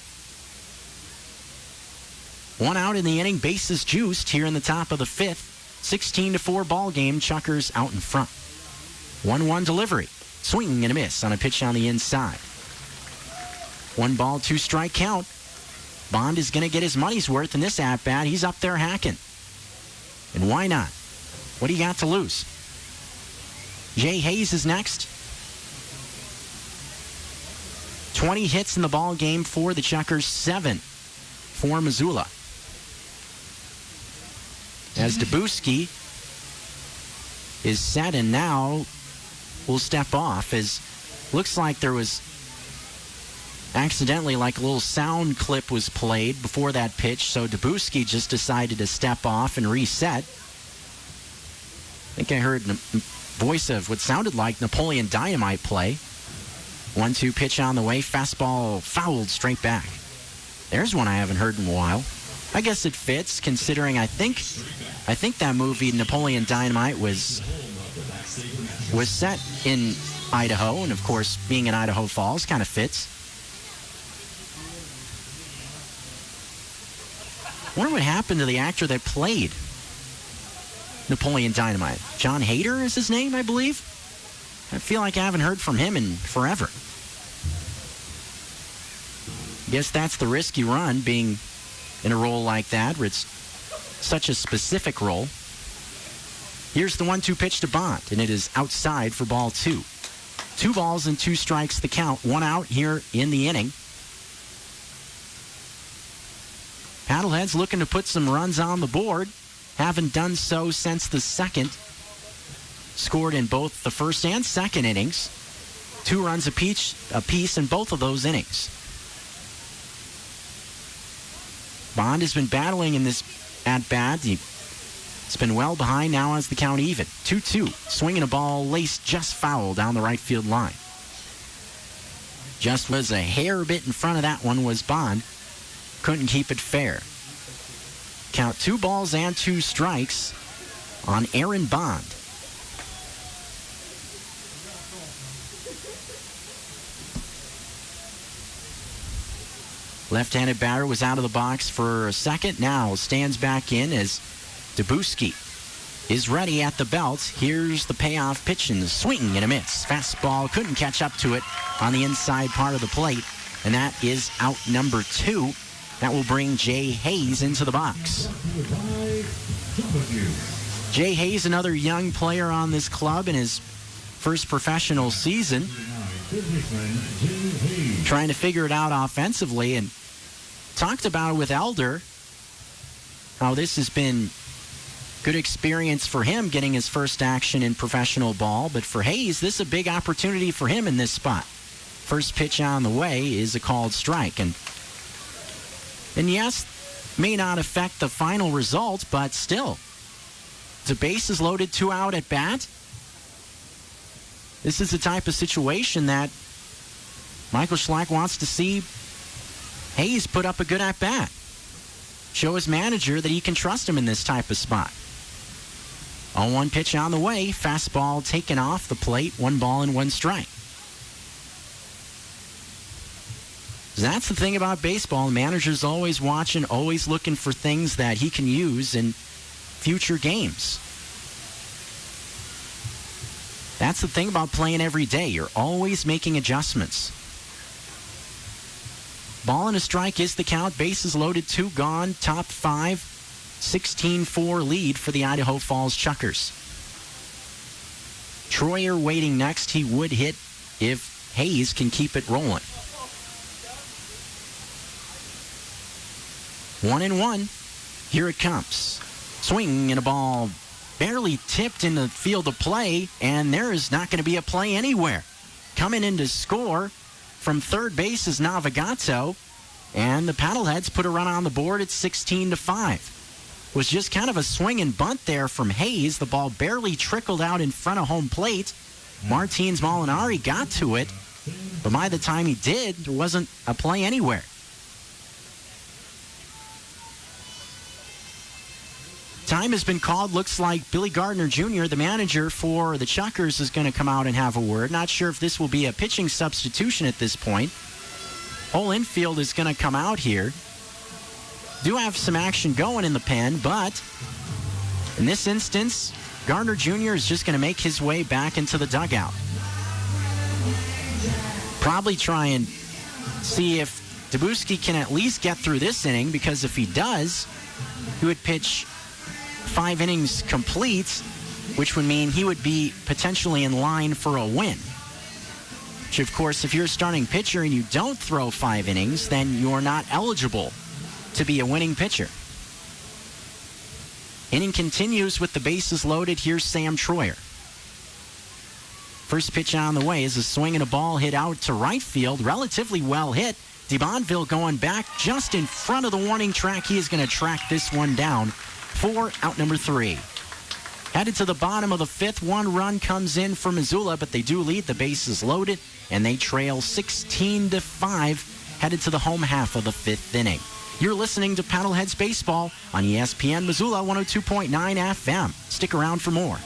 1 out in the inning, bases juiced here in the top of the 5th. 16-4 ball game, Chuckers out in front. 1-1 delivery. Swing and a miss on a pitch on the inside. 1 ball, 2 strike count. Bond is going to get his money's worth in this at-bat. He's up there hacking. And why not? What do you got to lose? Jay Hayes is next. 20 hits in the ball game for the Chuckers, 7 for Missoula. As Debuski is set and now will step off, as looks like there was accidentally like a little sound clip was played before that pitch, so Debuski just decided to step off and reset. I think I heard the voice of what sounded like Napoleon Dynamite play. 1-2 pitch on the way, fastball fouled straight back. There's one I haven't heard in a while. I guess it fits, considering I think that movie Napoleon Dynamite was set in Idaho, and of course, being in Idaho Falls kind of fits. I wonder what happened to the actor that played Napoleon Dynamite. John Hader is his name, I believe. I feel like I haven't heard from him in forever. Guess that's the risk you run, being in a role like that, where it's such a specific role. Here's the 1-2 pitch to Bond, and it is outside for ball 2. 2 balls and 2 strikes the count. 1 out here in the inning. Paddleheads looking to put some runs on the board. Haven't done so since the second. Scored in both the first and second innings. 2 runs apiece in both of those innings. Bond has been battling in this at-bat. It's been well behind, now has the count even. 2-2. Swinging a ball laced just foul down the right field line. Just was a hair bit in front of that one was Bond. Couldn't keep it fair. Count 2 balls and 2 strikes on Aaron Bond. Left-handed batter was out of the box for a second. Now stands back in as Debuski is ready at the belt. Here's the payoff pitch and the swing and a miss. Fastball couldn't catch up to it on the inside part of the plate. And that is out number 2. That will bring Jay Hayes into the box. Jay Hayes, another young player on this club in his first professional season. Trying to figure it out offensively, and talked about it with Elder, how this has been good experience for him getting his first action in professional ball. But for Hayes, this is a big opportunity for him in this spot. First pitch on the way is a called strike. And yes, may not affect the final result, but still, the base is loaded, 2 out at bat. This is the type of situation that Michael Schlack wants to see Hayes put up a good at-bat. Show his manager that he can trust him in this type of spot. 0-1 pitch on the way. Fastball taken off the plate. 1 ball and 1 strike. That's the thing about baseball. The manager's always watching, always looking for things that he can use in future games. That's the thing about playing every day. You're always making adjustments. Ball and a strike is the count. Bases loaded, 2 gone. Top 5. 16-4 lead for the Idaho Falls Chuckers. Troyer waiting next. He would hit if Hayes can keep it rolling. 1-1. Here it comes. Swing and a ball barely tipped in the field of play, and there is not going to be a play anywhere. Coming in to score from third base is Navigato, and the Paddleheads put a run on the board at 16-5. Was just kind of a swing and bunt there from Hayes. The ball barely trickled out in front of home plate. Martins Molinari got to it, but by the time he did, there wasn't a play anywhere. Time has been called. Looks like Billy Gardner Jr., the manager for the Chuckers, is going to come out and have a word. Not sure if this will be a pitching substitution at this point. Whole infield is going to come out here. Do have some action going in the pen, but in this instance, Gardner Jr. is just going to make his way back into the dugout. Probably try and see if Dabuski can at least get through this inning, because if he does, he would pitch 5 innings complete, which would mean he would be potentially in line for a win. Which, of course, if you're a starting pitcher and you don't throw 5 innings, then you're not eligible to be a winning pitcher. Inning continues with the bases loaded. Here's Sam Troyer. First pitch on the way is a swing and a ball hit out to right field. Relatively well hit. DeBonville going back just in front of the warning track. He is going to track this one down for out number 3. Headed to the bottom of the 5th. 1 run comes in for Missoula, but they do lead. The bases loaded, and they trail 16-5, headed to the home half of the 5th inning. You're listening to Paddleheads Baseball on ESPN Missoula 102.9 FM. Stick around for more.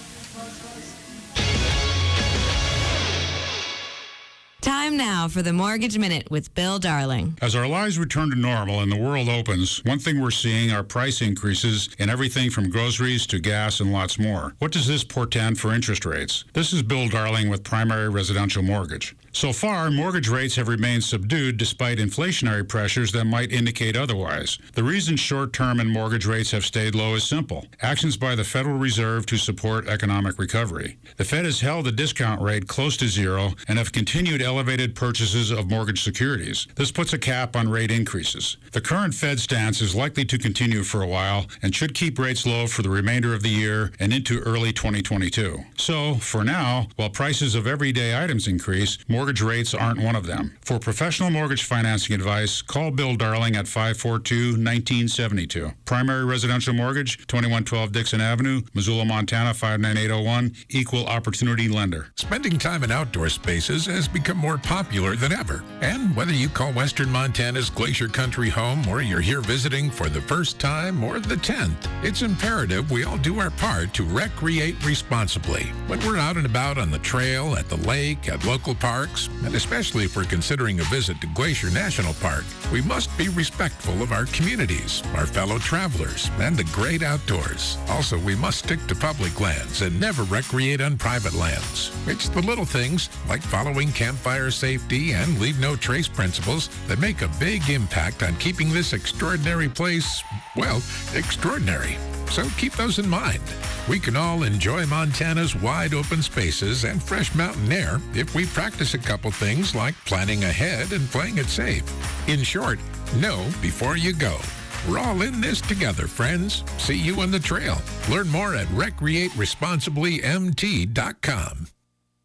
Time now for the Mortgage Minute with Bill Darling. As our lives return to normal and the world opens, one thing we're seeing are price increases in everything from groceries to gas and lots more. What does this portend for interest rates? This is Bill Darling with Primary Residential Mortgage. So far, mortgage rates have remained subdued despite inflationary pressures that might indicate otherwise. The reason short-term and mortgage rates have stayed low is simple: actions by the Federal Reserve to support economic recovery. The Fed has held the discount rate close to zero and have continued elevated purchases of mortgage securities. This puts a cap on rate increases. The current Fed stance is likely to continue for a while and should keep rates low for the remainder of the year and into early 2022. So, for now, while prices of everyday items increase, mortgage rates aren't one of them. For professional mortgage financing advice, call Bill Darling at 542-1972. Primary Residential Mortgage, 2112 Dixon Avenue, Missoula, Montana 59801, Equal Opportunity Lender. Spending time in outdoor spaces has become more popular than ever. And whether you call Western Montana's Glacier Country home or you're here visiting for the first time or the 10th, it's imperative we all do our part to recreate responsibly. When we're out and about on the trail, at the lake, at local parks, and especially if we're considering a visit to Glacier National Park, we must be respectful of our communities, our fellow travelers, and the great outdoors. Also, we must stick to public lands and never recreate on private lands. It's the little things, like following campfire safety and leave no trace principles, that make a big impact on keeping this extraordinary place, well, extraordinary. So keep those in mind. We can all enjoy Montana's wide open spaces and fresh mountain air if we practice a couple things like planning ahead and playing it safe. In short, know before you go. We're all in this together, friends. See you on the trail. Learn more at recreateresponsiblymt.com.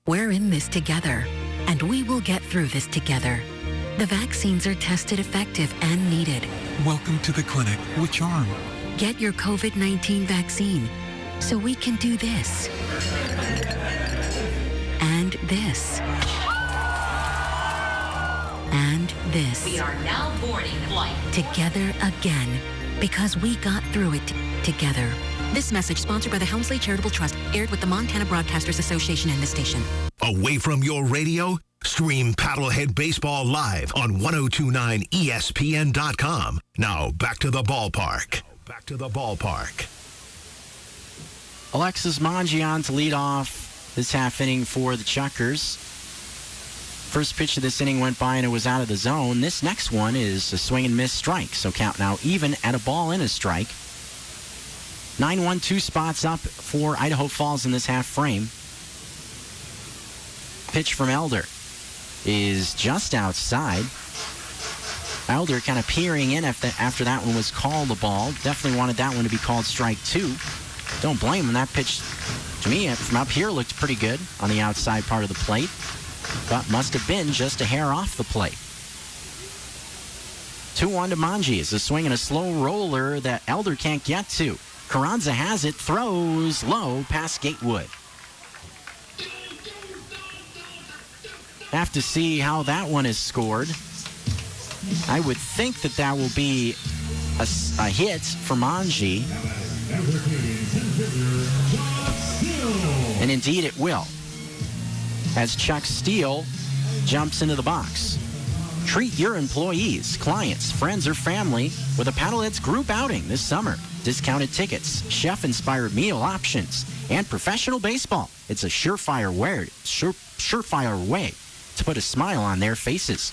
We're in this together, and we will get through this together. The vaccines are tested effective and needed. Welcome to the clinic with Charm. Get your COVID-19 vaccine so we can do this and this and this. We are now boarding flight. Together again, because we got through it together. This message sponsored by the Helmsley Charitable Trust, aired with the Montana Broadcasters Association and this station. Away from your radio? Stream Paddlehead Baseball live on 102.9 ESPN.com. Now back to the ballpark. Alexis Mangian to lead off this half inning for the Chuckers. First pitch of this inning went by and it was out of the zone. This next one is a swing and miss strike. So count now even at a ball and a strike. 9-1-2 spots up for Idaho Falls in this half frame. Pitch from Elder is just outside. Elder kind of peering in after that one was called a ball. Definitely wanted that one to be called strike 2. Don't blame him. That pitch, to me, from up here looked pretty good on the outside part of the plate, but must have been just a hair off the plate. 2-1 to Mangi is a swing and a slow roller that Elder can't get to. Carranza has it, throws low past Gatewood. Have to see how that one is scored. I would think that will be a hit for Mangi. And indeed it will, as Chuck Steele jumps into the box. Treat your employees, clients, friends, or family with a Paddleheads group outing this summer. Discounted tickets, chef-inspired meal options, and professional baseball. It's a surefire way to put a smile on their faces.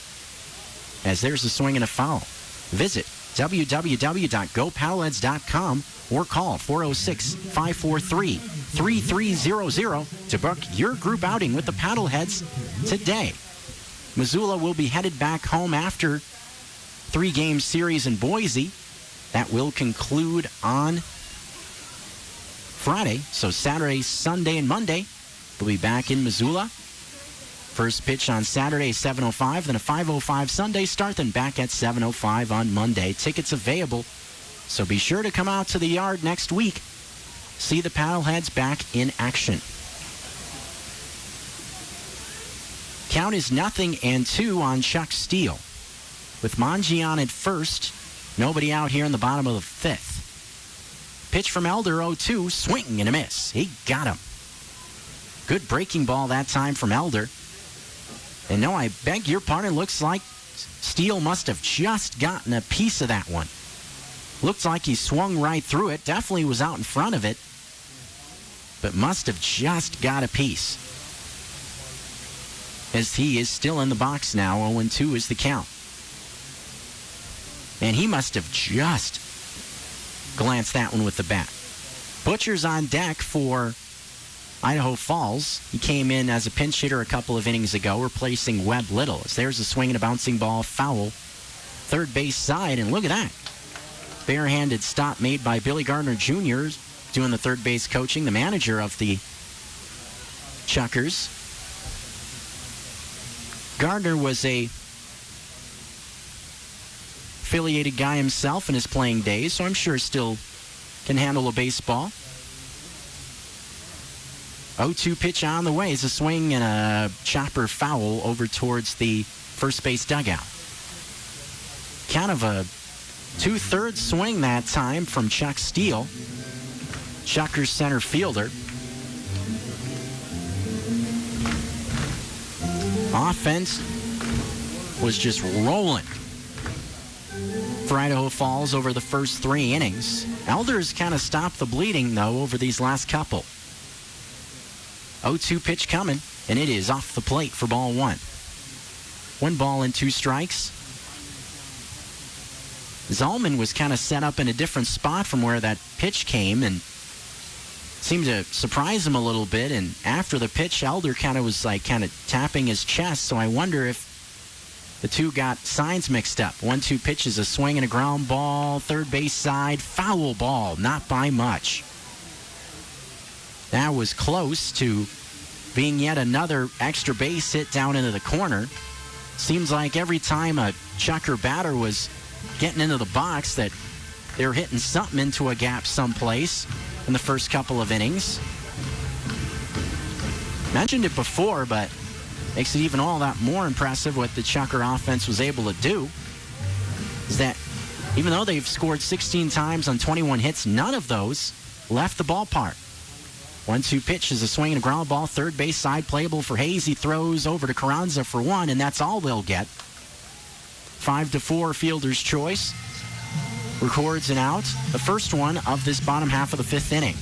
As there's a swing and a foul. Visit www.gopaddleheads.com or call 406-543-3300 to book your group outing with the Paddleheads today. Missoula will be headed back home after 3-game series in Boise. That will conclude on Friday. So Saturday, Sunday, and Monday, we'll be back in Missoula. First pitch on Saturday, 7:05, then a 5:05 Sunday start, then back at 7:05 on Monday. Tickets available, so be sure to come out to the yard next week. See the Paddleheads back in action. Count is 0-2 on Chuck Steele. With Mangian at first, nobody out here in the bottom of the 5th. Pitch from Elder, 0-2, swing and a miss. He got him. Good breaking ball that time from Elder. And no, I beg your pardon, looks like Steele must have just gotten a piece of that one. Looks like he swung right through it. Definitely was out in front of it, but must have just got a piece. As he is still in the box now, 0-2 is the count. And he must have just glanced that one with the bat. Butcher's on deck for Idaho Falls. He came in as a pinch hitter a couple of innings ago, replacing Webb Little. As there's a swing and a bouncing ball foul. Third base side, and look at that. Barehanded stop made by Billy Gardner Jr., doing the third base coaching, the manager of the Chuckers. Gardner was a affiliated guy himself in his playing days, so I'm sure still can handle a baseball. 0-2 pitch on the way is a swing and a chopper foul over towards the first base dugout. Kind of a 2/3 swing that time from Chuck Steele, Chuckers center fielder. Offense was just rolling for Idaho Falls over the first 3 innings. Elder's kind of stopped the bleeding, though, over these last couple. 0-2 pitch coming, and it is off the plate for ball 1. 1 ball and 2 strikes. Zalman was kind of set up in a different spot from where that pitch came and seemed to surprise him a little bit. And after the pitch, Elder kind of was like kind of tapping his chest. So I wonder if the two got signs mixed up. 1-2 pitch is a swing and a ground ball, third base side, foul ball, not by much. That was close to being yet another extra base hit down into the corner. Seems like every time a Chucker batter was getting into the box that they were hitting something into a gap someplace in the first couple of innings. Mentioned it before, but makes it even all that more impressive what the Chucker offense was able to do. Is that even though they've scored 16 times on 21 hits, none of those left the ballpark. 1-2 pitch is a swing and a ground ball. Third base side playable for Hayes. He throws over to Carranza for one, and that's all they'll get. 5-4 fielder's choice. Records an out. The first one of this bottom half of the fifth inning.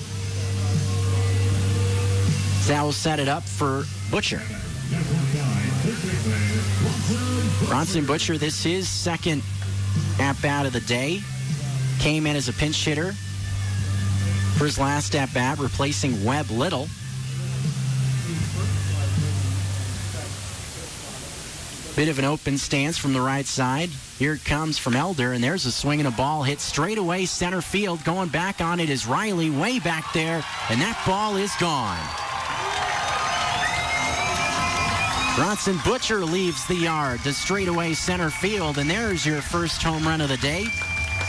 That will set it up for Butcher. Bronson Butcher, this is his second at-bat of the day. Came in as a pinch hitter for his last at-bat, replacing Webb Little. Bit of an open stance from the right side. Here it comes from Elder, and there's a swing and a ball hit straight away center field. Going back on it is Riley, way back there, and that ball is gone. Bronson Butcher leaves the yard to straightaway center field, and there's your first home run of the day.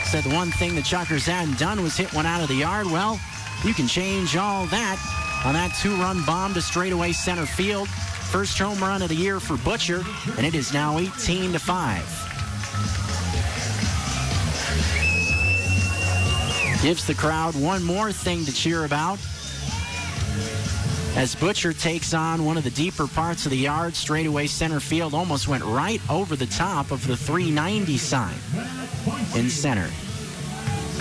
Said the one thing the Chuckers hadn't done was hit one out of the yard. Well, you can change all that on that two-run bomb to straightaway center field. First home run of the year for Butcher, and it is now 18-5. Gives the crowd one more thing to cheer about as Butcher takes on one of the deeper parts of the yard. Straightaway center field, almost went right over the top of the 390 sign in center.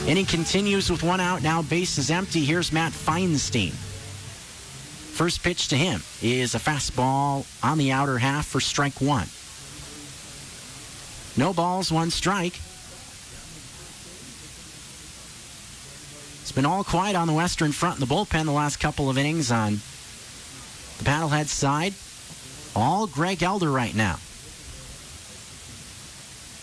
Inning continues with one out. Now base is empty. Here's Matt Feinstein. First pitch to him is a fastball on the outer half for strike one. No balls, one strike. It's been all quiet on the Western Front in the bullpen the last couple of innings on the Paddlehead side. All Greg Elder right now.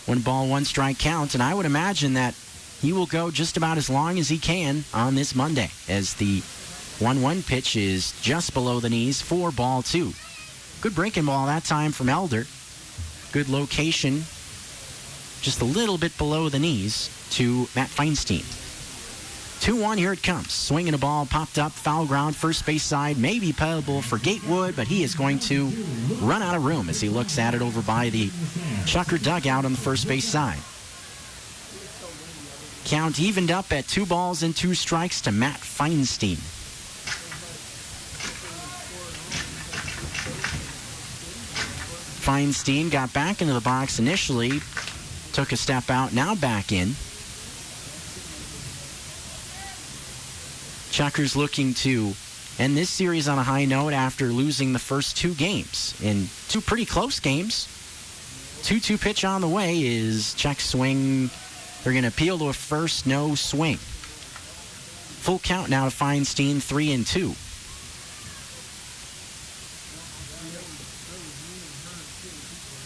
1 ball, 1 strike count, and I would imagine that he will go just about as long as he can on this Monday, as the 1-1 pitch is just below the knees for ball 2. Good breaking ball that time from Elder. Good location, just a little bit below the knees to Matt Feinstein. 2-1, here it comes. Swinging a ball, popped up, foul ground, first base side, maybe playable for Gatewood, but he is going to run out of room as he looks at it over by the Chucker dugout on the first base side. Count evened up at 2 balls and 2 strikes to Matt Feinstein. Feinstein got back into the box initially, took a step out, now back in. Chuckers looking to end this series on a high note after losing the first 2 games. In 2 pretty close games. 2-2 pitch on the way is check swing. They're going to appeal to a first, no swing. Full count now to Feinstein, 3-2.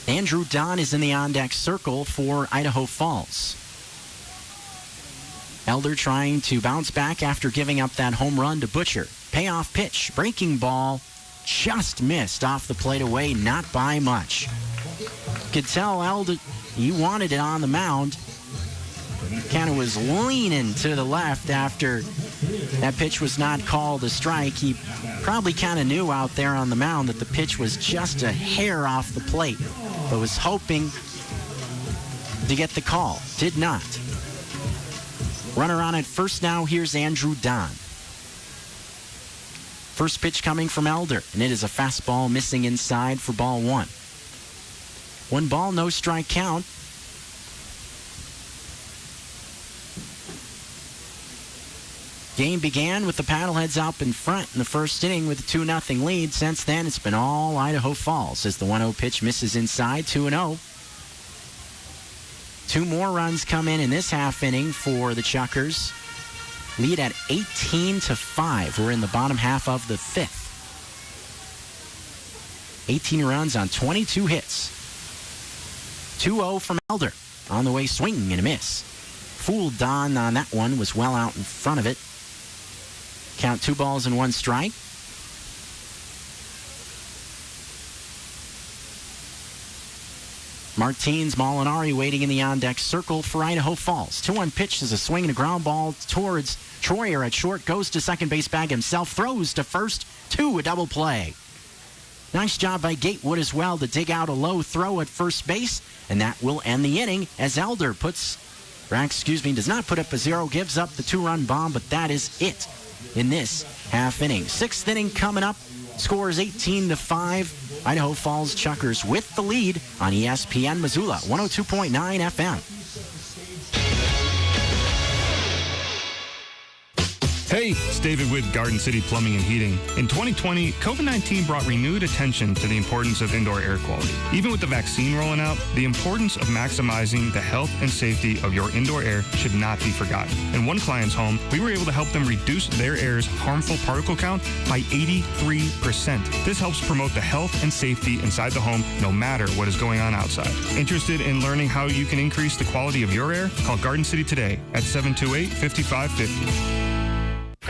Andrew Don is in the on-deck circle for Idaho Falls. Elder trying to bounce back after giving up that home run to Butcher. Payoff pitch, breaking ball, just missed off the plate away, not by much. Could tell Elder, he wanted it on the mound. Kind of was leaning to the left after that pitch was not called a strike. He probably kind of knew out there on the mound that the pitch was just a hair off the plate, but was hoping to get the call. Did not. Runner on at first now. Here's Andrew Don. First pitch coming from Elder, and it is a fastball missing inside for ball 1. 1 ball, no strike count. Game began with the Paddleheads up in front in the first inning with a 2-0 lead. Since then, it's been all Idaho Falls as the 1-0 pitch misses inside, 2-0. 2 more runs come in this half inning for the Chuckers. Lead at 18-5. We're in the bottom half of the 5th. 18 runs on 22 hits. 2-0 from Elder. On the way, swing and a miss. Fooled Don on that one, was well out in front of it. Count 2 balls and 1 strike. Martins Molinari waiting in the on-deck circle for Idaho Falls. 2-1 pitch is a swing and a ground ball towards Troyer at short. Goes to second base bag himself. Throws to first. 2, a double play. Nice job by Gatewood as well to dig out a low throw at first base. And that will end the inning as Elder puts does not put up a zero, gives up the 2-run bomb, but that is it in this half inning. 6th inning coming up. Score is 18-5. Idaho Falls Chuckers with the lead on ESPN Missoula, 102.9 FM. Hey, it's David with Garden City Plumbing and Heating. In 2020, COVID-19 brought renewed attention to the importance of indoor air quality. Even with the vaccine rolling out, the importance of maximizing the health and safety of your indoor air should not be forgotten. In one client's home, we were able to help them reduce their air's harmful particle count by 83%. This helps promote the health and safety inside the home, no matter what is going on outside. Interested in learning how you can increase the quality of your air? Call Garden City today at 728-5550.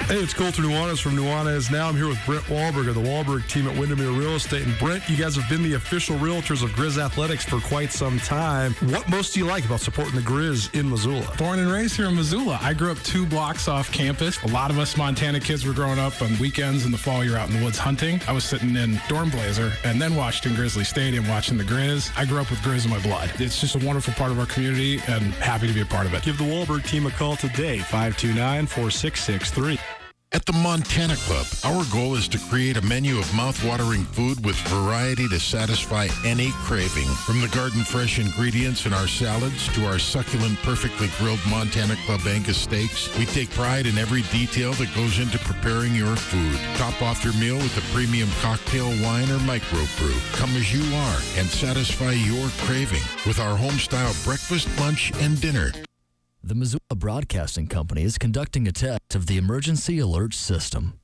Hey, it's Colter Nuanez from Nuanez. Now I'm here with Brent Wahlberg of the Wahlberg team at Windermere Real Estate. And Brent, you guys have been the official realtors of Grizz Athletics for quite some time. What most do you like about supporting the Grizz in Missoula? Born and raised here in Missoula. I grew up 2 blocks off campus. A lot of us Montana kids were growing up on weekends in the fall. You're out in the woods hunting. I was sitting in Dorm Blazer and then Washington Grizzly Stadium watching the Grizz. I grew up with Grizz in my blood. It's just a wonderful part of our community and happy to be a part of it. Give the Wahlberg team a call today, 529-4663. At the Montana Club, our goal is to create a menu of mouth-watering food with variety to satisfy any craving. From the garden fresh ingredients in our salads to our succulent, perfectly grilled Montana Club Angus steaks, we take pride in every detail that goes into preparing your food. Top off your meal with a premium cocktail, wine, or microbrew. Come as you are and satisfy your craving with our home-style breakfast, lunch, and dinner. The Missoula Broadcasting Company is conducting a test of the emergency alert system.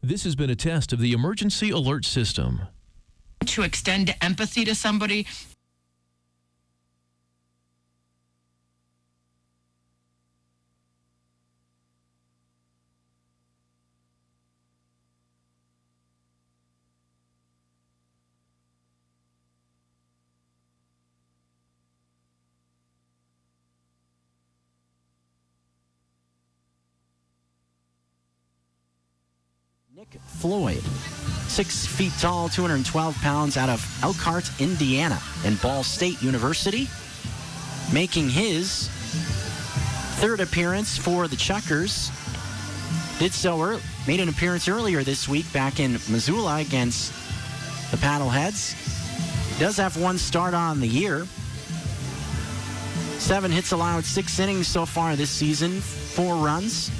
This has been a test of the emergency alert system. To extend empathy to somebody. Nick Floyd, 6 feet tall, 212 pounds, out of Elkhart, Indiana, and Ball State University, making his 3rd appearance for the Chuckers. Made an appearance earlier this week back in Missoula against the Paddleheads. Does have 1 start on the year. 7 hits allowed, 6 innings so far this season, 4 runs.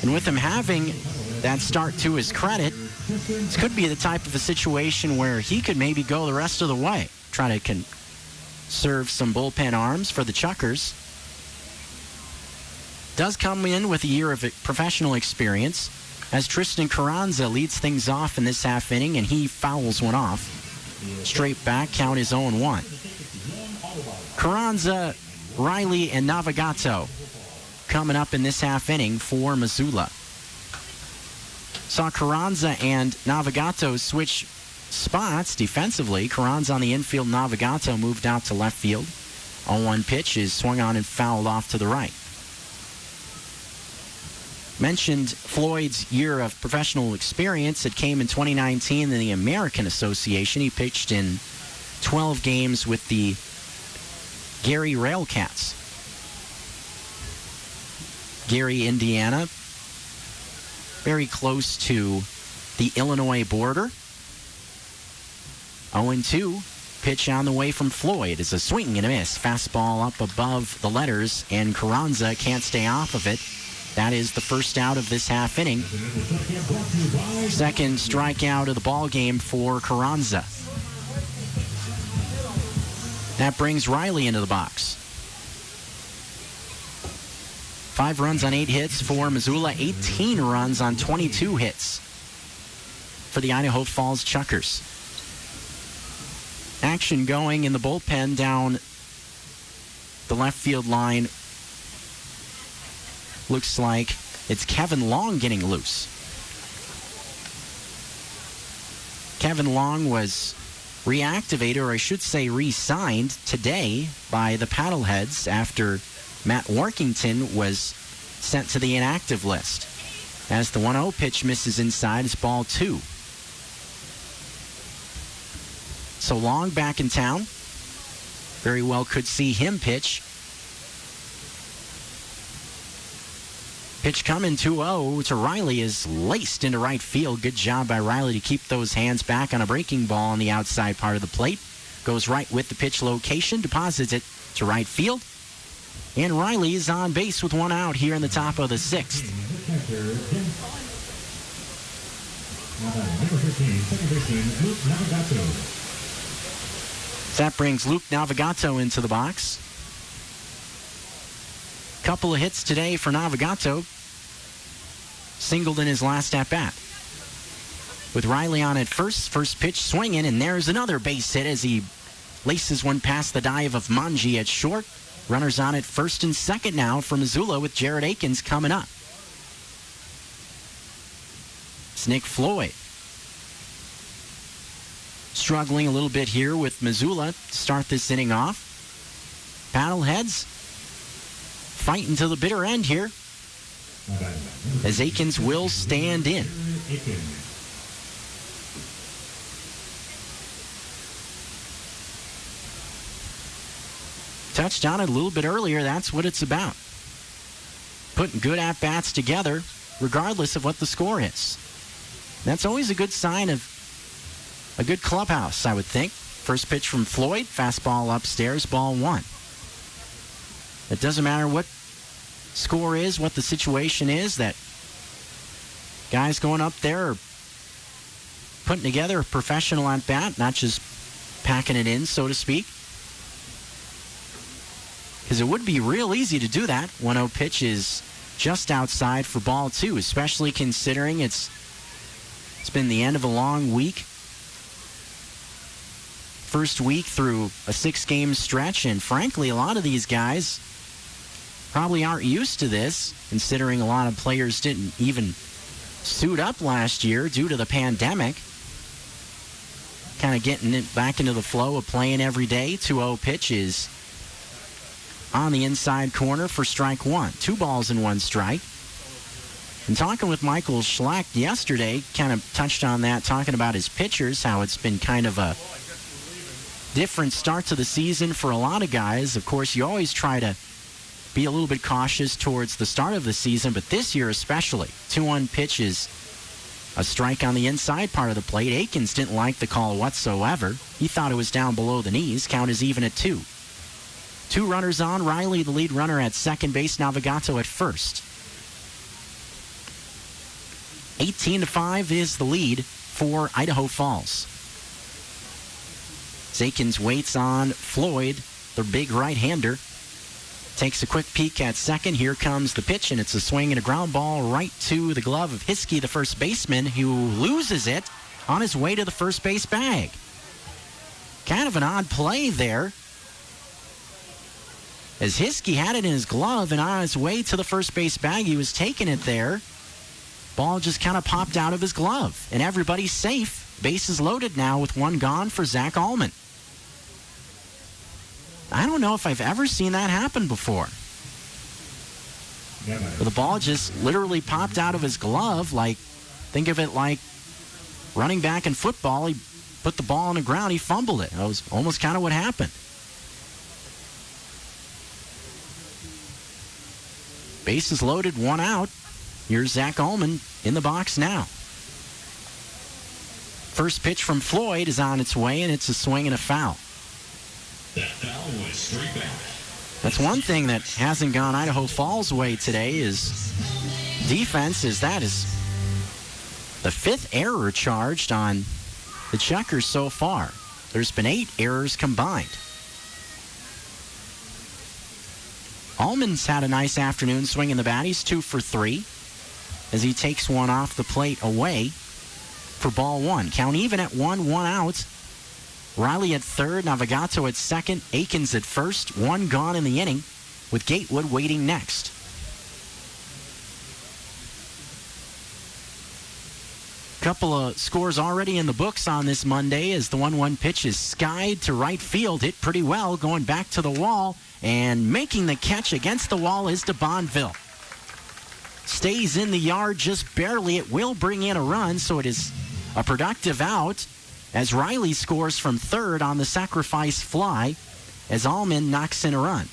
And with him having that start to his credit, this could be the type of a situation where he could maybe go the rest of the way, try to conserve some bullpen arms for the Chuckers. Does come in with a year of professional experience, as Tristan Carranza leads things off in this half inning, and he fouls one off. Straight back, count is 0-1. Carranza, Riley, and Navigato coming up in this half inning for Missoula. Saw Carranza and Navigato switch spots defensively. Carranza on the infield, Navigato moved out to left field. 0-1 pitch is swung on and fouled off to the right. Mentioned Floyd's year of professional experience. It came in 2019 in the American Association. He pitched in 12 games with the Gary Railcats. Gary, Indiana, very close to the Illinois border. 0-2. Pitch on the way from Floyd is a swing and a miss. Fastball up above the letters, and Carranza can't stay off of it. That is the first out of this half inning. 2nd strikeout of the ball game for Carranza. That brings Riley into the box. 5 runs on 8 hits for Missoula, 18 runs on 22 hits for the Idaho Falls Chuckers. Action going in the bullpen down the left field line. Looks like it's Kevin Long getting loose. Kevin Long was reactivated, or I should say re-signed today by the Paddleheads after Matt Workington was sent to the inactive list. As the 1-0 pitch misses inside, it's ball 2. So Long back in town. Very well could see him pitch. Pitch coming 2-0 to Riley is laced into right field. Good job by Riley to keep those hands back on a breaking ball on the outside part of the plate. Goes right with the pitch location, deposits it to right field. And Riley is on base with one out here in the top of the 6th. That brings Luke Navigato into the box. Couple of hits today for Navigato. Singled in his last at-bat. With Riley on at first pitch swinging, and there's another base hit as he laces one past the dive of Manji at short. Runners on at first and second now for Missoula with Jared Akins coming up. It's Nick Floyd. Struggling a little bit here with Missoula to start this inning off. Paddleheads fighting to the bitter end here as Akins will stand in. Touched on it a little bit earlier. That's what it's about. Putting good at-bats together regardless of what the score is. That's always a good sign of a good clubhouse, I would think. First pitch from Floyd, fastball upstairs, ball 1. It doesn't matter what score is, what the situation is, that guys going up there are putting together a professional at-bat, not just packing it in, so to speak. Because it would be real easy to do that. 1-0 pitch is just outside for ball 2, especially considering it's been the end of a long week. First week through a 6-game stretch, and frankly, a lot of these guys probably aren't used to this, considering a lot of players didn't even suit up last year due to the pandemic. Kind of getting it back into the flow of playing every day. 2-0 pitch is on the inside corner for strike 1. 2 balls and 1 strike. And talking with Michael Schlack yesterday, kind of touched on that, talking about his pitchers, how it's been kind of a different start to the season for a lot of guys. Of course, you always try to be a little bit cautious towards the start of the season, but this year especially. 2-1 pitch is a strike on the inside part of the plate. Akins didn't like the call whatsoever. He thought it was down below the knees. Count is even at 2. 2 runners on. Riley, the lead runner at second base. Navigato at first. 18-5 is the lead for Idaho Falls. Akins waits on Floyd, the big right-hander. Takes a quick peek at second. Here comes the pitch, and it's a swing and a ground ball right to the glove of Hiskey, the first baseman, who loses it on his way to the first base bag. Kind of an odd play there, as Hiskey had it in his glove, and on his way to the first base bag, he was taking it there. Ball just kind of popped out of his glove, and everybody's safe. Bases loaded now with 1 gone for Zach Allman. I don't know if I've ever seen that happen before. The ball just literally popped out of his glove. Like, think of it like running back in football. He put the ball on the ground, he fumbled it. That was almost kind of what happened. Bases loaded, 1 out. Here's Zach Allman in the box now. First pitch from Floyd is on its way, and it's a swing and a foul. That's one thing that hasn't gone Idaho Falls' way today is defense. That is the 5th error charged on the Checkers so far. There's been 8 errors combined. Allman's had a nice afternoon swinging the bat. He's 2 for 3 as he takes one off the plate away for ball 1. Count even at 1 out. Riley at third, Navigato at second, Akins at first. 1 gone in the inning, with Gatewood waiting next. Couple of scores already in the books on this Monday as the 1-1 pitch is skied to right field. Hit pretty well, going back to the wall, and making the catch against the wall is DeBonville. stays in the yard just barely. It will bring in a run, so it is a productive out as Riley scores from third on the sacrifice fly as Allman knocks in a run.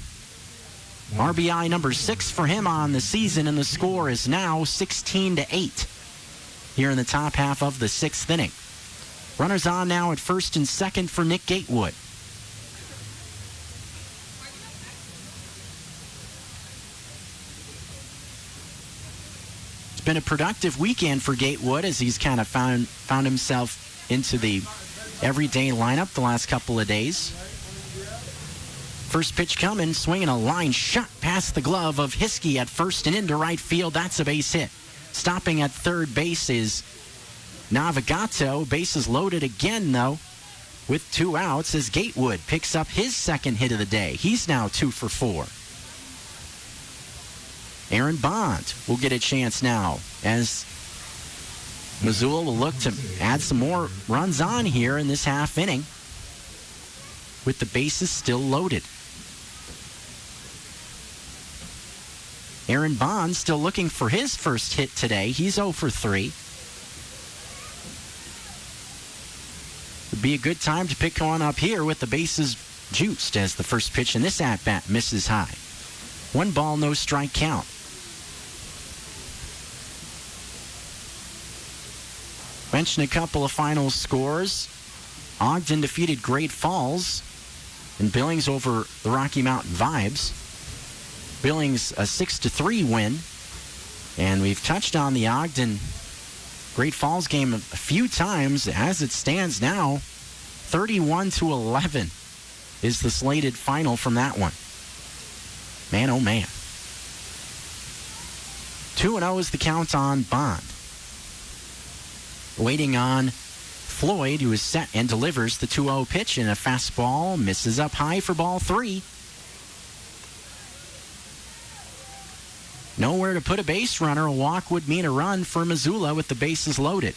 RBI number 6 for him on the season, and the score is now 16-8 here in the top half of the 6th inning. Runners on now at first and second for Nick Gatewood. It's been a productive weekend for Gatewood as he's kind of found himself into the everyday lineup the last couple of days. First pitch coming, swinging a line shot past the glove of Hiskey at first and into right field. That's a base hit. Stopping at third base is Navigato. Bases loaded again, though, with 2 outs as Gatewood picks up his second hit of the day. He's now 2 for 4. Aaron Bond will get a chance now as Missoula will look to add some more runs on here in this half inning with the bases still loaded. Aaron Bond still looking for his first hit today. He's 0 for 3. Would be a good time to pick one up here with the bases juiced as the first pitch in this at-bat misses high. 1 ball, no strike count. Mention a couple of final scores. Ogden defeated Great Falls and Billings over the Rocky Mountain Vibes. Billings a 6-3 win. And we've touched on the Ogden Great Falls game a few times. As it stands now, 31-11 is the slated final from that one. Man, oh man. 2-0 is the count on Bond. Waiting on Floyd, who is set and delivers the 2-0 pitch, and a fastball misses up high for ball 3. Nowhere to put a base runner. A walk would mean a run for Missoula with the bases loaded.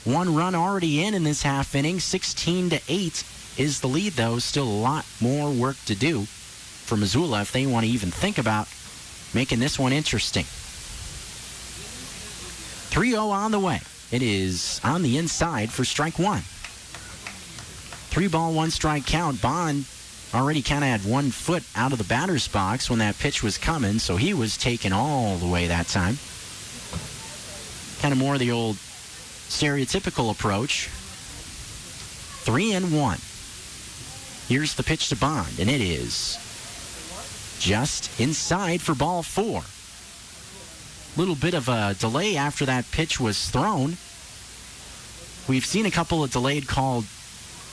1 run already in this half inning. 16-8 is the lead, though. Still a lot more work to do for Missoula if they want to even think about making this one interesting. 3-0 on the way. It is on the inside for strike 1. 3 ball, 1 strike count. Bond already kind of had 1 foot out of the batter's box when that pitch was coming, so he was taken all the way that time. Kind of more the old stereotypical approach. 3-1. Here's the pitch to Bond, and it is just inside for ball 4. Little bit of a delay after that pitch was thrown. We've seen a couple of delayed called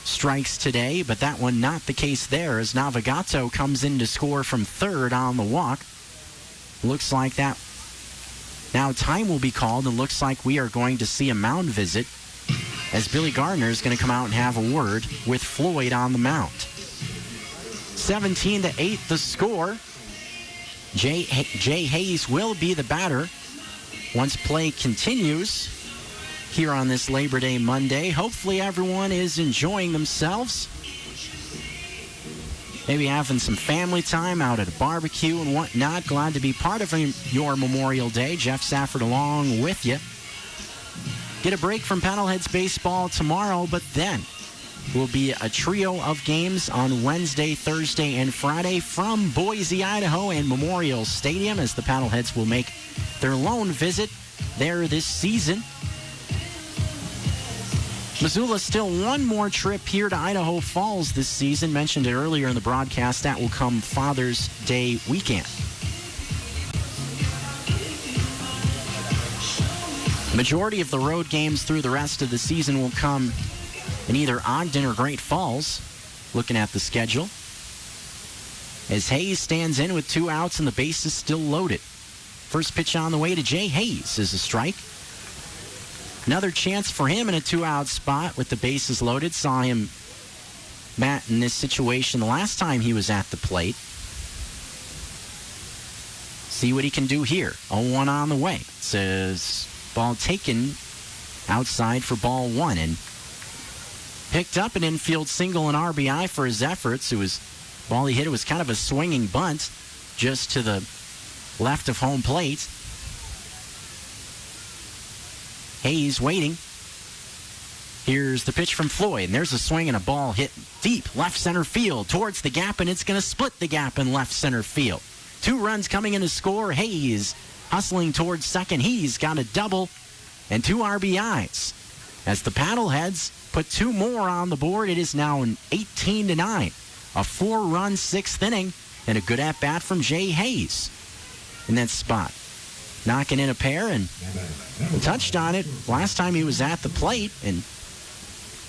strikes today, but that one not the case there as Navigato comes in to score from third on the walk. Looks like that now time will be called, and looks like we are going to see a mound visit as Billy Gardner is going to come out and have a word with Floyd on the mound. 17-8 the score. Jay Hayes will be the batter once play continues here on this Labor Day Monday. Hopefully everyone is enjoying themselves. Maybe having some family time out at a barbecue and whatnot. Glad to be part of your Memorial Day. Jeff Safford along with you. Get a break from Paddleheads baseball tomorrow, but then will be a trio of games on Wednesday, Thursday, and Friday from Boise, Idaho, and Memorial Stadium as the Paddleheads will make their lone visit there this season. Missoula still 1 more trip here to Idaho Falls this season. Mentioned it earlier in the broadcast. That will come Father's Day weekend. Majority of the road games through the rest of the season will come in either Ogden or Great Falls, looking at the schedule. As Hayes stands in with 2 outs and the base is still loaded. First pitch on the way to Jay Hayes is a strike. Another chance for him in a 2-out spot with the bases loaded. Saw him bat in this situation the last time he was at the plate. See what he can do here. 0-1 on the way. It says ball taken outside for ball 1, and picked up an infield single and RBI for his efforts. Ball he hit was kind of a swinging bunt just to the left of home plate. Hayes waiting. Here's the pitch from Floyd, and there's a swing and a ball hit deep left center field towards the gap, and it's going to split the gap in left center field. 2 runs coming in to score. Hayes hustling towards second. He's got a double and 2 RBIs. As the Paddleheads put 2 more on the board, it is now an 18-9. A 4-run 6th inning and a good at-bat from Jay Hayes in that spot. Knocking in a pair and touched on it last time he was at the plate. And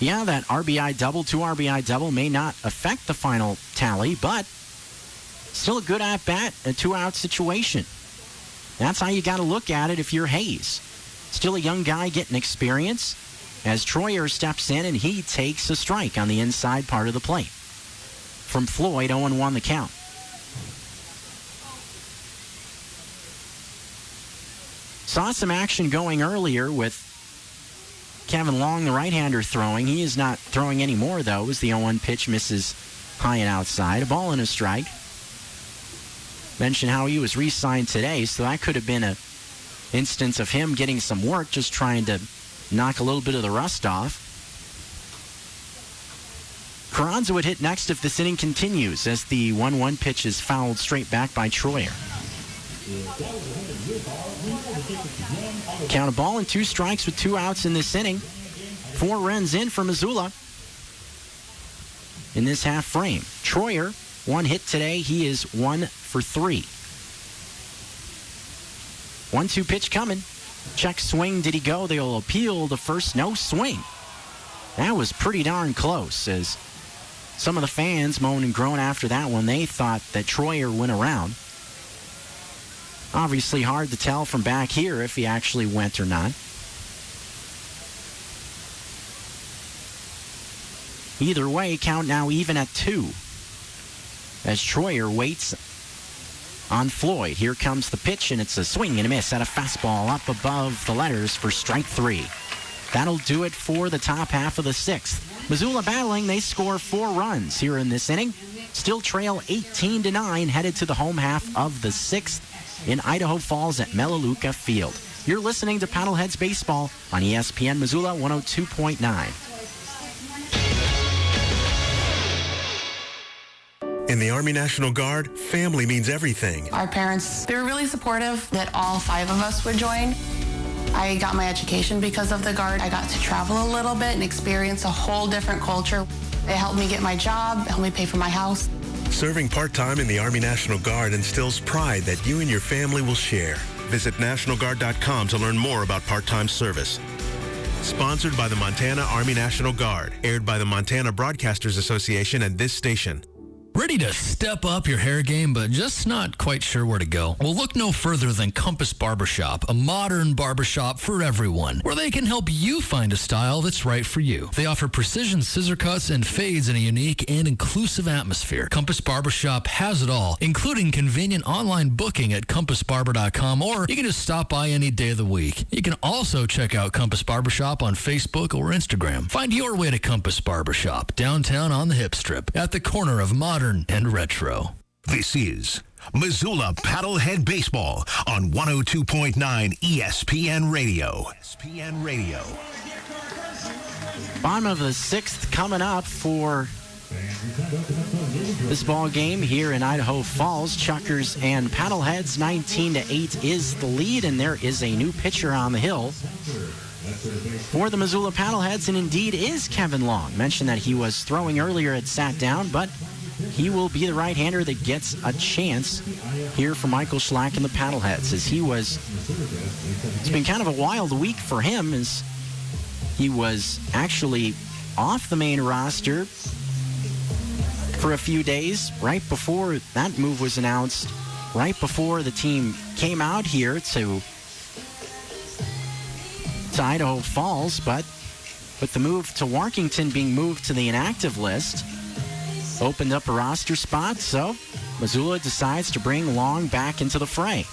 yeah, that RBI double, 2 RBI double may not affect the final tally, but still a good at-bat, a 2-out situation. That's how you got to look at it if you're Hayes. Still a young guy getting experience as Troyer steps in and he takes a strike on the inside part of the plate. From Floyd, 0-1 the count. Saw some action going earlier with Kevin Long, the right-hander, throwing. He is not throwing anymore, though, as the 0-1 pitch misses high and outside. A ball and a strike. Mentioned how he was re-signed today, so that could have been an instance of him getting some work, just trying to knock a little bit of the rust off. Carranza would hit next if this inning continues, as the 1-1 pitch is fouled straight back by Troyer. Count a ball and 2 strikes with 2 outs in this inning. 4 runs in for Missoula in this half frame. Troyer, 1 hit today. He is 1 for 3. 1-2 pitch coming. Check swing. Did he go? They'll appeal the first. No swing. That was pretty darn close, as some of the fans moan and groan after that one. They thought that Troyer went around. Obviously hard to tell from back here if he actually went or not. Either way, count now even at 2. As Troyer waits on Floyd. Here comes the pitch, and it's a swing and a miss at a fastball up above the letters for strike 3. That'll do it for the top half of the 6th. Missoula battling. They score 4 runs here in this inning. Still trail 18-9, headed to the home half of the 6th in Idaho Falls at Melaleuca Field. You're listening to Paddleheads Baseball on ESPN Missoula 102.9. In the Army National Guard, family means everything. Our parents, they were really supportive that all 5 of us would join. I got my education because of the Guard. I got to travel a little bit and experience a whole different culture. It helped me get my job, helped me pay for my house. Serving part-time in the Army National Guard instills pride that you and your family will share. Visit NationalGuard.com to learn more about part-time service. Sponsored by the Montana Army National Guard. Aired by the Montana Broadcasters Association and this station. Ready to step up your hair game, but just not quite sure where to go? Well, look no further than Compass Barbershop, a modern barbershop for everyone, where they can help you find a style that's right for you. They offer precision scissor cuts and fades in a unique and inclusive atmosphere. Compass Barbershop has it all, including convenient online booking at compassbarber.com, or you can just stop by any day of the week. You can also check out Compass Barbershop on Facebook or Instagram. Find your way to Compass Barbershop, downtown on the Hip Strip, at the corner of modern and retro. This is Missoula Paddlehead Baseball on 102.9 ESPN Radio. ESPN Radio. Bottom of the 6th coming up for this ball game here in Idaho Falls. Chuckers and Paddleheads. 19-8 is the lead, and there is a new pitcher on the hill for the Missoula Paddleheads, and indeed is Kevin Long. Mentioned that he was throwing earlier, it sat down, but he will be the right-hander that gets a chance here for Michael Schlack and the Paddleheads, as it's been kind of a wild week for him, as he was actually off the main roster for a few days right before that move was announced, right before the team came out here to Idaho Falls, but with the move to Warkington being moved to the inactive list, opened up a roster spot, so Missoula decides to bring Long back into the fray.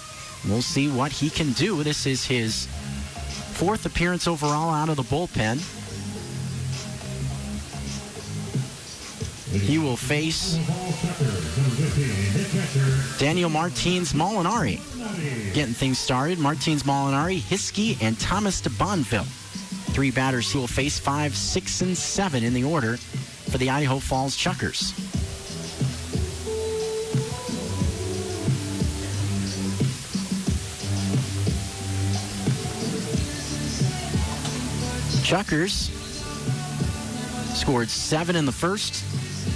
We'll see what he can do. This is his 4th appearance overall out of the bullpen. He will face Daniel Martins-Molinari. Getting things started, Martins-Molinari, Hiskey, and Thomas de Bonville. 3 batters who will face 5, 6, and 7 in the order for the Idaho Falls Chuckers. Chuckers scored 7 in the first,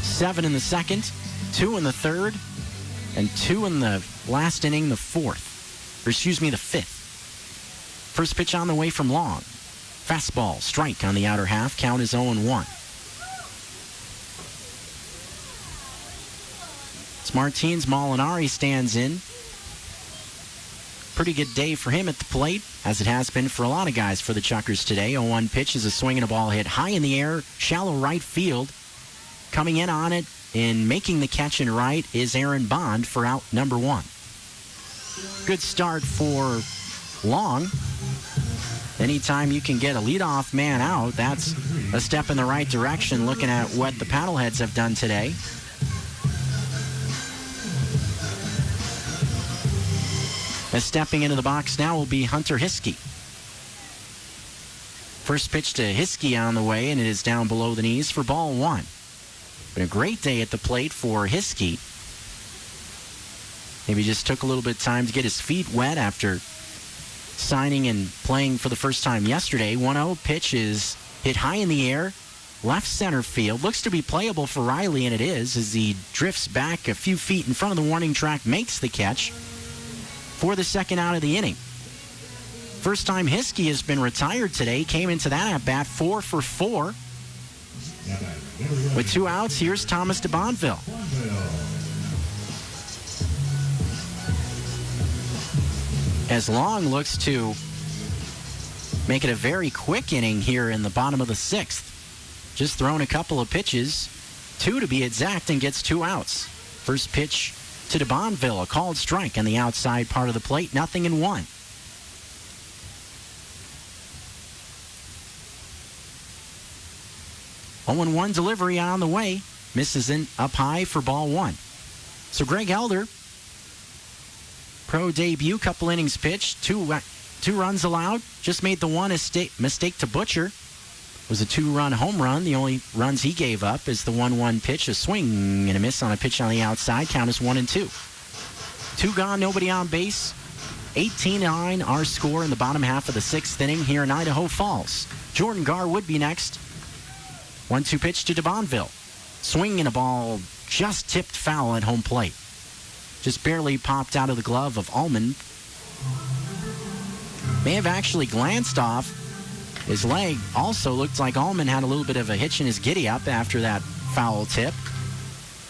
7 in the second, 2 in the third, and 2 in the last inning, the fifth. First pitch on the way from Long. Fastball, strike on the outer half. Count is 0-1. It's Martins-Molinari stands in. Pretty good day for him at the plate, as it has been for a lot of guys for the Chuckers today. 0-1 pitch is a swing and a ball hit high in the air, shallow right field. Coming in on it and making the catch in right is Aaron Bond for out number 1. Good start for Long. Anytime you can get a leadoff man out, that's a step in the right direction, looking at what the paddleheads have done today. As stepping into the box now will be Hunter Hiskey. First pitch to Hiskey on the way, and it is down below the knees for ball 1. Been a great day at the plate for Hiskey. Maybe just took a little bit of time to get his feet wet after signing and playing for the first time yesterday. 1-0 pitch is hit high in the air, left center field. Looks to be playable for Riley, and it is, as he drifts back a few feet in front of the warning track, makes the catch for the second out of the inning. First time Hiskey has been retired today. Came into that at bat 4 for 4. With 2 outs, here's Thomas de Bonville. As Long looks to make it a very quick inning here in the bottom of the 6th. Just thrown a couple of pitches, 2 to be exact, and gets 2 outs. First pitch to de Bonville, a called strike on the outside part of the plate, 0-1. Oh, 0-1 delivery on the way. Misses in up high for ball 1. So Greg Elder, pro debut, couple innings pitched, 2 runs allowed. Just made the one mistake to Butcher. It was a 2-run home run. The only runs he gave up is the 1-1 pitch, a swing and a miss on a pitch on the outside. Count is 1-2. 2 gone, nobody on base. 18-9 our score in the bottom half of the 6th inning here in Idaho Falls. Jordan Garr would be next. 1-2 pitch to de Bonville. Swing and a ball just tipped foul at home plate. Just barely popped out of the glove of Allman. May have actually glanced off his leg. Also looked like Allman had a little bit of a hitch in his giddy-up after that foul tip.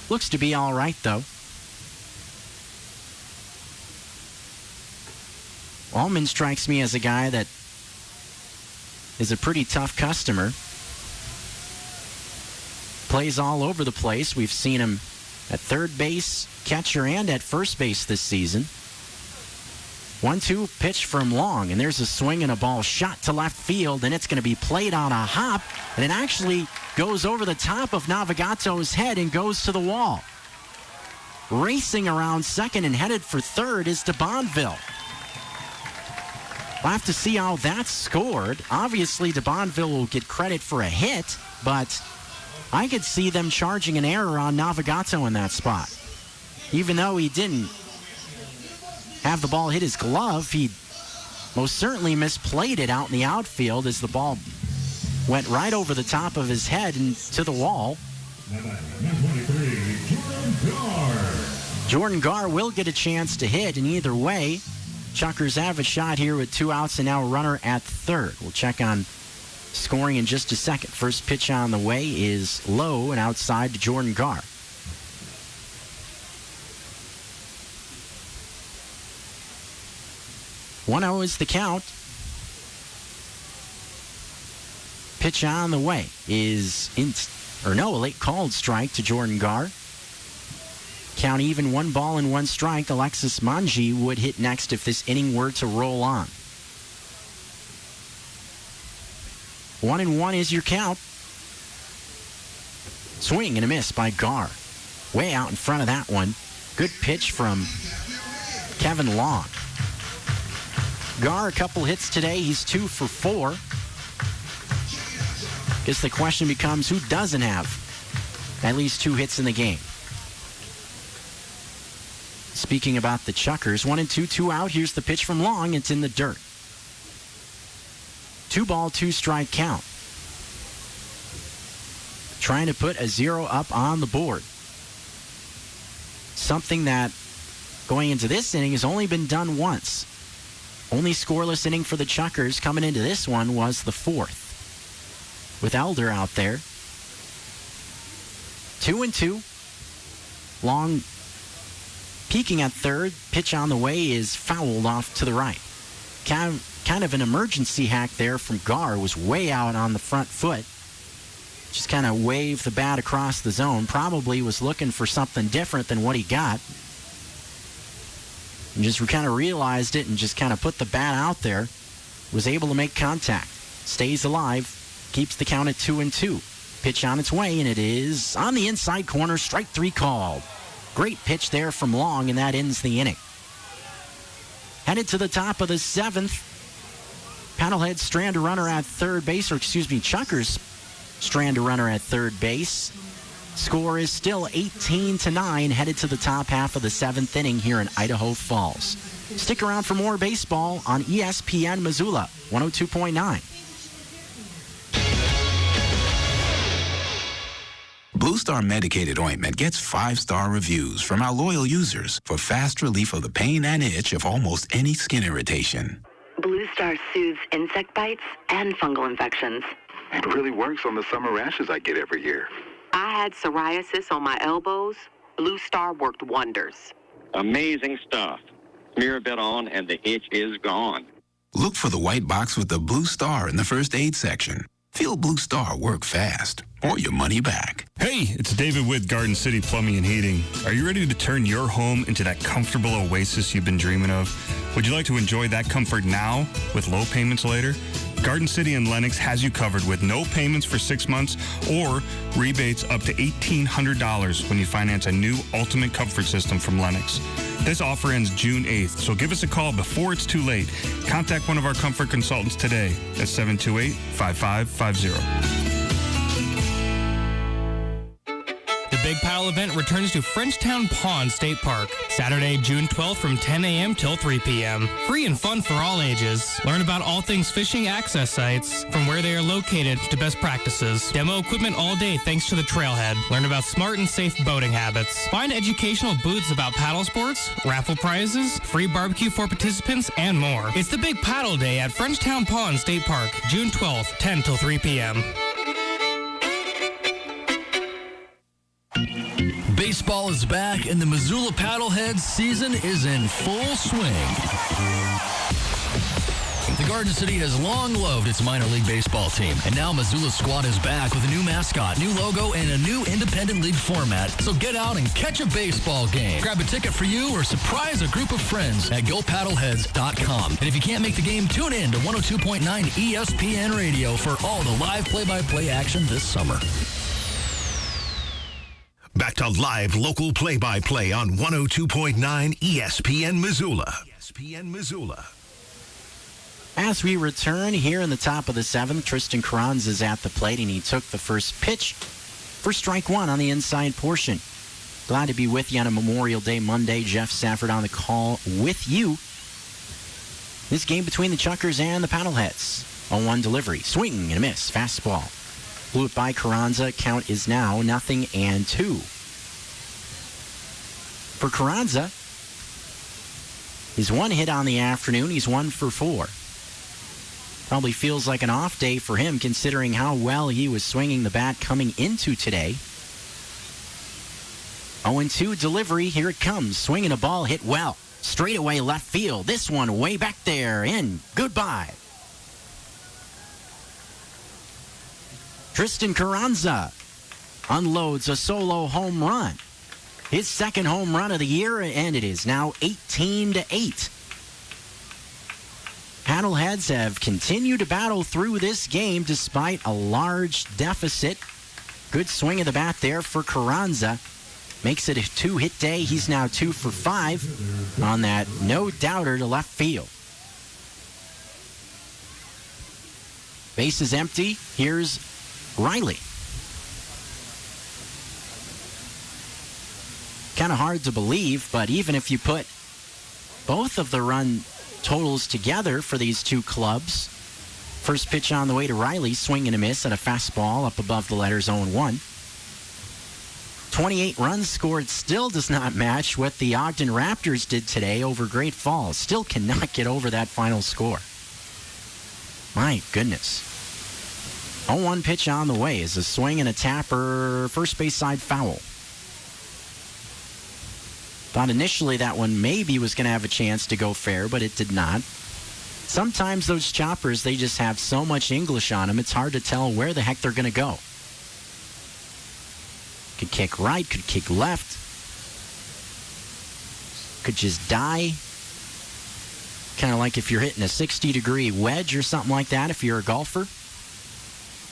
Looks to be all right, though. Allman strikes me as a guy that is a pretty tough customer. Plays all over the place. We've seen him at third base, catcher, and at first base this season. 1-2 pitch from Long, and there's a swing and a ball shot to left field, and it's going to be played on a hop, and it actually goes over the top of Navigato's head and goes to the wall. Racing around second and headed for third is de Bonville. We'll have to see how that's scored. Obviously, de Bonville will get credit for a hit, but I could see them charging an error on Navigato in that spot. Even though he didn't have the ball hit his glove, he most certainly misplayed it out in the outfield as the ball went right over the top of his head and to the wall. Jordan Garr will get a chance to hit, and either way, Chuckers have a shot here with 2 outs and now a runner at third. We'll check on scoring in just a second. First pitch on the way is low and outside to Jordan Garr. "1-0 is the count. Pitch on the way is a late called strike to Jordan Garr. Count even, 1 ball and 1 strike. Alexis Manji would hit next if this inning were to roll on. 1-1 is your count. Swing and a miss by Gar. Way out in front of that one. Good pitch from Kevin Long. Gar, a couple hits today. He's 2 for 4. Guess the question becomes, who doesn't have at least 2 hits in the game? Speaking about the Chuckers, 1-2, 2 out. Here's the pitch from Long. It's in the dirt. 2-ball, 2-strike count. Trying to put a 0 up on the board. Something that, going into this inning, has only been done once. Only scoreless inning for the Chuckers coming into this one was the 4th. With Elder out there. 2-2. Long peeking at third. Pitch on the way is fouled off to the right. Kind of an emergency hack there from Gar. Was way out on the front foot. Just kind of waved the bat across the zone. Probably was looking for something different than what he got. And just kind of realized it and just kind of put the bat out there. Was able to make contact. Stays alive. Keeps the count at 2-2. Pitch on its way, and it is on the inside corner. Strike 3 called. Great pitch there from Long, and that ends the inning. Headed to the top of the 7th. Paddlehead strand a runner at third base, Chuckers strand a runner at third base. Score is still 18-9, headed to the top half of the 7th inning here in Idaho Falls. Stick around for more baseball on ESPN Missoula, 102.9. Blue Star Medicated Ointment gets 5-star reviews from our loyal users for fast relief of the pain and itch of almost any skin irritation. Blue Star soothes insect bites and fungal infections. It really works on the summer rashes I get every year. I had psoriasis on my elbows. Blue Star worked wonders. Amazing stuff. Smear a bit on and the itch is gone. Look for the white box with the Blue Star in the first aid section. Feel Blue Star work fast or your money back. Hey, it's David with Garden City Plumbing and Heating. Are you ready to turn your home into that comfortable oasis you've been dreaming of? Would you like to enjoy that comfort now with low payments later? Garden City and Lenox has you covered with no payments for 6 months or rebates up to $1,800 when you finance a new Ultimate Comfort System from Lenox. This offer ends June 8th, so give us a call before it's too late. Contact one of our comfort consultants today at 728-5550. The Big Paddle event returns to Frenchtown Pond State Park, Saturday, June 12th from 10 a.m. till 3 p.m. Free and fun for all ages. Learn about all things fishing access sites, from where they are located to best practices. Demo equipment all day thanks to the trailhead. Learn about smart and safe boating habits. Find educational booths about paddle sports, raffle prizes, free barbecue for participants, and more. It's the Big Paddle Day at Frenchtown Pond State Park, June 12th, 10 till 3 p.m. Baseball is back, and the Missoula Paddleheads season is in full swing. The Garden City has long loved its minor league baseball team, and now Missoula's squad is back with a new mascot, new logo, and a new independent league format. So get out and catch a baseball game. Grab a ticket for you or surprise a group of friends at GoPaddleheads.com. And if you can't make the game, tune in to 102.9 ESPN Radio for all the live play-by-play action this summer. Back to live local play-by-play on 102.9 ESPN Missoula. ESPN Missoula. As we return here in the top of the 7th, Tristan Carranza is at the plate, and he took the first pitch for strike 1 on the inside portion. Glad to be with you on a Memorial Day Monday. Jeff Safford on the call with you. This game between the Chuckers and the Paddleheads. 0-1 delivery. Swing and a miss. Fastball. Blew it by Carranza. Count is now 0-2. For Carranza, he's 1 hit on the afternoon. He's 1 for 4. Probably feels like an off day for him considering how well he was swinging the bat coming into today. 0-2 delivery. Here it comes. Swinging a ball hit well. Straight away left field. This one way back there. And goodbye. Tristan Carranza unloads a solo home run. His second home run of the year, and it is now 18-8. Paddleheads have continued to battle through this game despite a large deficit Good swing of the bat there for Carranza. Makes it a 2-hit day. He's now 2 for 5 on that no-doubter to left field. Base is empty. Here's Riley. Kind of hard to believe, but even if you put both of the run totals together for these two clubs, first pitch on the way to Riley, swing and a miss at a fastball up above the letters 0-1. 28 runs scored still does not match what the Ogden Raptors did today over Great Falls. Still cannot get over that final score. My goodness. 0-1 pitch on the way is a swing and a tapper, first base side foul. Thought initially that one maybe was going to have a chance to go fair, but it did not. Sometimes those choppers, they just have so much English on them, it's hard to tell where the heck they're going to go. Could kick right, could kick left. Could just die. Kind of like if you're hitting a 60-degree wedge or something like that if you're a golfer.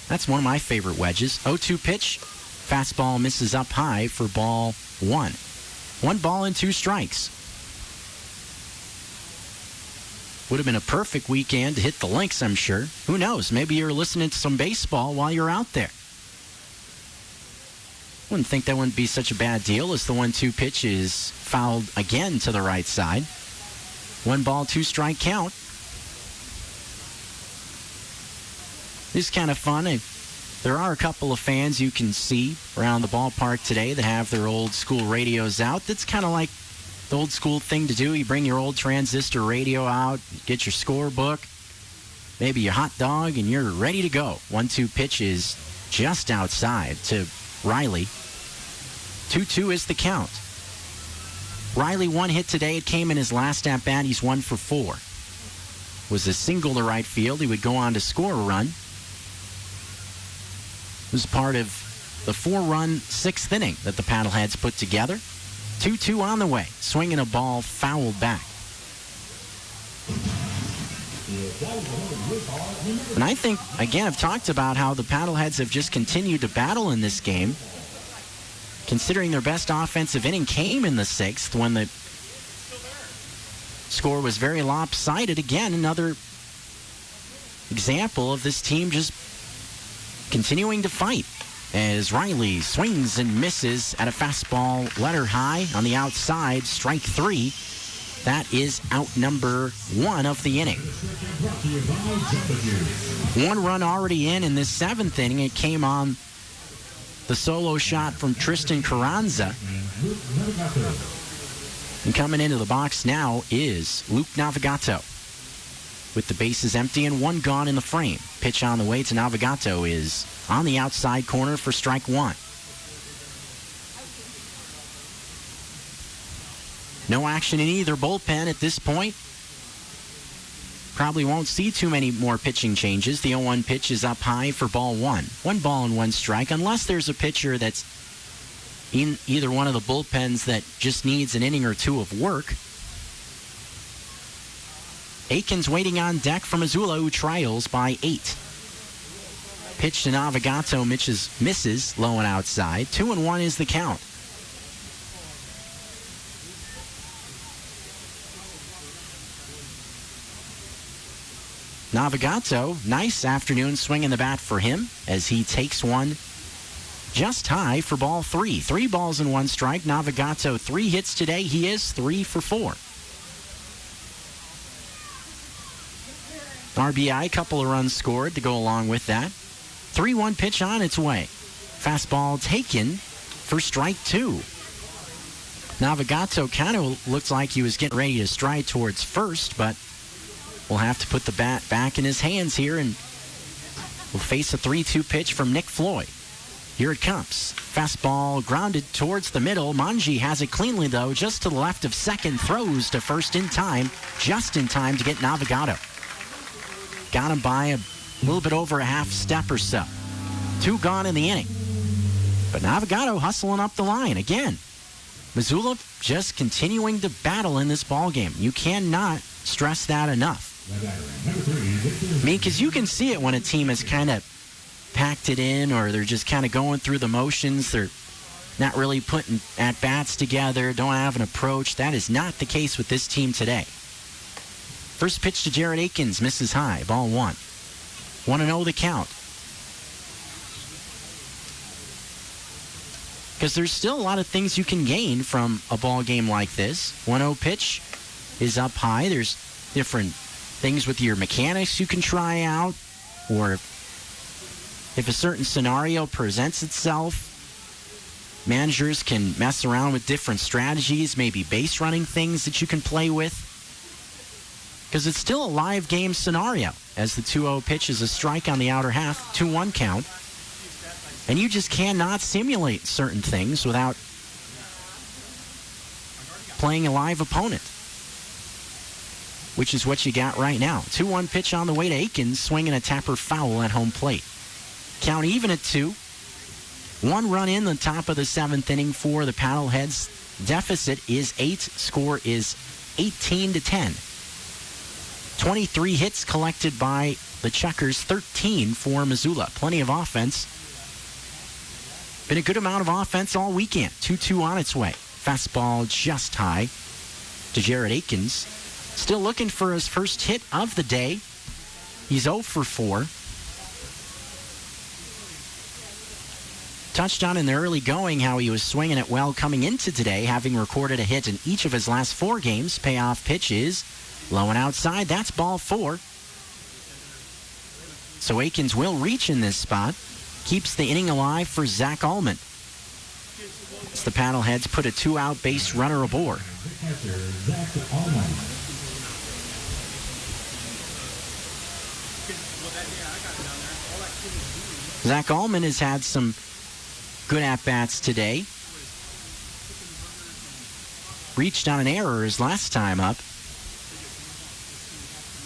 That's one of my favorite wedges. 0-2 pitch. Fastball misses up high for ball 1. 1 ball and 2 strikes. Would have been a perfect weekend to hit the links, I'm sure. Who knows? Maybe you're listening to some baseball while you're out there. Wouldn't think that wouldn't be such a bad deal as the 1-2 pitch is fouled again to the right side. 1 ball, 2 strike count. It's kind of fun. There are a couple of fans you can see around the ballpark today that have their old school radios out. That's kind of like the old school thing to do. You bring your old transistor radio out, get your scorebook, maybe your hot dog, and you're ready to go. 1-2 pitch is just outside to Riley. 2-2 is the count. Riley 1 hit today. It came in his last at-bat. He's 1 for 4. Was a single to right field. He would go on to score a run. It was part of the 4-run 6th inning that the Paddleheads put together. 2-2 on the way. Swinging a ball fouled back. And I think, again, I've talked about how the Paddleheads have just continued to battle in this game. Considering their best offensive inning came in the 6th when the score was very lopsided. Again, another example of this team just continuing to fight as Riley swings and misses at a fastball letter high on the outside, strike 3. That is out number 1 of the inning. 1 run already in this 7th inning. It came on the solo shot from Tristan Carranza. And coming into the box now is Luke Navigato. With the bases empty and 1 gone in the frame. Pitch on the way to Navigato is on the outside corner for strike 1. No action in either bullpen at this point. Probably won't see too many more pitching changes. The 0-1 pitch is up high for ball 1. 1 ball and 1 strike, unless there's a pitcher that's in either one of the bullpens that just needs an inning or 2 of work. Aiken's waiting on deck for Missoula, who trails by 8. Pitch to Navigato, misses low and outside. 2-1 is the count. Navigato, nice afternoon swing in the bat for him as he takes one just high for ball 3. 3 balls and 1 strike. Navigato 3 hits today. He is 3 for 4. RBI, couple of runs scored to go along with that. 3-1 pitch on its way. Fastball taken for strike 2. Navigato kind of looked like he was getting ready to stride towards first, but will have to put the bat back in his hands here and will face a 3-2 pitch from Nick Floyd. Here it comes. Fastball grounded towards the middle. Manji has it cleanly, though, just to the left of second. Throws to first in time, just in time to get Navigato. Got him by a little bit over a half step or so. 2 gone in the inning. But Navigato hustling up the line again. Missoula just continuing to battle in this ballgame. You cannot stress that enough. I mean, because you can see it when a team has kind of packed it in, or they're just kind of going through the motions. They're not really putting at-bats together, don't have an approach. That is not the case with this team today. First pitch to Jared Akins, misses high, ball 1. 1-0 the count. Because there's still a lot of things you can gain from a ball game like this. 1-0 pitch is up high. There's different things with your mechanics you can try out, or if a certain scenario presents itself, managers can mess around with different strategies, maybe base running things that you can play with. Because it's still a live game scenario, as the 2-0 pitch is a strike on the outer half, 2-1 count. And you just cannot simulate certain things without playing a live opponent, which is what you got right now. 2-1 pitch on the way to Akins, swinging a tapper foul at home plate. Count even at 2. 1 run in the top of the 7th inning for the Paddleheads. Deficit is 8. Score is 18-10. 23 hits collected by the Chuckers, 13 for Missoula. Plenty of offense. Been a good amount of offense all weekend. 2-2 on its way. Fastball just high to Jared Akins. Still looking for his first hit of the day. He's 0 for 4. Touched on in the early going how he was swinging it well coming into today, having recorded a hit in each of his last 4 games. Payoff pitch is low and outside. That's ball 4. So Akins will reach in this spot. Keeps the inning alive for Zach Allman. As the Paddleheads put a 2-out base runner aboard. Zach Allman has had some good at-bats today. Reached on an error his last time up.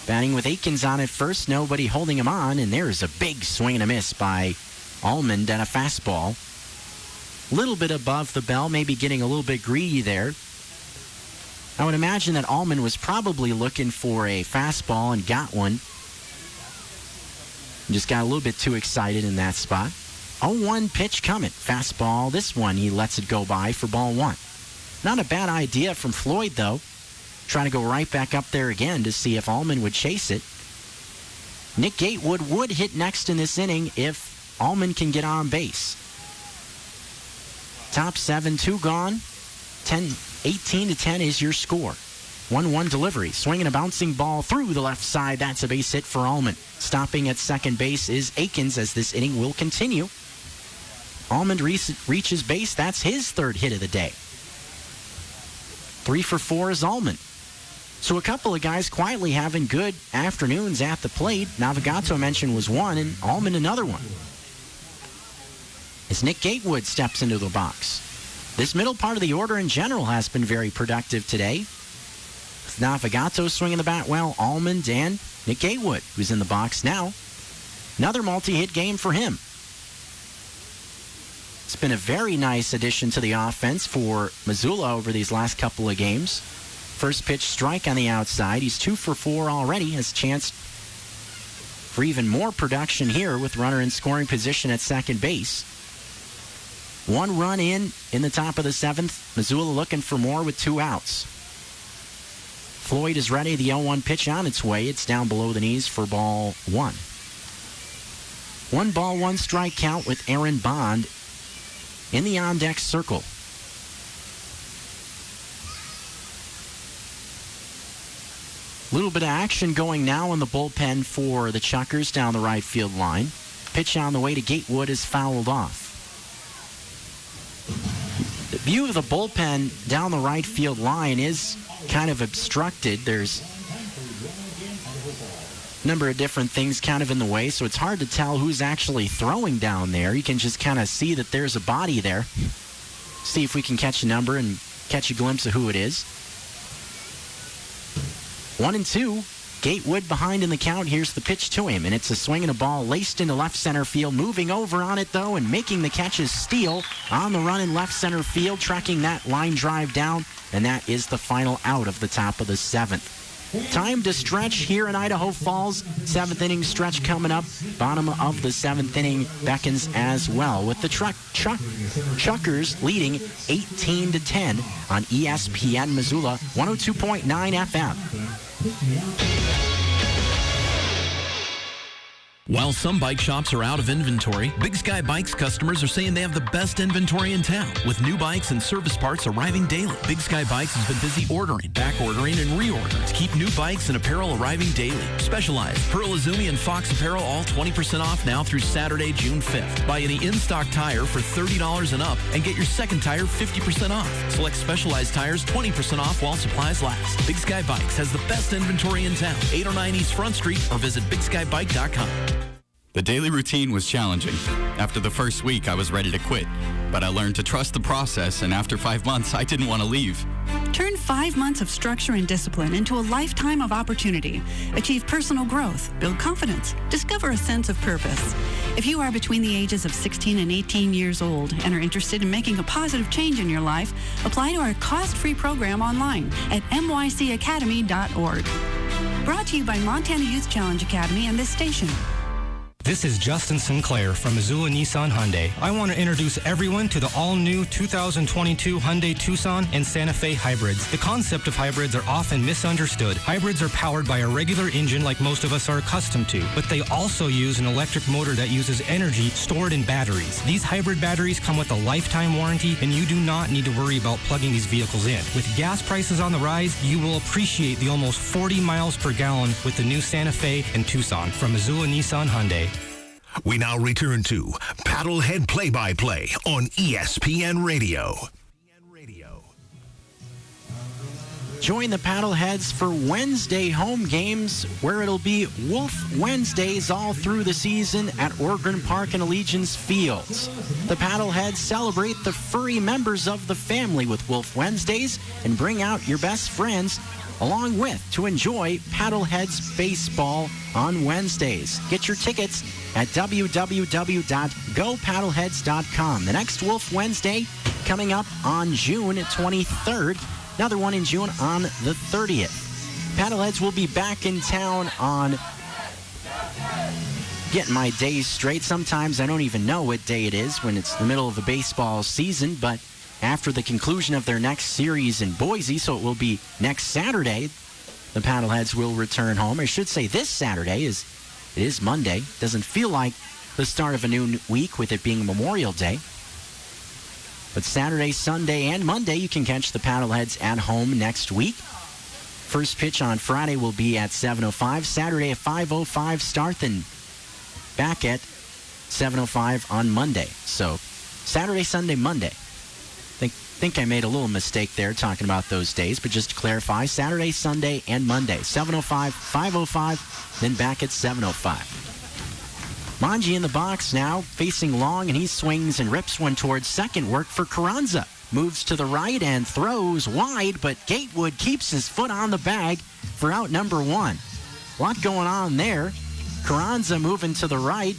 Batting with Akins on at first, nobody holding him on, and there's a big swing and a miss by Allman and a fastball. A little bit above the bell, maybe getting a little bit greedy there. I would imagine that Allman was probably looking for a fastball and got one. Just got a little bit too excited in that spot. 0-1 pitch coming. Fastball. This one he lets it go by for ball 1. Not a bad idea from Floyd, though. Trying to go right back up there again to see if Allman would chase it. Nick Gatewood would hit next in this inning if Allman can get on base. Top 7, 2 gone. 18-10 is your score. 1-1 delivery. Swinging a bouncing ball through the left side. That's a base hit for Allman. Stopping at second base is Akins as this inning will continue. Allman reaches base. That's his 3rd hit of the day. 3 for 4 is Allman. So a couple of guys quietly having good afternoons at the plate. Navigato mentioned was one, and Allman another one. As Nick Gatewood steps into the box. This middle part of the order in general has been very productive today. With Navigato swinging the bat well, Allman and Nick Gatewood, who's in the box now. Another multi-hit game for him. It's been a very nice addition to the offense for Missoula over these last couple of games. First pitch strike on the outside. He's 2 for 4 already. Has a chance for even more production here with runner in scoring position at second base. 1 run in the top of the 7th. Missoula looking for more with 2 outs. Floyd is ready. The 0-1 pitch on its way. It's down below the knees for ball 1. 1 ball, 1 strike count with Aaron Bond in the on-deck circle. Little bit of action going now in the bullpen for the Chuckers down the right field line. Pitch on the way to Gatewood is fouled off. The view of the bullpen down the right field line is kind of obstructed. There's a number of different things kind of in the way, so it's hard to tell who's actually throwing down there. You can just kind of see that there's a body there. See if we can catch a number and catch a glimpse of who it is. 1-2. Gatewood behind in the count. Here's the pitch to him, and it's a swing and a ball laced into left center field. Moving over on it, though, and making the catch is Steele on the run in left center field, tracking that line drive down, and that is the final out of the top of the 7th. Time to stretch here in Idaho Falls. 7th inning stretch coming up. Bottom of the 7th inning beckons as well, with the Chuckers leading 18-10 on ESPN Missoula 102.9 FM. While some bike shops are out of inventory, Big Sky Bikes customers are saying they have the best inventory in town, with new bikes and service parts arriving daily. Big Sky Bikes has been busy ordering, back ordering, and reordering to keep new bikes and apparel arriving daily. Specialized Pearl Izumi and Fox apparel all 20% off now through Saturday, June 5th. Buy any in-stock tire for $30 and up and get your second tire 50% off. Select Specialized tires 20% off while supplies last. Big Sky Bikes has the best inventory in town. 809 East Front Street or visit BigSkyBike.com. The daily routine was challenging. After the first week, I was ready to quit. But I learned to trust the process, and after 5 months, I didn't want to leave. Turn 5 months of structure and discipline into a lifetime of opportunity. Achieve personal growth, build confidence, discover a sense of purpose. If you are between the ages of 16 and 18 years old and are interested in making a positive change in your life, apply to our cost-free program online at mycacademy.org. Brought to you by Montana Youth Challenge Academy and this station. This is Justin Sinclair from Missoula Nissan Hyundai. I want to introduce everyone to the all-new 2022 Hyundai Tucson and Santa Fe hybrids. The concept of hybrids are often misunderstood. Hybrids are powered by a regular engine like most of us are accustomed to, but they also use an electric motor that uses energy stored in batteries. These hybrid batteries come with a lifetime warranty, and you do not need to worry about plugging these vehicles in. With gas prices on the rise, you will appreciate the almost 40 miles per gallon with the new Santa Fe and Tucson from Missoula Nissan Hyundai. We now return to Paddlehead Play-by-Play on ESPN Radio. Join the Paddleheads for Wednesday home games, where it'll be Wolf Wednesdays all through the season at Orgren Park and Allegiance Fields. The Paddleheads celebrate the furry members of the family with Wolf Wednesdays and bring out your best friends along with to enjoy Paddleheads baseball on Wednesdays. Get your tickets at www.gopaddleheads.com. The next Wolf Wednesday coming up on June 23rd. Another one in June on the 30th. Paddleheads will be back in town on... Getting my days straight. Sometimes I don't even know what day it is when it's the middle of a baseball season, but after the conclusion of their next series in Boise, so it will be next Saturday, the Paddleheads will return home. I should say this Saturday it is Monday. Doesn't feel like the start of a new week with it being Memorial Day. But Saturday, Sunday, and Monday, you can catch the Paddleheads at home next week. First pitch on Friday will be at 7:05. Saturday at 5:05 start, then back at 7:05 on Monday. So Saturday, Sunday, Monday. I think I made a little mistake there talking about those days, but just to clarify, Saturday, Sunday, and Monday. 7:05, 5:05, then back at 7:05. Manji in the box now, facing long, and he swings and rips one towards second. Work for Carranza. Moves to the right and throws wide, but Gatewood keeps his foot on the bag for out number one. A lot going on there. Carranza moving to the right.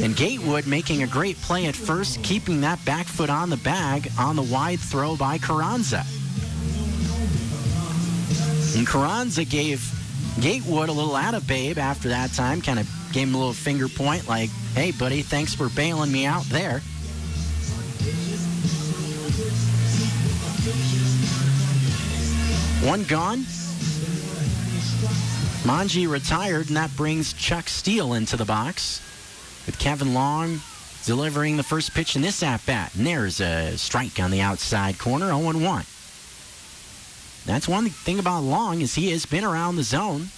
And Gatewood making a great play at first, keeping that back foot on the bag on the wide throw by Carranza. And Carranza gave Gatewood a little attababe after that time, kind of gave him a little finger point like, hey, buddy, thanks for bailing me out there. One gone. Manji retired, and that brings Chuck Steele into the box, with Kevin Long delivering the first pitch in this at-bat. And there's a strike on the outside corner, 0-1. That's one thing about Long, is he has been around the zone.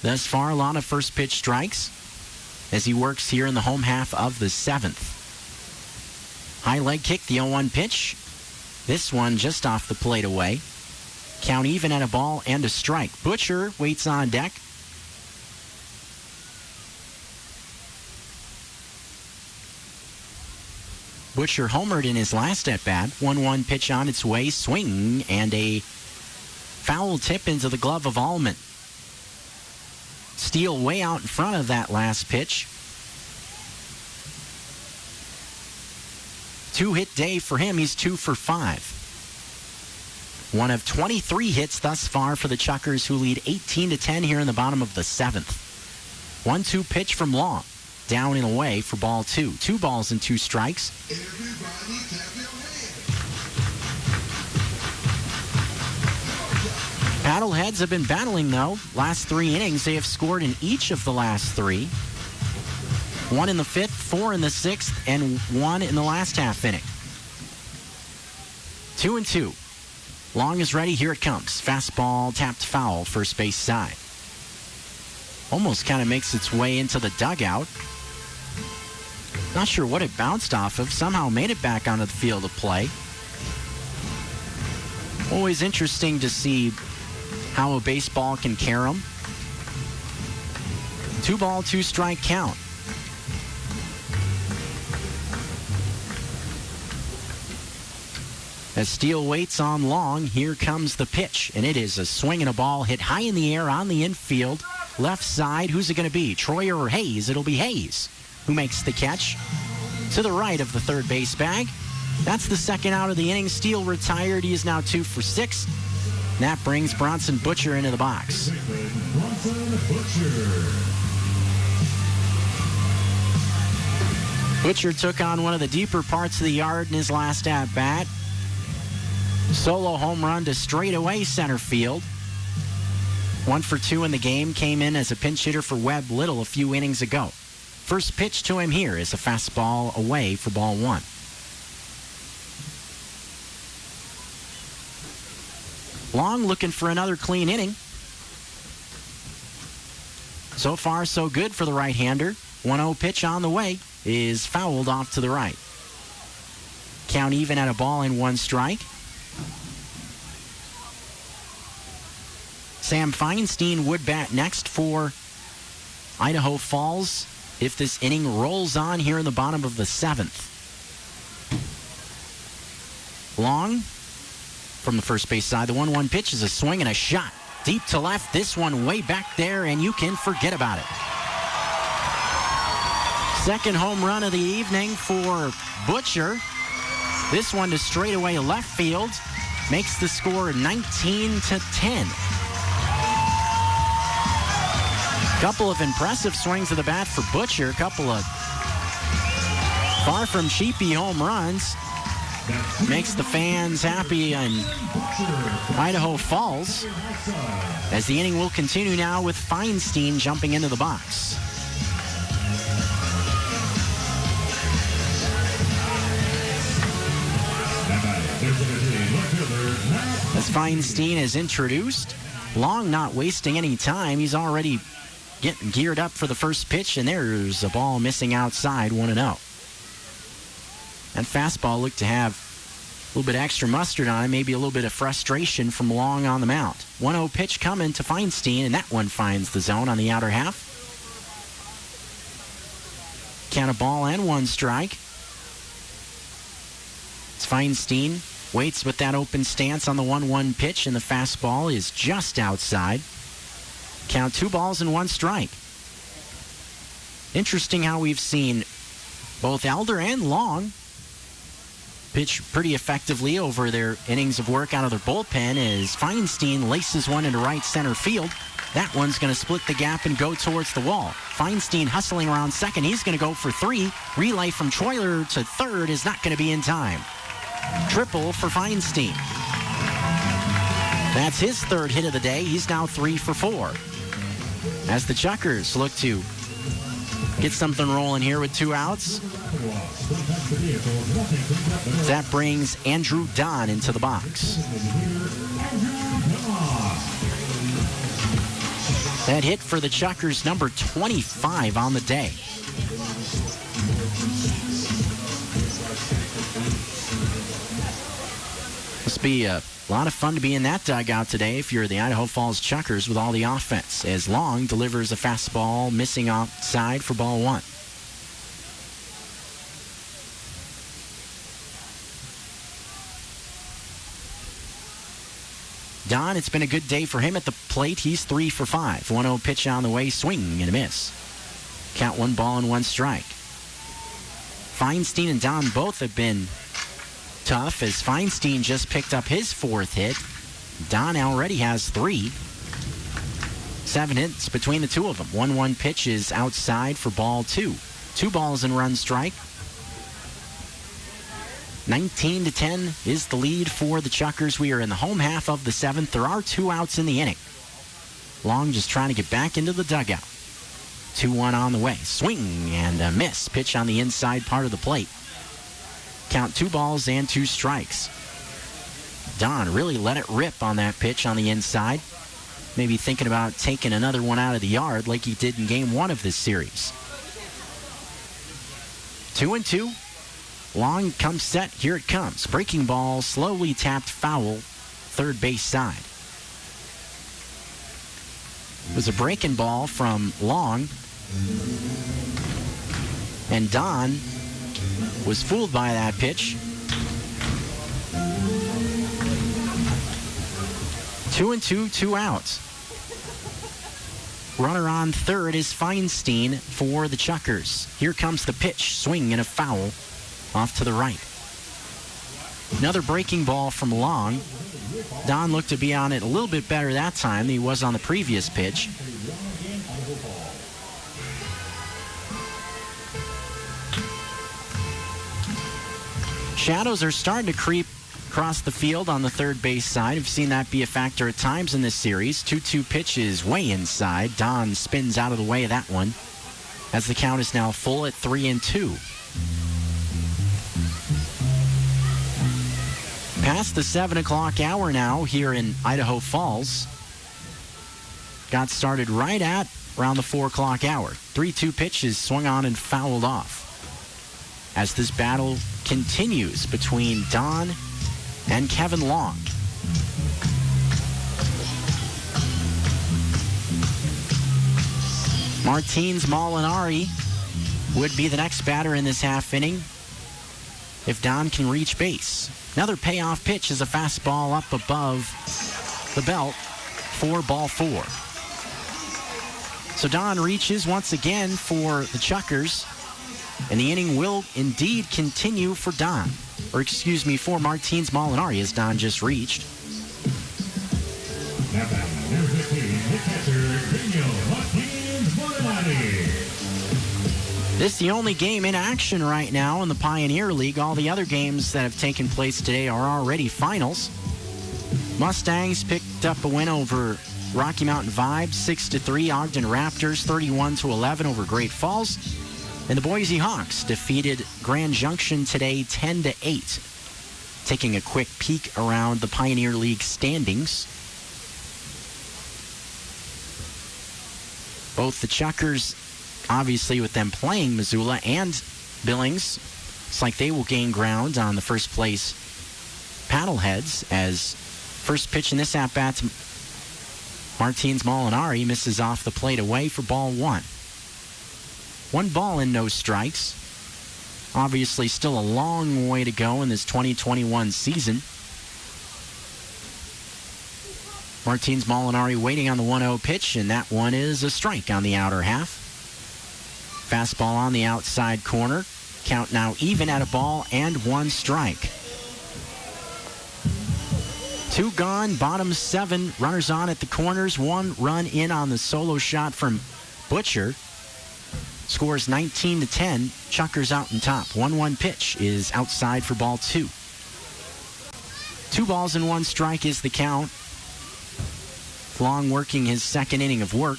Thus far, a lot of first pitch strikes as he works here in the home half of the seventh. High leg kick, the 0-1 pitch. This one just off the plate away. Count even at a ball and a strike. Butcher waits on deck. Butcher homered in his last at-bat. 1-1 pitch on its way. Swing and a foul tip into the glove of Allman. Steele way out in front of that last pitch. 2-hit day for him. He's 2 for 5. One of 23 hits thus far for the Chuckers, who lead 18-10 here in the bottom of the 7th. 1-2 pitch from Long. Down and away for ball 2. 2 balls and 2 strikes. Paddleheads have been battling, though. Last 3 innings, they have scored in each of the last 3. 1 in the 5th, 4 in the 6th, and 1 in the last half inning. 2-2. Long is ready. Here it comes. Fastball tapped foul, first base side. Almost kind of makes its way into the dugout. Not sure what it bounced off of. Somehow made it back onto the field of play. Always interesting to see how a baseball can carry them. 2 ball, 2 strike count. As Steele waits on Long, here comes the pitch, and it is a swing and a ball hit high in the air on the infield. Left side, who's it going to be? Troyer or Hayes? It'll be Hayes who makes the catch to the right of the third base bag. That's the second out of the inning. Steele retired. He is now 2 for 6. And that brings Bronson Butcher into the box. Butcher took on one of the deeper parts of the yard in his last at-bat. Solo home run to straightaway center field. 1 for 2 in the game. Came in as a pinch hitter for Webb Little a few innings ago. First pitch to him here is a fastball away for ball 1. Long looking for another clean inning. So far, so good for the right-hander. 1-0 pitch on the way is fouled off to the right. Count even at a ball and 1 strike. Sam Feinstein would bat next for Idaho Falls if this inning rolls on here in the bottom of the 7th. Long from the first base side. The 1-1 pitch is a swing and a shot. Deep to left. This one way back there, and you can forget about it. Second home run of the evening for Butcher. This one to straightaway left field. Makes the score 19-10. Couple of impressive swings of the bat for Butcher. Couple of far from cheapy home runs. Makes the fans happy in Idaho Falls. As the inning will continue now with Feinstein jumping into the box. As Feinstein is introduced, Long not wasting any time. He's already getting geared up for the first pitch, and there's a ball missing outside, 1-0. That fastball looked to have a little bit extra mustard on it, maybe a little bit of frustration from Long on the mound. 1-0 pitch coming to Feinstein, and that one finds the zone on the outer half. Count a ball and 1 strike. As Feinstein waits with that open stance on the 1-1 pitch, and the fastball is just outside. Count 2 balls and 1 strike. Interesting how we've seen both Elder and Long pitch pretty effectively over their innings of work out of their bullpen as Feinstein laces one into right center field. That one's going to split the gap and go towards the wall. Feinstein hustling around second. He's going to go for 3. Relay from Troyer to third is not going to be in time. Triple for Feinstein. That's his 3rd hit of the day. He's now 3 for 4. As the Chuckers look to get something rolling here with 2 outs. That brings Andrew Don into the box. That hit for the Chuckers, number 25 on the day. Must be a lot of fun to be in that dugout today if you're the Idaho Falls Chuckers with all the offense, as Long delivers a fastball missing outside for ball 1. Don, it's been a good day for him at the plate. He's 3 for 5. 1-0 pitch on the way, swing and a miss. Count 1 ball and 1 strike. Feinstein and Don both have been tough as Feinstein just picked up his 4th hit. Don already has 3. 7 hits between the two of them. 1-1 pitch is outside for ball 2. 2 balls and run strike. 19-10 is the lead for the Chuckers. We are in the home half of the 7th. There are 2 outs in the inning. Long just trying to get back into the dugout. 2-1 on the way. Swing and a miss. Pitch on the inside part of the plate. Count 2 balls and 2 strikes. Don really let it rip on that pitch on the inside. Maybe thinking about taking another one out of the yard like he did in game 1 of this series. 2-2. Long comes set. Here it comes. Breaking ball, slowly tapped foul, third base side. It was a breaking ball from Long. And Don was fooled by that pitch. 2-2, 2 outs. Runner on third is Feinstein for the Chuckers. Here comes the pitch. Swing and a foul off to the right. Another breaking ball from Long. Don looked to be on it a little bit better that time than he was on the previous pitch. Shadows are starting to creep across the field on the third base side. We've seen that be a factor at times in this series. 2-2 pitch is way inside. Don spins out of the way of that one as the count is now full at 3-2. Past the 7 o'clock hour now here in Idaho Falls. Got started right at around the 4 o'clock hour. 3-2 pitch is swung on and fouled off as this battle continues between Don and Kevin Long. Martins Molinari would be the next batter in this half inning if Don can reach base. Another payoff pitch is a fastball up above the belt for ball 4. So Don reaches once again for the Chuckers, and the inning will indeed continue for Don. Or excuse me, for Martins Molinari, as Don just reached. This is the only game in action right now in the Pioneer League. All the other games that have taken place today are already finals. Mustangs picked up a win over Rocky Mountain Vibes, 6-3. Ogden Raptors, 31-11 over Great Falls. And the Boise Hawks defeated Grand Junction today, 10-8. Taking a quick peek around the Pioneer League standings. Both the Chuckers, obviously with them playing Missoula, and Billings, it's like they will gain ground on the first place paddleheads, as first pitch in this at-bat, Martins Molinari misses off the plate away for ball 1. 1 ball and no strikes. Obviously still a long way to go in this 2021 season. Martins Molinari waiting on the 1-0 pitch, and that one is a strike on the outer half. Fastball on the outside corner. Count now even at a ball and 1 strike. 2 gone, bottom 7. Runners on at the corners. 1 run in on the solo shot from Butcher. Scores 19-10. Chuckers out in top. 1-1 pitch is outside for ball 2. 2 balls and 1 strike is the count. Long working his second inning of work.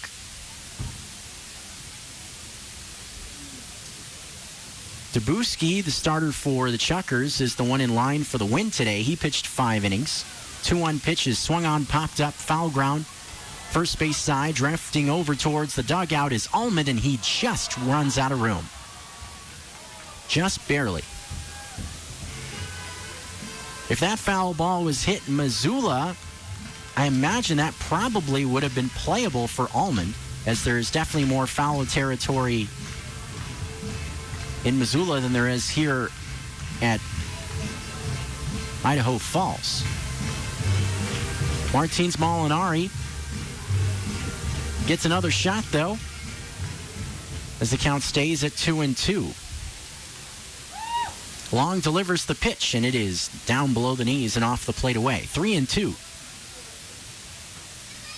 Dabuski, the starter for the Chuckers, is the one in line for the win today. He pitched 5 innings. 2-1 pitches swung on, popped up, foul ground. First base side, drifting over towards the dugout is Allman, and he just runs out of room. Just barely. If that foul ball was hit Missoula, I imagine that probably would have been playable for Allman, as there is definitely more foul territory in Missoula than there is here at Idaho Falls. Martins Molinari gets another shot, though, as the count stays at 2-2. Long delivers the pitch, and it is down below the knees and off the plate away. 3-2.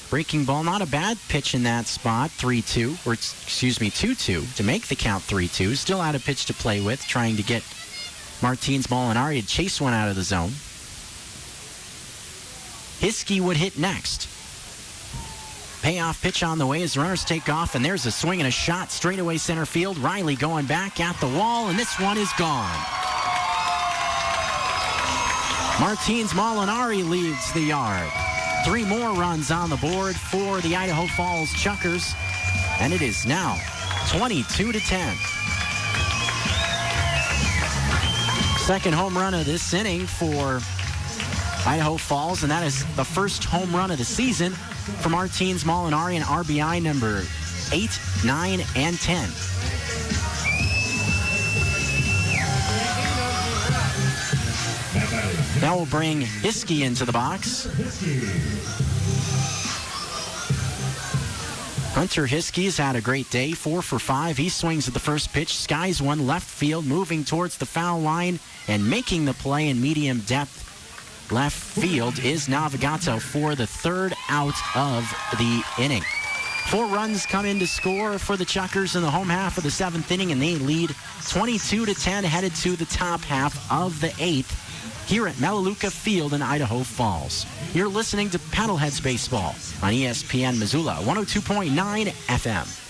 Breaking ball, not a bad pitch in that spot, 2-2 to make the count 3-2. Still had a pitch to play with, trying to get Martins Molinari to chase one out of the zone. Hiskey would hit next. Payoff pitch on the way as runners take off, and there's a swing and a shot straightaway center field. Riley going back at the wall, and this one is gone. Martins Molinari leaves the yard. 3 more runs on the board for the Idaho Falls Chuckers, and it is now 22-10. Second home run of this inning for Idaho Falls, and that is the first home run of the season for Martins Molinari, and RBI number 8, 9, and 10. Now we'll bring Hiskey into the box. Hunter Hiskey's had a great day, 4 for 5. He swings at the first pitch, skies one left field, moving towards the foul line and making the play in medium depth left field is Navigato for the third out of the inning. 4 runs come in to score for the Chuckers in the home half of the 7th inning, and they lead 22-10, headed to the top half of the 8th here at Melaleuca Field in Idaho Falls. You're listening to Paddleheads Baseball on ESPN Missoula, 102.9 FM.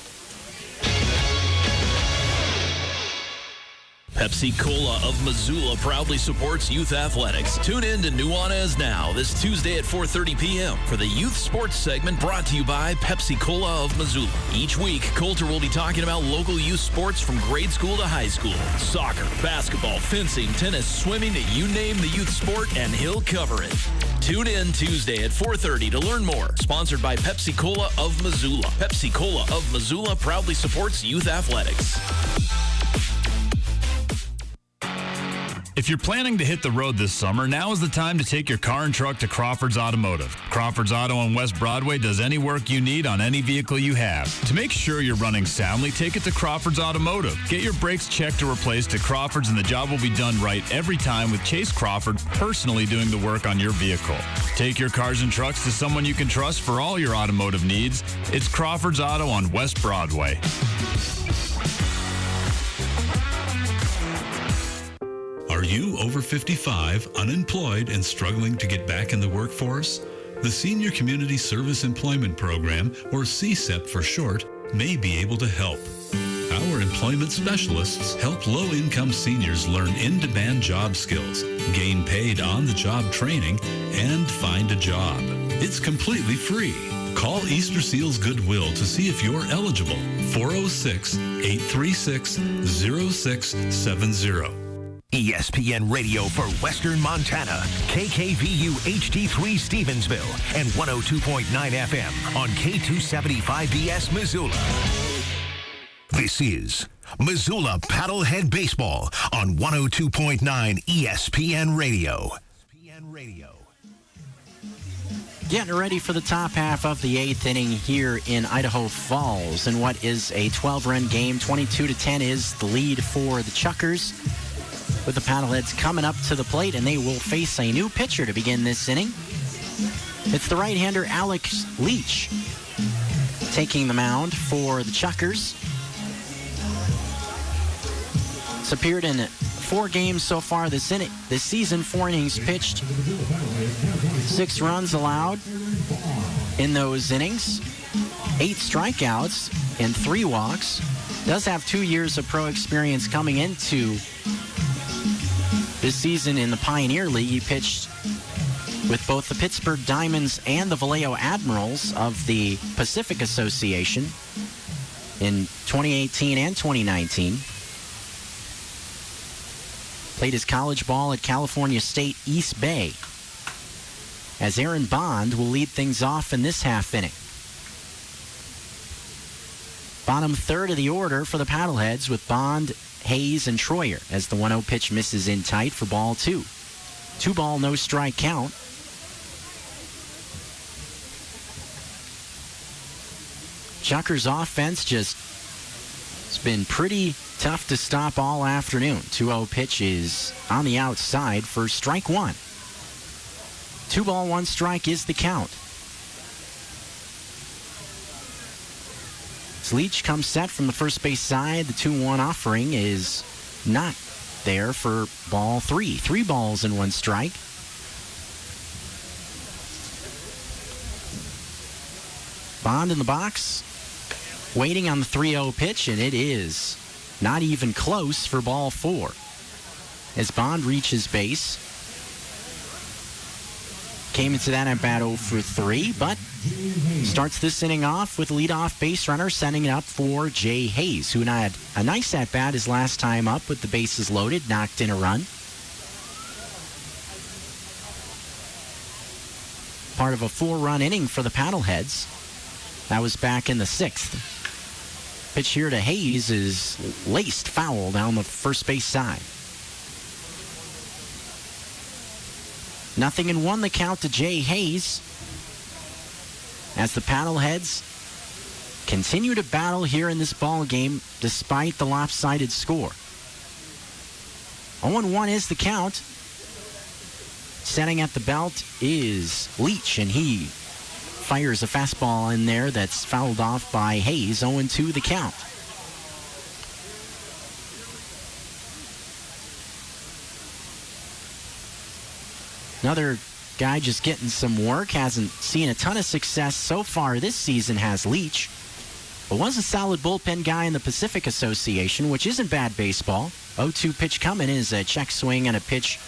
Pepsi Cola of Missoula proudly supports youth athletics. Tune in to Nuanez now this Tuesday at 4:30 p.m. for the youth sports segment brought to you by Pepsi Cola of Missoula. Each week, Coulter will be talking about local youth sports from grade school to high school. Soccer, basketball, fencing, tennis, swimming, you name the youth sport, and he'll cover it. Tune in Tuesday at 4:30 to learn more. Sponsored by Pepsi Cola of Missoula. Pepsi Cola of Missoula proudly supports youth athletics. If you're planning to hit the road this summer, now is the time to take your car and truck to Crawford's Automotive. Crawford's Auto on West Broadway does any work you need on any vehicle you have. To make sure you're running soundly, take it to Crawford's Automotive. Get your brakes checked or replaced at Crawford's, and the job will be done right every time with Chase Crawford personally doing the work on your vehicle. Take your cars and trucks to someone you can trust for all your automotive needs. It's Crawford's Auto on West Broadway. Are you over 55, unemployed, and struggling to get back in the workforce? The Senior Community Service Employment Program, or CSEP for short, may be able to help. Our employment specialists help low-income seniors learn in-demand job skills, gain paid on-the-job training, and find a job. It's completely free. Call Easter Seals Goodwill to see if you're eligible. 406-836-0670. ESPN Radio for Western Montana, KKVU HD3 Stevensville, and 102.9 FM on K275BS Missoula. This is Missoula Paddlehead Baseball on 102.9 ESPN Radio. Getting ready for the top half of the 8th inning here in Idaho Falls, and what is a 12-run game. 22-10 is the lead for the Chuckers, with the Paddleheads coming up to the plate, and they will face a new pitcher to begin this inning. It's the right-hander Alex Leach taking the mound for the Chuckers. It's appeared in 4 games so far this season, 4 innings pitched, 6 runs allowed in those innings, 8 strikeouts, and 3 walks. Does have 2 years of pro experience coming into this season in the Pioneer League. He pitched with both the Pittsburgh Diamonds and the Vallejo Admirals of the Pacific Association in 2018 and 2019. Played his college ball at California State East Bay, as Aaron Bond will lead things off in this half inning. Bottom third of the order for the Paddleheads with Bond, Hayes, and Troyer as the 1-0 pitch misses in tight for ball 2. 2-ball, no strike count. Chuckers' offense it's been pretty tough to stop all afternoon. 2-0 pitch is on the outside for strike 1. 2-ball, 1 strike is the count. As Leach comes set from the first base side, the 2-1 offering is not there for ball 3. 3 balls and 1 strike. Bond in the box, waiting on the 3-0 pitch, and it is not even close for ball 4. As Bond reaches base, came into that at bat 0 for 3, but starts this inning off with a leadoff base runner, sending it up for Jay Hayes, who had a nice at bat his last time up with the bases loaded, knocked in a run. Part of a 4-run inning for the Paddleheads. That was back in the 6th. Pitch here to Hayes is laced foul down the first base side. 0-1 the count to Jay Hayes as the Paddleheads continue to battle here in this ball game despite the lopsided score. 0-1 is the count. Setting at the belt is Leach, and he fires a fastball in there that's fouled off by Hayes. 0-2 the count. Another guy just getting some work, hasn't seen a ton of success so far this season, has Leach, but was a solid bullpen guy in the Pacific Association, which isn't bad baseball. 0-2 pitch coming is a check swing and a pitch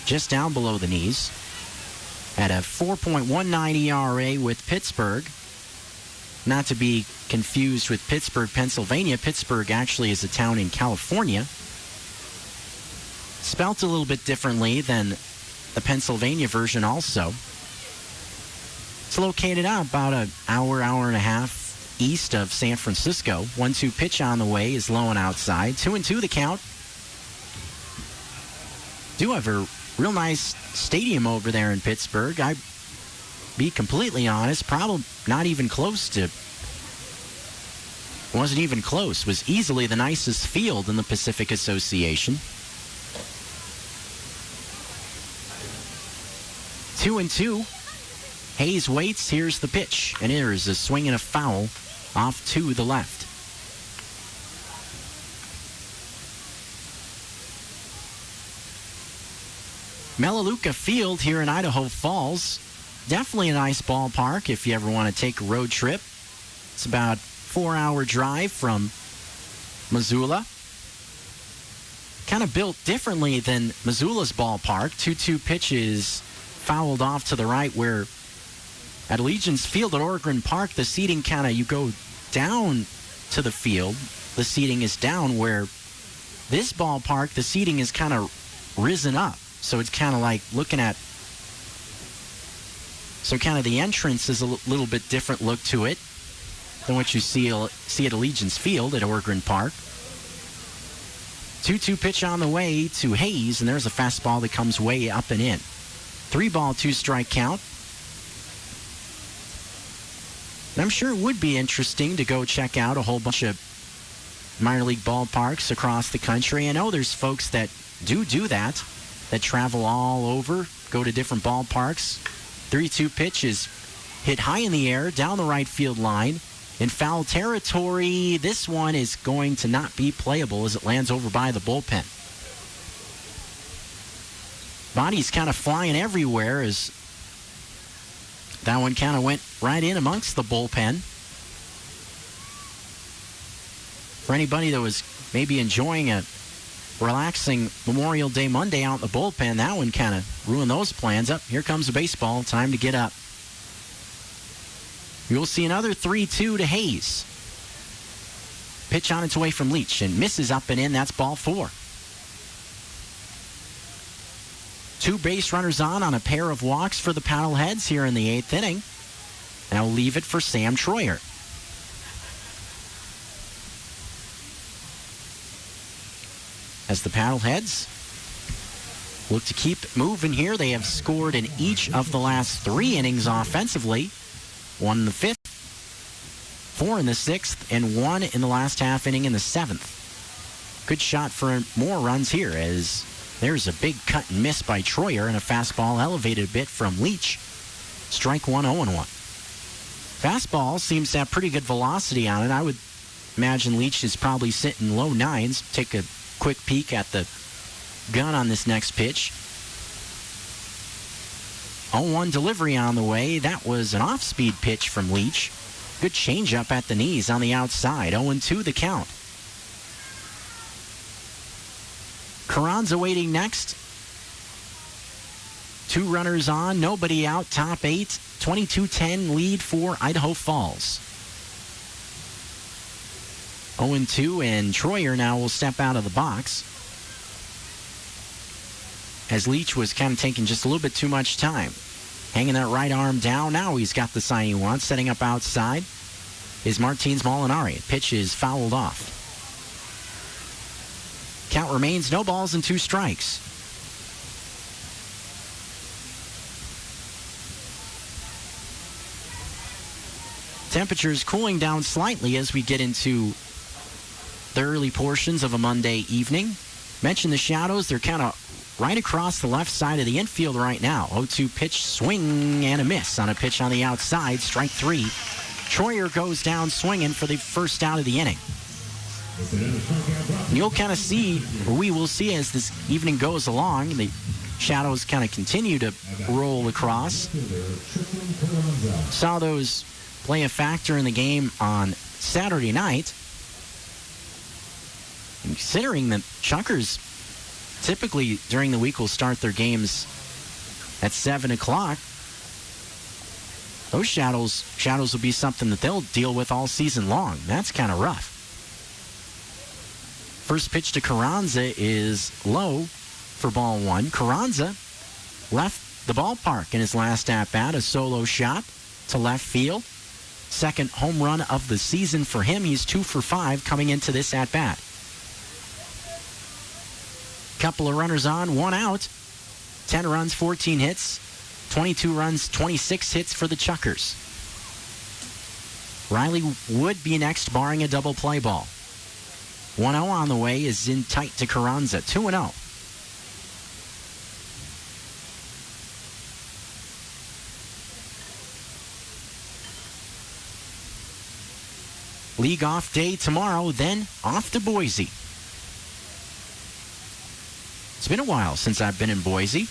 just down below the knees. At a 4.19 ERA with Pittsburgh. Not to be confused with Pittsburgh, Pennsylvania. Pittsburgh actually is a town in California. Spelt a little bit differently than the Pennsylvania version also. It's located out about an hour and a half east of San Francisco. 1-2 pitch on the way is low and outside. 2-2 the count. Do have a real nice stadium over there in Pittsburgh. I'd be completely honest, probably not even close to, wasn't even close, was easily the nicest field in the Pacific Association. 2-2. Hayes waits. Here's the pitch. And here's a swing and a foul off to the left. Melaleuca Field here in Idaho Falls. Definitely a nice ballpark if you ever want to take a road trip. It's about a 4-hour drive from Missoula. Kind of built differently than Missoula's ballpark. 2-2 pitches fouled off to the right, where at Allegiance Field at Oregon Park, the seating kind of, you go down to the field. The seating is down, where this ballpark, the seating is kind of risen up. So it's kind of like looking at, so kind of the entrance is a little bit different look to it than what you see at Allegiance Field at Oregon Park. 2-2 pitch on the way to Hayes, and there's a fastball that comes way up and in. 3-ball, 2-strike count. And I'm sure it would be interesting to go check out a whole bunch of minor league ballparks across the country. I know there's folks that do that travel all over, go to different ballparks. 3-2 pitch is hit high in the air, down the right field line. In foul territory, this one is going to not be playable as it lands over by the bullpen. Body's kind of flying everywhere as that one kind of went right in amongst the bullpen. For anybody that was maybe enjoying a relaxing Memorial Day Monday out in the bullpen, that one kind of ruined those plans. Up, here comes the baseball. Time to get up. You'll see another 3-2 to Hayes. Pitch on its way from Leach and misses up and in. That's ball 4. 2 base runners on a pair of walks for the Paddleheads here in the 8th inning. And I'll leave it for Sam Troyer. As the Paddleheads look to keep moving here, they have scored in each of the last 3 innings offensively. 1 in the 5th, 4 in the 6th, and 1 in the last half inning in the 7th. Good shot for more runs here as there's a big cut and miss by Troyer and a fastball elevated a bit from Leach. Strike 1, 0-1. Fastball seems to have pretty good velocity on it. I would imagine Leach is probably sitting low nines. Take a quick peek at the gun on this next pitch. 0-1 delivery on the way. That was an off-speed pitch from Leach. Good changeup at the knees on the outside. 0-2 the count. Carranza waiting next. 2 runners on, nobody out, top 8. 22-10 lead for Idaho Falls. 0-2, and Troyer now will step out of the box, as Leach was kind of taking just a little bit too much time. Hanging that right arm down. Now he's got the sign he wants. Setting up outside is Martins Molinari. Pitch is fouled off. Count remains no balls and 2 strikes. Temperatures cooling down slightly as we get into the early portions of a Monday evening. Mentioned the shadows. They're kind of right across the left side of the infield right now. 0-2 pitch, swing and a miss on a pitch on the outside. Strike 3. Troyer goes down swinging for the first out of the inning. And you'll kind of see, or we will see as this evening goes along, the shadows kind of continue to roll across. Saw those play a factor in the game on Saturday night. And considering that Chuckers typically during the week will start their games at 7 o'clock, those shadows will be something that they'll deal with all season long. That's kind of rough. First pitch to Carranza is low for ball 1. Carranza left the ballpark in his last at-bat, a solo shot to left field. Second home run of the season for him. He's 2 for 5 coming into this at-bat. Couple of runners on, 1 out. 10 runs, 14 hits. 22 runs, 26 hits for the Chuckers. Riley would be next, barring a double play ball. 1-0 on the way is in tight to Carranza. 2-0. League off day tomorrow, then off to Boise. It's been a while since I've been in Boise.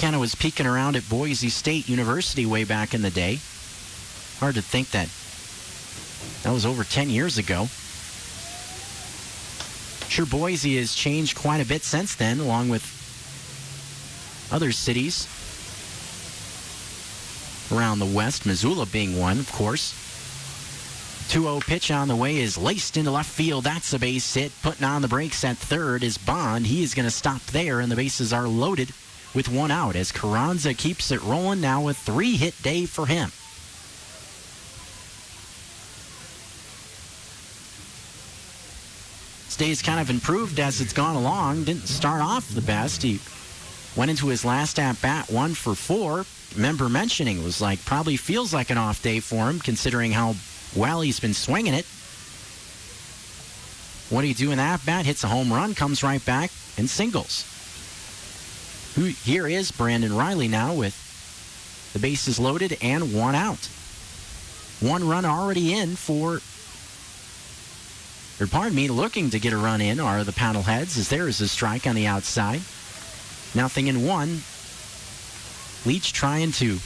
Kind of was peeking around at Boise State University way back in the day. Hard to think that was over 10 years ago. Sure, Boise has changed quite a bit since then, along with other cities around the West, Missoula being one, of course. 2-0 pitch on the way is laced into left field. That's a base hit. Putting on the brakes at third is Bond. He is going to stop there, and the bases are loaded with 1 out as Carranza keeps it rolling. Now a 3-hit day for him. This day's kind of improved as it's gone along. Didn't start off the best. He went into his last at-bat 1 for 4. Remember mentioning, was like, probably feels like an off day for him considering how well he's been swinging it. What do you do in that bat? Hits a home run, comes right back, and singles. Here is Brandon Riley now with the bases loaded and 1 out. 1 run already in looking to get a run in are the Paddleheads, as there is a strike on the outside. 0-1. Leach trying to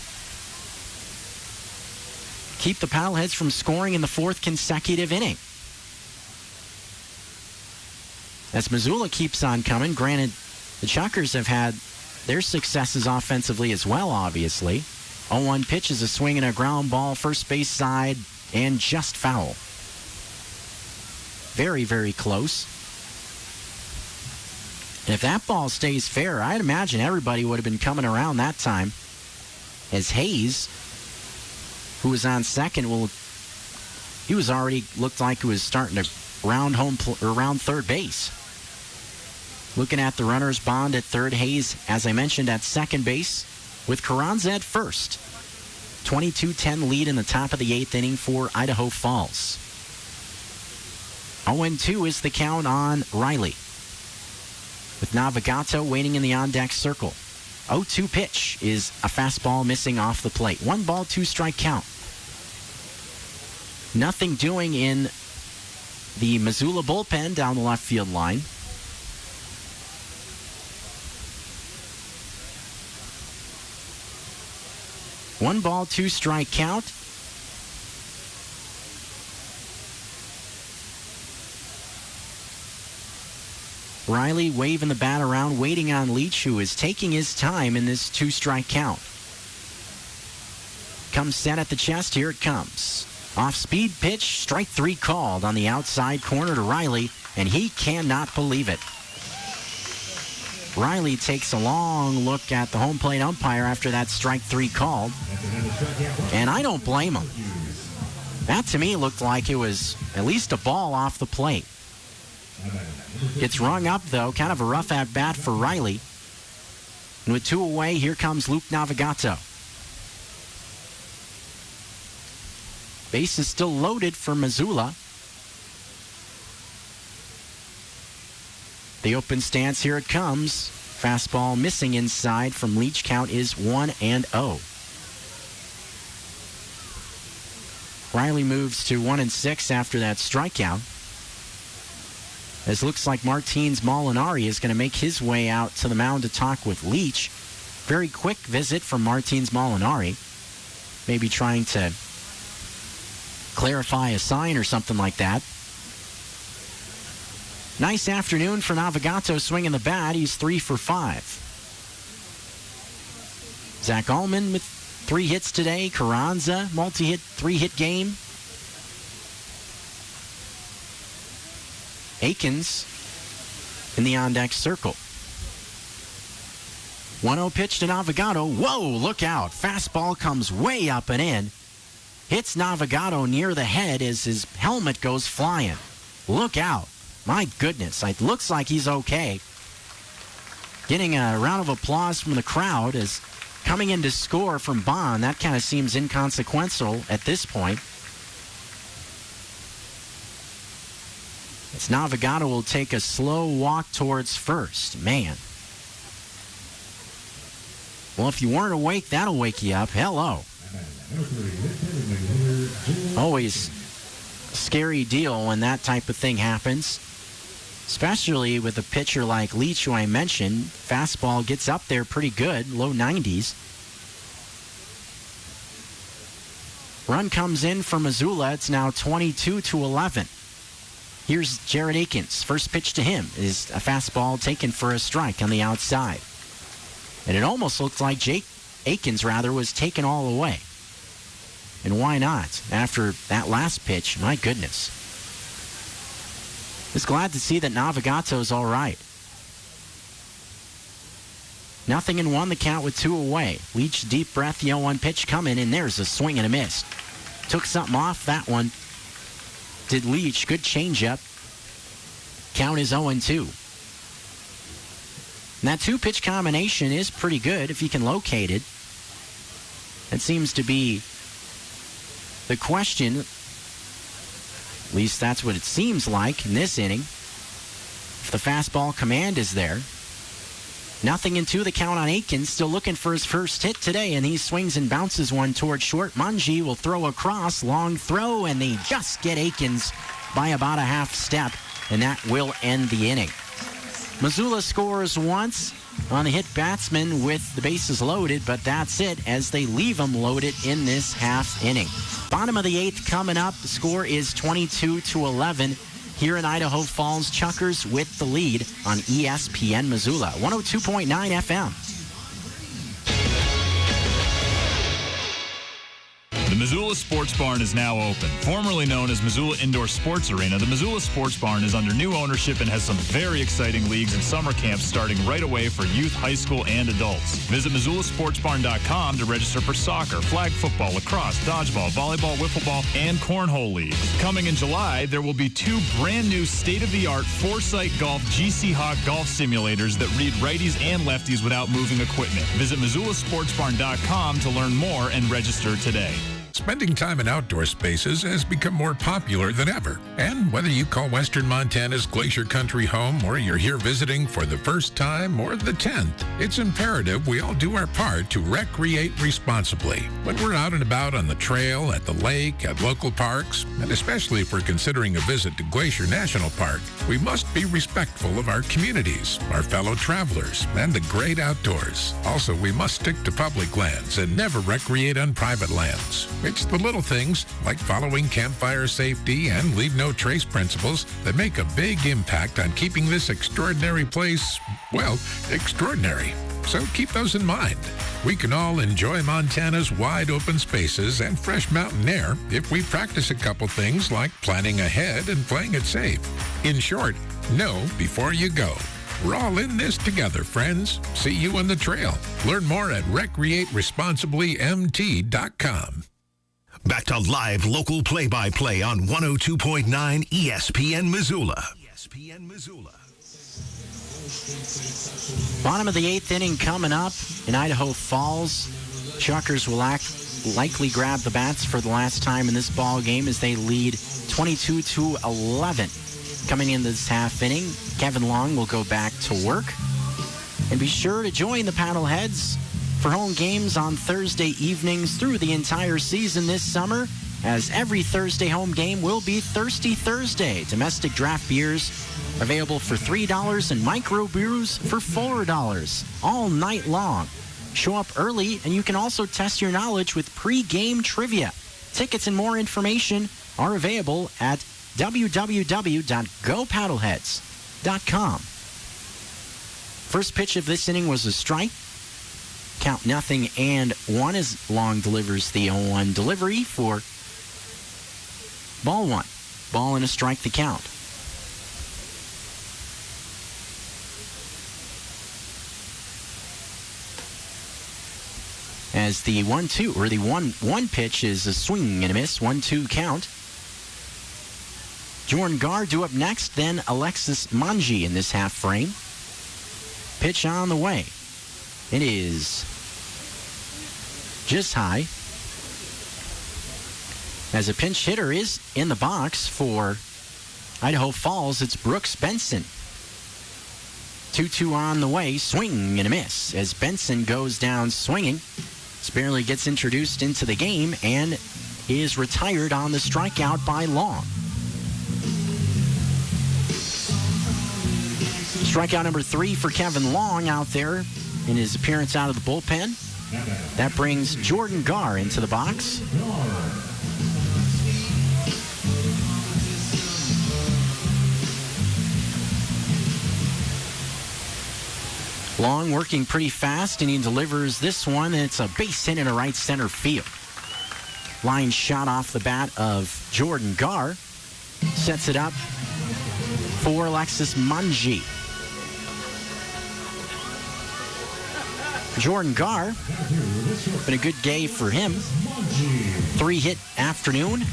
keep the Paddleheads from scoring in the 4th consecutive inning. As Missoula keeps on coming, granted, the Chuckers have had their successes offensively as well, obviously. 0-1 pitch is a swing and a ground ball, first base side, and just foul. Very, very close. And if that ball stays fair, I'd imagine everybody would have been coming around that time, as Hayes, who was on second, he was already looked like he was starting to round third base. Looking at the runners, Bond at third, Hayes, as I mentioned, at second base, with Carranza at first. 22-10 lead in the top of the 8th inning for Idaho Falls. 0-2 is the count on Riley, with Navigato waiting in the on-deck circle. 0-2 pitch is a fastball missing off the plate. 1 ball, 2 strike count. Nothing doing in the Missoula bullpen down the left field line. One ball, 2 strike count. Riley waving the bat around, waiting on Leach, who is taking his time in this 2 strike count. Comes set at the chest. Here it comes. Off-speed pitch, strike 3 called on the outside corner to Riley, and he cannot believe it. Riley takes a long look at the home plate umpire after that strike 3 called, and I don't blame him. That to me looked like it was at least a ball off the plate. Gets rung up though, kind of a rough at bat for Riley. And with 2 away, here comes Luke Navigato. Base is still loaded for Missoula. The open stance, here it comes. Fastball missing inside from Leach. Count is 1-0. Riley moves to 1-6 after that strikeout. As looks like Martins Molinari is going to make his way out to the mound to talk with Leach. Very quick visit from Martins Molinari. Maybe trying to clarify a sign or something like that. Nice afternoon for Navigato swinging the bat. He's 3 for 5. Zach Allman with 3 hits today. Carranza, multi-hit, 3-hit game. Akins in the on-deck circle. 1-0 pitch to Navigato. Whoa, look out. Fastball comes way up and in. Hits Navigato near the head as his helmet goes flying. Look out. My goodness, it looks like he's okay. Getting a round of applause from the crowd as coming in to score from Bond. That kind of seems inconsequential at this point. As Navigato will take a slow walk towards first. Man. Well, if you weren't awake, that'll wake you up. Hello. Always a scary deal when that type of thing happens. Especially with a pitcher like Leach, who I mentioned. Fastball gets up there pretty good, low 90s. Run comes in for Missoula. It's now 22-11. Here's Jared Akins. First pitch to him is a fastball taken for a strike on the outside. And it almost looks like Jake Akins, was taken all the way. And why not? After that last pitch, my goodness. Just glad to see that Navigato's all right. 0-1, the count with 2 away. Leach, deep breath, the 0-1 pitch coming, and there's a swing and a miss. Took something off that one. Did Leach. Good changeup. Count is 0-2. And that 2-pitch combination is pretty good if you can locate it. That seems to be the question. At least that's what it seems like in this inning. If the fastball command is there. 0-2, the count on Akins. Still looking for his first hit today, and he swings and bounces one toward short. Mungie will throw across. Long throw, and they just get Akins by about a half step, and that will end the inning. Missoula scores once on the hit batsman with the bases loaded, but that's it as they leave them loaded in this half inning. Bottom of the 8th coming up. The score is 22-11 here in Idaho Falls. Chuckers with the lead on ESPN Missoula. 102.9 FM. The Missoula Sports Barn is now open. Formerly known as Missoula Indoor Sports Arena, the Missoula Sports Barn is under new ownership and has some very exciting leagues and summer camps starting right away for youth, high school, and adults. Visit MissoulaSportsBarn.com to register for soccer, flag football, lacrosse, dodgeball, volleyball, wiffle ball, and cornhole leagues. Coming in July, there will be 2 brand new state-of-the-art Foresight Golf GC Hawk golf simulators that read righties and lefties without moving equipment. Visit MissoulaSportsBarn.com to learn more and register today. Spending time in outdoor spaces has become more popular than ever. And whether you call Western Montana's Glacier Country home or you're here visiting for the first time or the 10th, it's imperative we all do our part to recreate responsibly. When we're out and about on the trail, at the lake, at local parks, and especially if we're considering a visit to Glacier National Park, we must be respectful of our communities, our fellow travelers, and the great outdoors. Also, we must stick to public lands and never recreate on private lands. It's the little things, like following campfire safety and leave no trace principles, that make a big impact on keeping this extraordinary place, well, extraordinary. So keep those in mind. We can all enjoy Montana's wide open spaces and fresh mountain air if we practice a couple things like planning ahead and playing it safe. In short, know before you go. We're all in this together, friends. See you on the trail. Learn more at recreateresponsiblymt.com. Back to live local play-by-play on 102.9 ESPN Missoula. ESPN Missoula. Bottom of the 8th inning coming up in Idaho Falls. Chuckers will likely grab the bats for the last time in this ball game as they lead 22-11. Coming in this half inning, Kevin Long will go back to work. And be sure to join the Paddleheads for home games on Thursday evenings through the entire season this summer, as every Thursday home game will be Thirsty Thursday. Domestic draft beers available for $3 and micro brews for $4 all night long. Show up early, and you can also test your knowledge with pre-game trivia. Tickets and more information are available at www.gopaddleheads.com. First pitch of this inning was a strike. Count nothing and one as Long delivers the 0-1 delivery for ball one. Ball and a strike the count. As the 1-2 or the 1-1 pitch is a swing and a miss, 1-2 count. Jordan Gar due up next, then Alexis Manji in this half frame. Pitch on the way. It is just high. As a pinch hitter is in the box for Idaho Falls, it's Brooks Benson. 2-2 on the way, swing and a miss as Benson goes down swinging. Barely gets introduced into the game and is retired on the strikeout by Long. Strikeout number 3 for Kevin Long out there in his appearance out of the bullpen. That brings Jordan Gar into the box. Long working pretty fast, and he delivers this one, and it's a base hit in a right center field. Line shot off the bat of Jordan Gar. Sets it up for Alexis Manji. Jordan Gar, been a good day for him. 3-hit afternoon.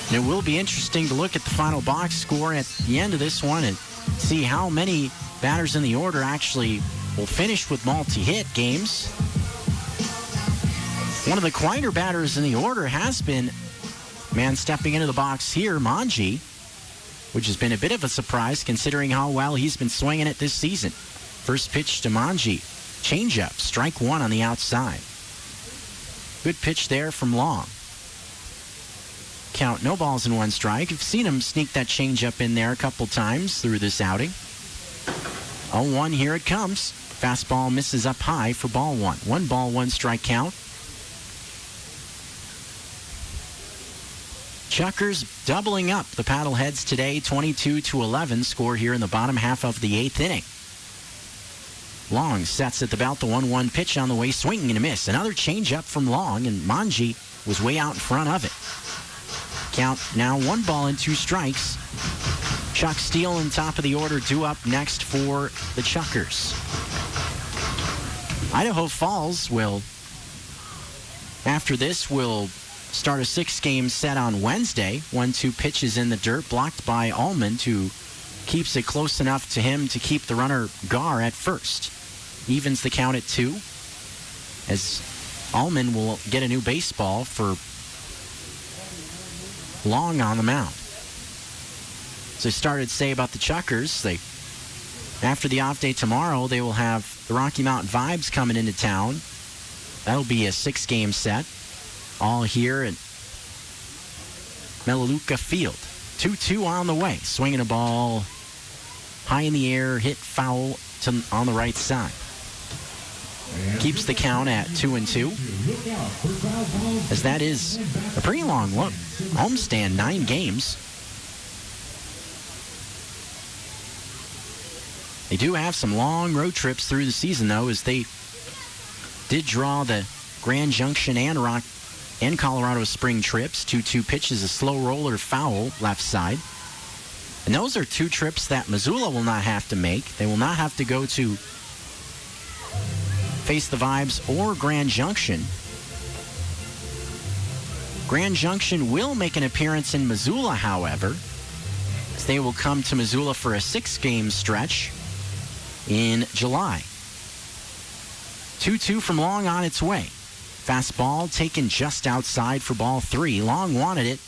And it will be interesting to look at the final box score at the end of this one and see how many batters in the order actually will finish with multi-hit games. One of the quieter batters in the order has been man stepping into the box here, Manji, which has been a bit of a surprise considering how well he's been swinging it this season. First pitch to Manji. Changeup, strike one on the outside. Good pitch there from Long. Count, no balls and one strike. I've seen him sneak that changeup in there a couple times through this outing. 0-1, here it comes. Fastball misses up high for ball one. 1 ball, 1 strike count. Chuckers doubling up the Paddleheads today, 22-11 score here in the bottom half of the 8th inning. Long sets at the belt, the 1-1 pitch on the way, swing and a miss. Another changeup from Long, and Manji was way out in front of it. Count now 1 ball and 2 strikes. Chuck Steele in top of the order due up next for the Chuckers. Idaho Falls will, after this, will start a 6-game set on Wednesday. 1-2 pitches in the dirt, blocked by Almond, who keeps it close enough to him to keep the runner Gar at first. Evens the count at 2. As Allman will get a new baseball for Long on the mound. As I started to say about the Chuckers, after the off day tomorrow, they will have the Rocky Mountain Vibes coming into town. That'll be a 6-game set, all here at Melaleuca Field. 2-2 on the way. Swinging a ball high in the air, hit foul on the right side. Keeps the count at 2-2. As that is a pretty long homestand, 9 games. They do have some long road trips through the season, though, as they did draw the Grand Junction and Colorado Spring trips. 2-2 pitches, a slow roller foul left side. And those are 2 trips that Missoula will not have to make. They will not have to go to face the Vibes or Grand Junction. Grand Junction will make an appearance in Missoula, however, as they will come to Missoula for a 6-game stretch in July. 2-2 from Long on its way. Fastball taken just outside for ball 3. Long wanted it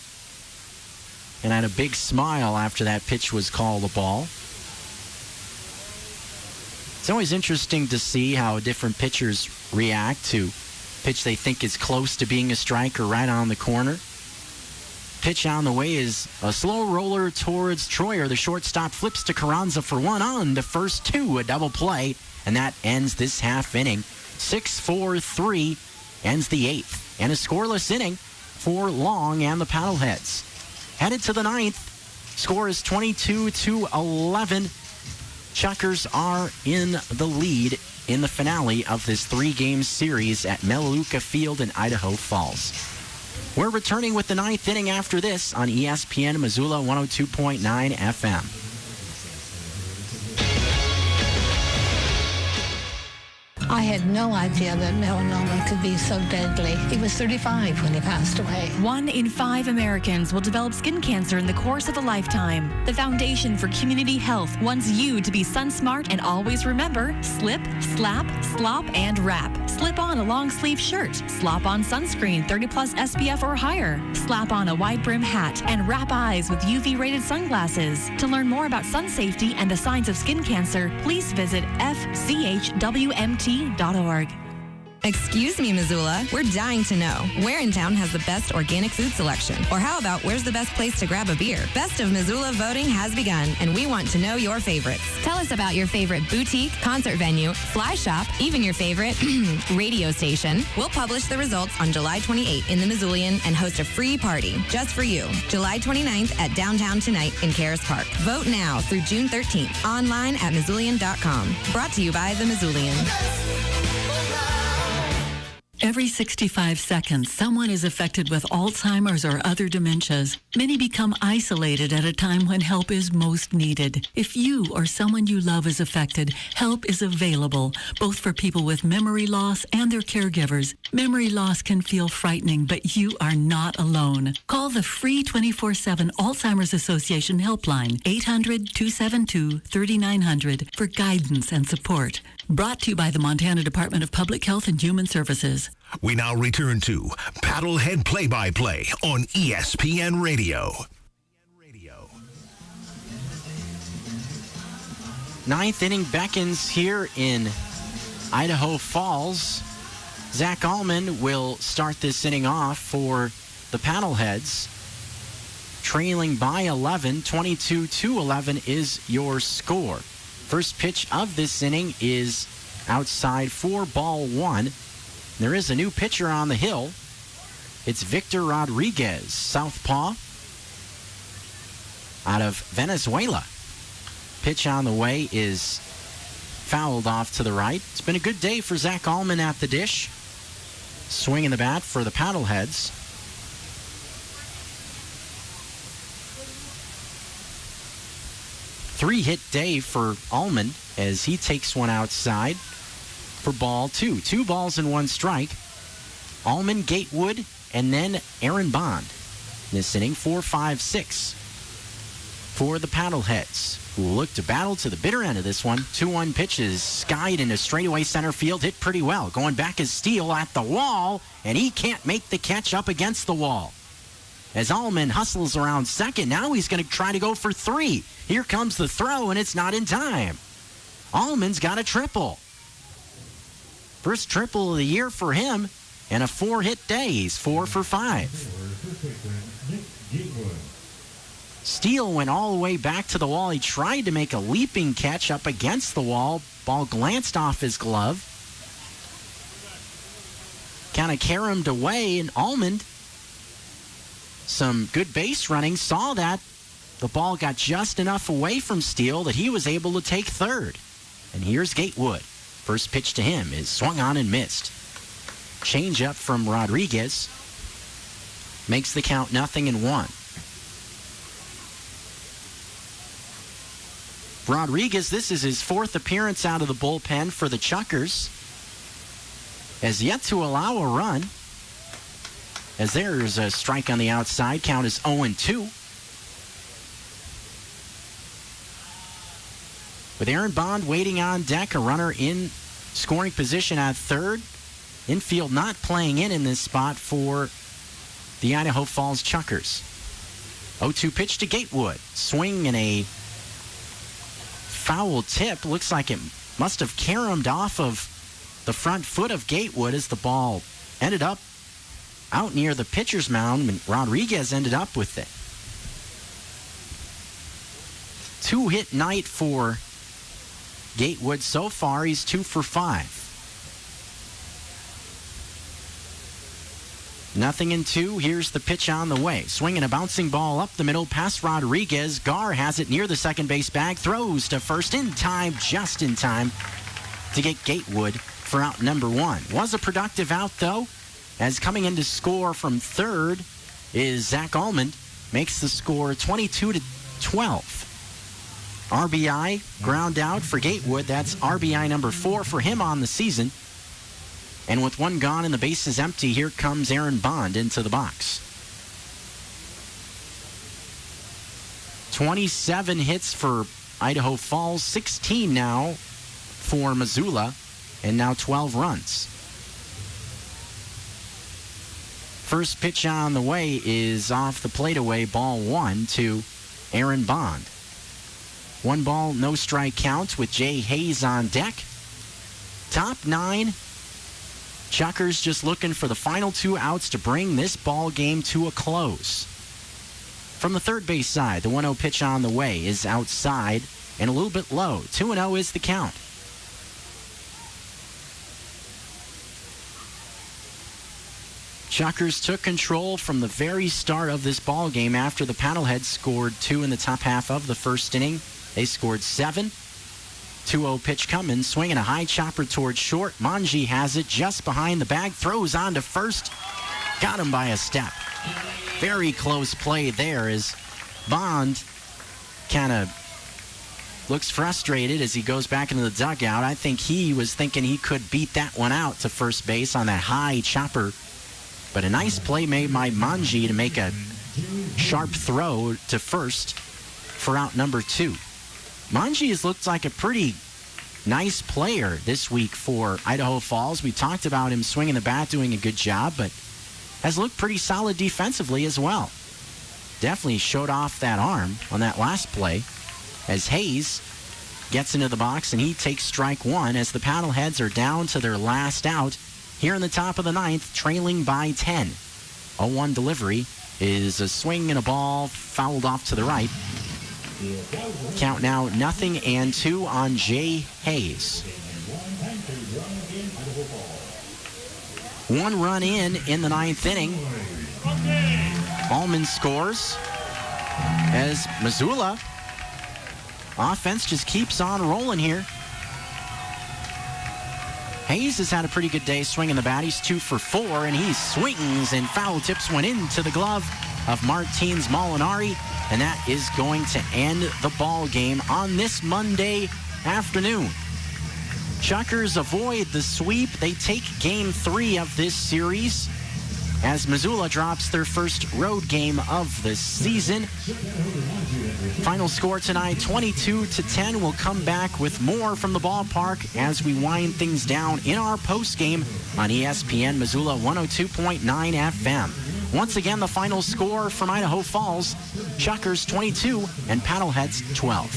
and had a big smile after that pitch was called a ball. It's always interesting to see how different pitchers react to pitch they think is close to being a strike or right on the corner. Pitch on the way is a slow roller towards Troyer. The shortstop flips to Carranza for 1 on the first 2, a double play, and that ends this half inning. 6-4-3 ends the 8th, and a scoreless inning for Long and the Paddleheads. Headed to the 9th, score is 22-11. Chuckers are in the lead in the finale of this 3-game series at Melaleuca Field in Idaho Falls. We're returning with the 9th inning after this on ESPN Missoula 102.9 FM. I had no idea that melanoma could be so deadly. He was 35 when he passed away. 1 in 5 Americans will develop skin cancer in the course of a lifetime. The Foundation for Community Health wants you to be sun smart and always remember: slip, slap, slop, and wrap. Slip on a long sleeve shirt. Slop on sunscreen 30+ SPF or higher. Slap on a wide brim hat and wrap eyes with UV rated sunglasses. To learn more about sun safety and the signs of skin cancer, please visit fchwmt.org. Excuse me, Missoula. We're dying to know, where in town has the best organic food selection? Or how about, where's the best place to grab a beer? Best of Missoula voting has begun, and we want to know your favorites. Tell us about your favorite boutique, concert venue, fly shop, even your favorite radio station. We'll publish the results on July 28th in the Missoulian and host a free party just for you. July 29th at Downtown Tonight in Caras Park. Vote now through June 13th. Online at Missoulian.com. Brought to you by the Missoulian. Every 65 seconds, someone is affected with Alzheimer's or other dementias. Many become isolated at a time when help is most needed. If you or someone you love is affected, help is available, both for people with memory loss and their caregivers. Memory loss can feel frightening, but you are not alone. Call the free 24/7 Alzheimer's Association helpline, 800-272-3900, for guidance and support. Brought to you by the Montana Department of Public Health and Human Services. We now return to Paddlehead Play-by-Play on ESPN Radio. 9th inning beckons here in Idaho Falls. Zach Allman will start this inning off for the Paddleheads. Trailing by 11, 22-11 is your score. First pitch of this inning is outside for ball 1. There is a new pitcher on the hill. It's Victor Rodriguez, southpaw out of Venezuela. Pitch on the way is fouled off to the right. It's been a good day for Zach Allman at the dish. Swinging the bat for the Paddleheads. Three-hit day for Allman as he takes one outside for ball 2. 2 balls and 1 strike. Allman, Gatewood, and then Aaron Bond. This inning, 4-5-6 for the Paddleheads, who will look to battle to the bitter end of this one. 2-1 pitch is skied into straightaway center field, hit pretty well. Going back is Steele at the wall, and he can't make the catch up against the wall. As Allman hustles around second, now he's going to try to go for 3. Here comes the throw, and it's not in time. Allman's got a triple. First triple of the year for him, and a 4-hit day. He's 4 for 5. Steele went all the way back to the wall. He tried to make a leaping catch up against the wall. Ball glanced off his glove. Kind of caromed away, and Allman, some good base running, saw that. The ball got just enough away from Steele that he was able to take third. And here's Gatewood. First pitch to him is swung on and missed. Change up from Rodriguez. Makes the count 0-1. Rodriguez, this is his 4th appearance out of the bullpen for the Chuckers. Has yet to allow a run. As there's a strike on the outside. Count is 0-2. With Aaron Bond waiting on deck, a runner in scoring position at third. Infield not playing in this spot for the Idaho Falls Chuckers. 0-2 pitch to Gatewood. Swing and a foul tip. Looks like it must have caromed off of the front foot of Gatewood as the ball ended up out near the pitcher's mound, and Rodriguez ended up with it. 2-hit night for Gatewood so far. He's 2 for 5. 0-2. Here's the pitch on the way. Swinging a bouncing ball up the middle past Rodriguez. Gar has it near the second base bag. Throws to first in time, just in time to get Gatewood for out number 1. Was a productive out, though, as coming in to score from third is Zach Allman. Makes the score 22-12. RBI ground out for Gatewood. That's RBI number 4 for him on the season. And with 1 gone and the bases empty, here comes Aaron Bond into the box. 27 hits for Idaho Falls, 16 now for Missoula, and now 12 runs. First pitch on the way is off the plate away, ball 1 to Aaron Bond. 1 ball, no strike count with Jay Hayes on deck. Top 9. Chuckers just looking for the final 2 outs to bring this ball game to a close. From the third base side, the 1-0 pitch on the way is outside and a little bit low. 2-0 is the count. Chuckers took control from the very start of this ball game after the Paddleheads scored 2 in the top half of the first inning. They scored 7. 2-0 pitch coming, swinging a high chopper towards short. Manji has it just behind the bag, throws on to first. Got him by a step. Very close play there as Bond kind of looks frustrated as he goes back into the dugout. I think he was thinking he could beat that one out to first base on that high chopper. But a nice play made by Manji to make a sharp throw to first for out number 2. Manji has looked like a pretty nice player this week for Idaho Falls. We talked about him swinging the bat, doing a good job, but has looked pretty solid defensively as well. Definitely showed off that arm on that last play as Hayes gets into the box and he takes strike 1 as the Paddleheads are down to their last out here in the top of the 9th, trailing by 10. 0-1 delivery is a swing and a ball fouled off to the right. Count now 0-2 on Jay Hayes. 1 run in the 9th inning. Allman scores as Missoula offense just keeps on rolling here. Hayes has had a pretty good day swinging the bat. He's 2 for 4, and he swings, and foul tips went into the glove of Martins Molinari, and that is going to end the ball game on this Monday afternoon. Chuckers avoid the sweep. They take game 3 of this series as Missoula drops their first road game of the season. Final score tonight, 22-10. We'll come back with more from the ballpark as we wind things down in our postgame on ESPN Missoula 102.9 FM. Once again, the final score from Idaho Falls, Chuckers 22 and Paddleheads 12.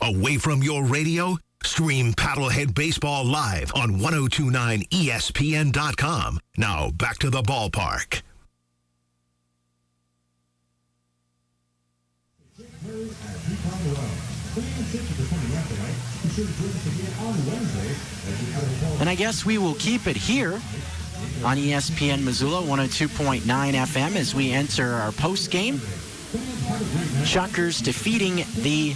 Away from your radio? Stream Paddlehead Baseball live on 102.9 ESPN.com. Now back to the ballpark. And I guess we will keep it here on ESPN Missoula 102.9 FM as we enter our post game. Chuckers defeating the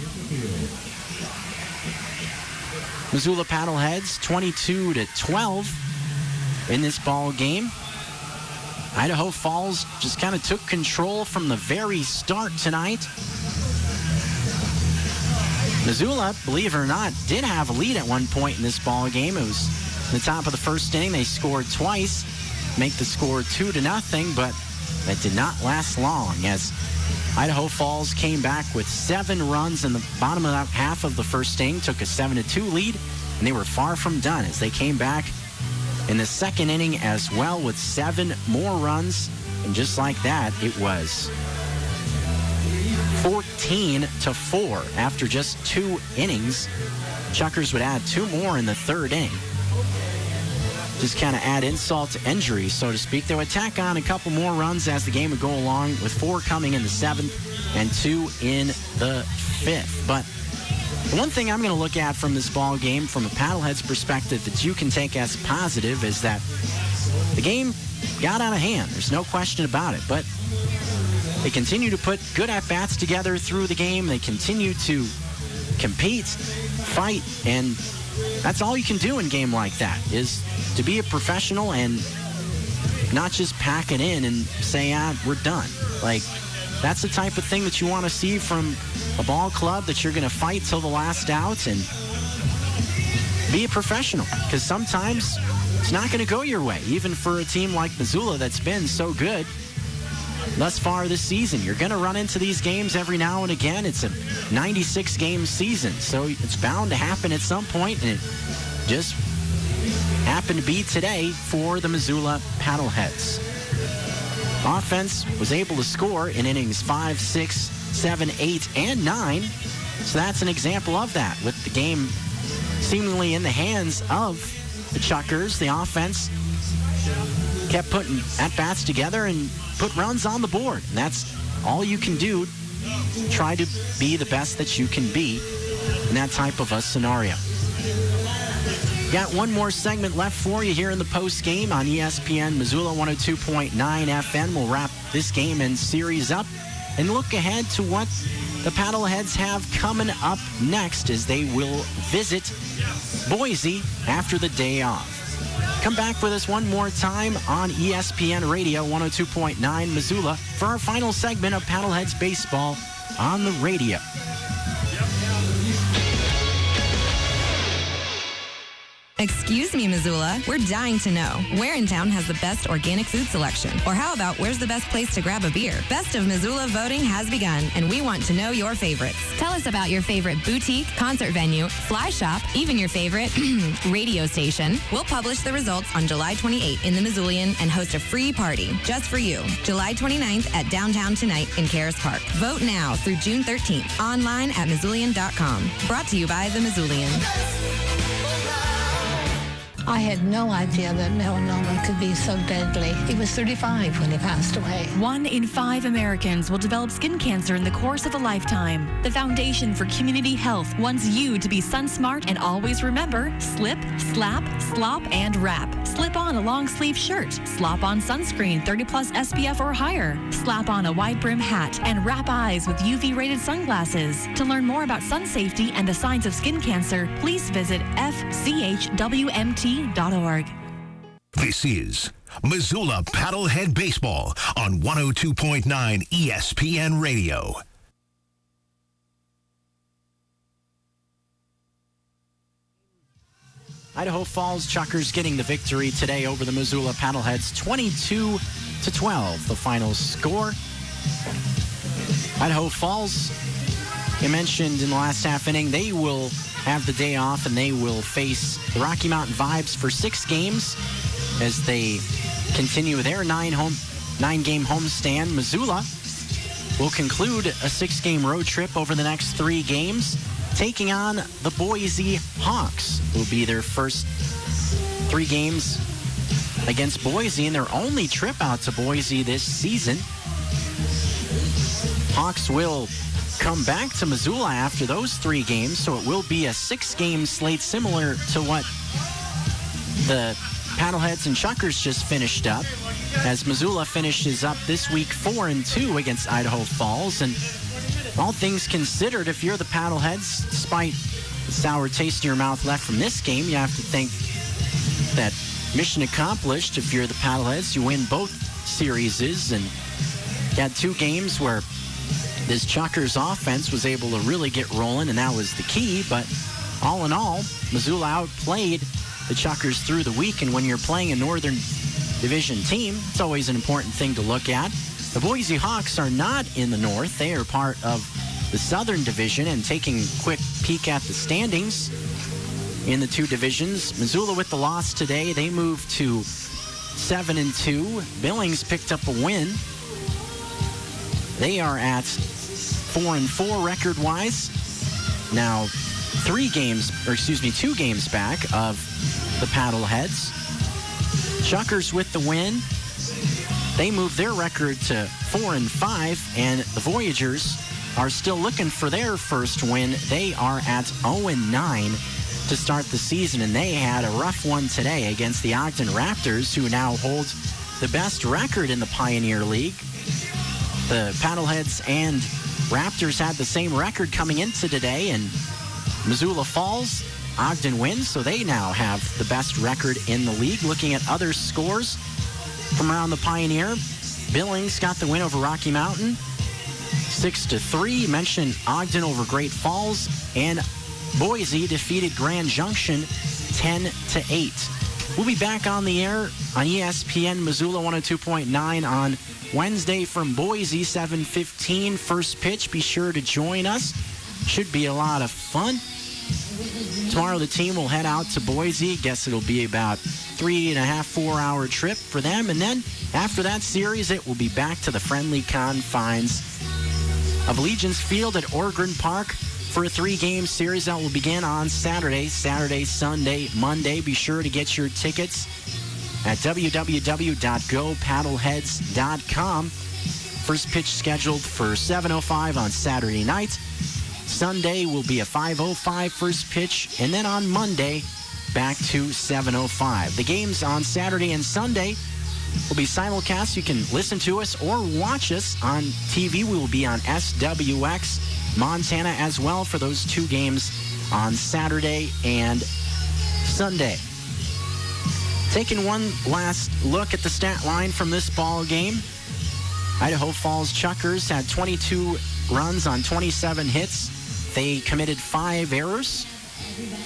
Missoula Paddleheads 22-12 in this ball game. Idaho Falls just kind of took control from the very start tonight. Missoula, believe it or not, did have a lead at one point in this ball game. It was in the top of the first inning. They scored twice, make the score 2-0, but that did not last long as Idaho Falls came back with 7 runs in the bottom of that half of the first inning, took a 7-2 lead, and they were far from done as they came back in the second inning as well with 7 more runs. And just like that, it was 14-4 after just 2 innings. Chuckers would add 2 more in the third inning. Just kind of add insult to injury, so to speak. They would tack on a couple more runs as the game would go along, with 4 coming in the 7th and 2 in the 5th. But the one thing I'm going to look at from this ball game from a Paddleheads perspective that you can take as positive is that the game got out of hand. There's no question about it. But they continue to put good at-bats together through the game. They continue to compete, fight, and that's all you can do in a game like that, is to be a professional and not just pack it in and say, we're done. Like, that's the type of thing that you want to see from a ball club, that you're going to fight till the last out and be a professional, because sometimes it's not going to go your way, even for a team like Missoula that's been so good thus far this season. You're going to run into these games every now and again. It's a 96-game season, so it's bound to happen at some point, and it just happened to be today for the Missoula Paddleheads. Offense was able to score in innings 5, 6, 7, 8, and 9, so that's an example of that. With the game seemingly in the hands of the Chuckers, the offense kept putting at-bats together and put runs on the board. And that's all you can do. Try to be the best that you can be in that type of a scenario. Got one more segment left for you here in the post game on ESPN Missoula 102.9 FM. We'll wrap this game and series up and look ahead to what the Paddleheads have coming up next as they will visit Boise after the day off. Come back with us one more time on ESPN Radio 102.9 Missoula for our final segment of Paddleheads Baseball on the radio. Excuse me, Missoula. We're dying to know, where in town has the best organic food selection? Or how about, where's the best place to grab a beer? Best of Missoula voting has begun, and we want to know your favorites. Tell us about your favorite boutique, concert venue, fly shop, even your favorite radio station. We'll publish the results on July 28th in the Missoulian and host a free party just for you. July 29th at Downtown Tonight in Caras Park. Vote now through June 13th. Online at Missoulian.com. Brought to you by the Missoulian. I had no idea that melanoma could be so deadly. He was 35 when he passed away. 1 in 5 Americans will develop skin cancer in the course of a lifetime. The Foundation for Community Health wants you to be sun smart and always remember: slip, slap, slop, and wrap. Slip on a long sleeve shirt. Slop on sunscreen 30+ SPF or higher. Slap on a wide brim hat and wrap eyes with UV rated sunglasses. To learn more about sun safety and the signs of skin cancer, please visit fchwmt.org. This is Missoula Paddlehead Baseball on 102.9 ESPN Radio. Idaho Falls Chuckers getting the victory today over the Missoula Paddleheads, 22-12, the final score. Idaho Falls, you mentioned in the last half inning, they will have the day off and they will face the Rocky Mountain Vibes for 6 games as they continue their 9-game homestand. Missoula will conclude a 6-game road trip over the next 3 games, taking on the Boise Hawks. Will be their first 3 games against Boise and their only trip out to Boise this season. Hawks will come back to Missoula after those 3 games, so it will be a 6-game slate similar to what the Paddleheads and Chuckers just finished up, as Missoula finishes up this week 4-2 against Idaho Falls. And all things considered, if you're the Paddleheads, despite the sour taste in your mouth left from this game, you have to think that mission accomplished. If you're the Paddleheads, you win both series, and you had 2 games where this Chuckers offense was able to really get rolling, and that was the key. But all in all, Missoula outplayed the Chuckers through the week, and when you're playing a Northern Division team, it's always an important thing to look at. The Boise Hawks are not in the North. They are part of the Southern Division, and taking a quick peek at the standings in the 2 divisions, Missoula with the loss today, they moved to 7-2. Billings picked up a win. They are at 4-4 record-wise. Now 2 games back of the Paddleheads. Chuckers with the win. They moved their record to 4-5, and the Voyagers are still looking for their first win. They are at 0-9 to start the season, and they had a rough one today against the Ogden Raptors, who now hold the best record in the Pioneer League. The Paddleheads and Raptors had the same record coming into today, and Missoula Falls, Ogden wins, so they now have the best record in the league. Looking at other scores from around the Pioneer, Billings got the win over Rocky Mountain, 6-3. Mentioned Ogden over Great Falls, and Boise defeated Grand Junction 10-8. We'll be back on the air on ESPN Missoula 102.9 on Wednesday from Boise, 7:15. First pitch. Be sure to join us. Should be a lot of fun. Tomorrow the team will head out to Boise. Guess it'll be about 3.5-4 hour trip for them. And then after that series, it will be back to the friendly confines of Allegiance Field at Orgren Park for a 3-game series that will begin on Saturday, Sunday, Monday. Be sure to get your tickets at www.gopaddleheads.com. First pitch scheduled for 7:05 on Saturday night. Sunday will be a 5:05 first pitch, and then on Monday, back to 7:05. The games on Saturday and Sunday will be simulcast. You can listen to us or watch us on TV. We will be on SWX Montana as well for those 2 games on Saturday and Sunday. Taking one last look at the stat line from this ball game, Idaho Falls Chuckers had 22 runs on 27 hits. They committed 5 errors.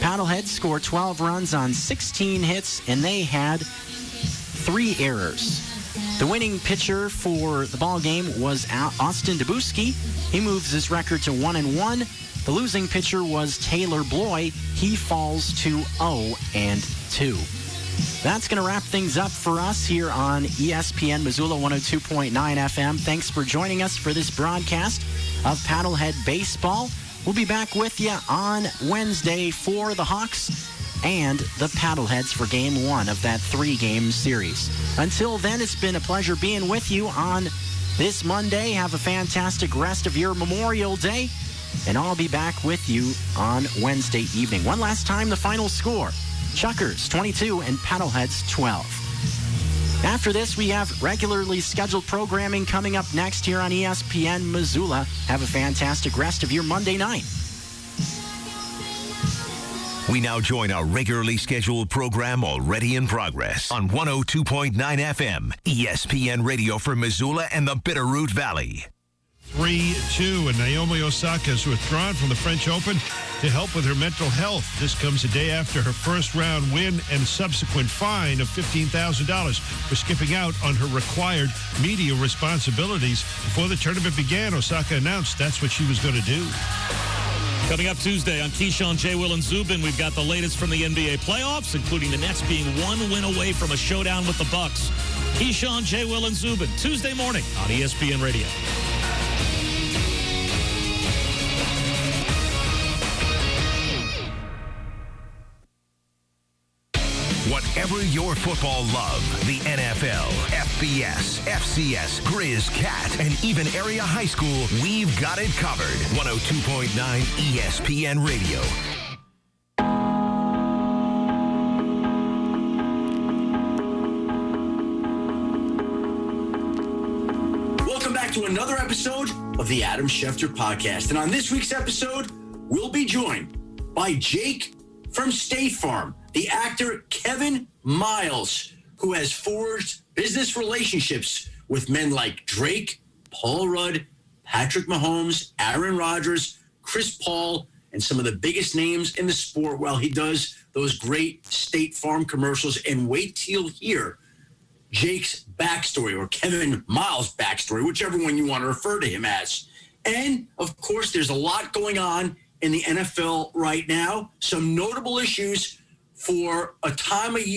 Paddleheads scored 12 runs on 16 hits, and they had 3 errors. The winning pitcher for the ball game was Austin Dabuski. He moves his record to 1-1. The losing pitcher was Taylor Bloy. He falls to 0-2. That's going to wrap things up for us here on ESPN Missoula 102.9 FM. Thanks for joining us for this broadcast of Paddlehead Baseball. We'll be back with you on Wednesday for the Hawks and the Paddleheads for Game 1 of that 3-game series. Until then, it's been a pleasure being with you on this Monday. Have a fantastic rest of your Memorial Day, and I'll be back with you on Wednesday evening. One last time, the final score: Chuckers 22 and Paddleheads 12. After this, we have regularly scheduled programming coming up next here on ESPN Missoula. Have a fantastic rest of your Monday night. We now join our regularly scheduled program already in progress on 102.9 FM, ESPN Radio for Missoula and the Bitterroot Valley. 3-2. And Naomi Osaka has withdrawn from the French Open to help with her mental health. This comes a day after her first-round win and subsequent fine of $15,000 for skipping out on her required media responsibilities. Before the tournament began, Osaka announced that's what she was going to do. Coming up Tuesday on Keyshawn, J. Will, and Zubin, we've got the latest from the NBA playoffs, including the Nets being one win away from a showdown with the Bucks. Keyshawn, J. Will, and Zubin, Tuesday morning on ESPN Radio. Whatever your football love, the NFL, FBS, FCS, Grizz, Cat, and even area high school, we've got it covered. 102.9 ESPN Radio. Welcome back to another episode of the Adam Schefter Podcast. And on this week's episode, we'll be joined by Jake from State Farm, the actor Kevin Miles, who has forged business relationships with men like Drake, Paul Rudd, Patrick Mahomes, Aaron Rodgers, Chris Paul, and some of the biggest names in the sport while he does those great State Farm commercials. And wait till you hear Jake's backstory, or Kevin Miles' backstory, whichever one you want to refer to him as. And, of course, there's a lot going on in the NFL right now. Some notable issues for a time of year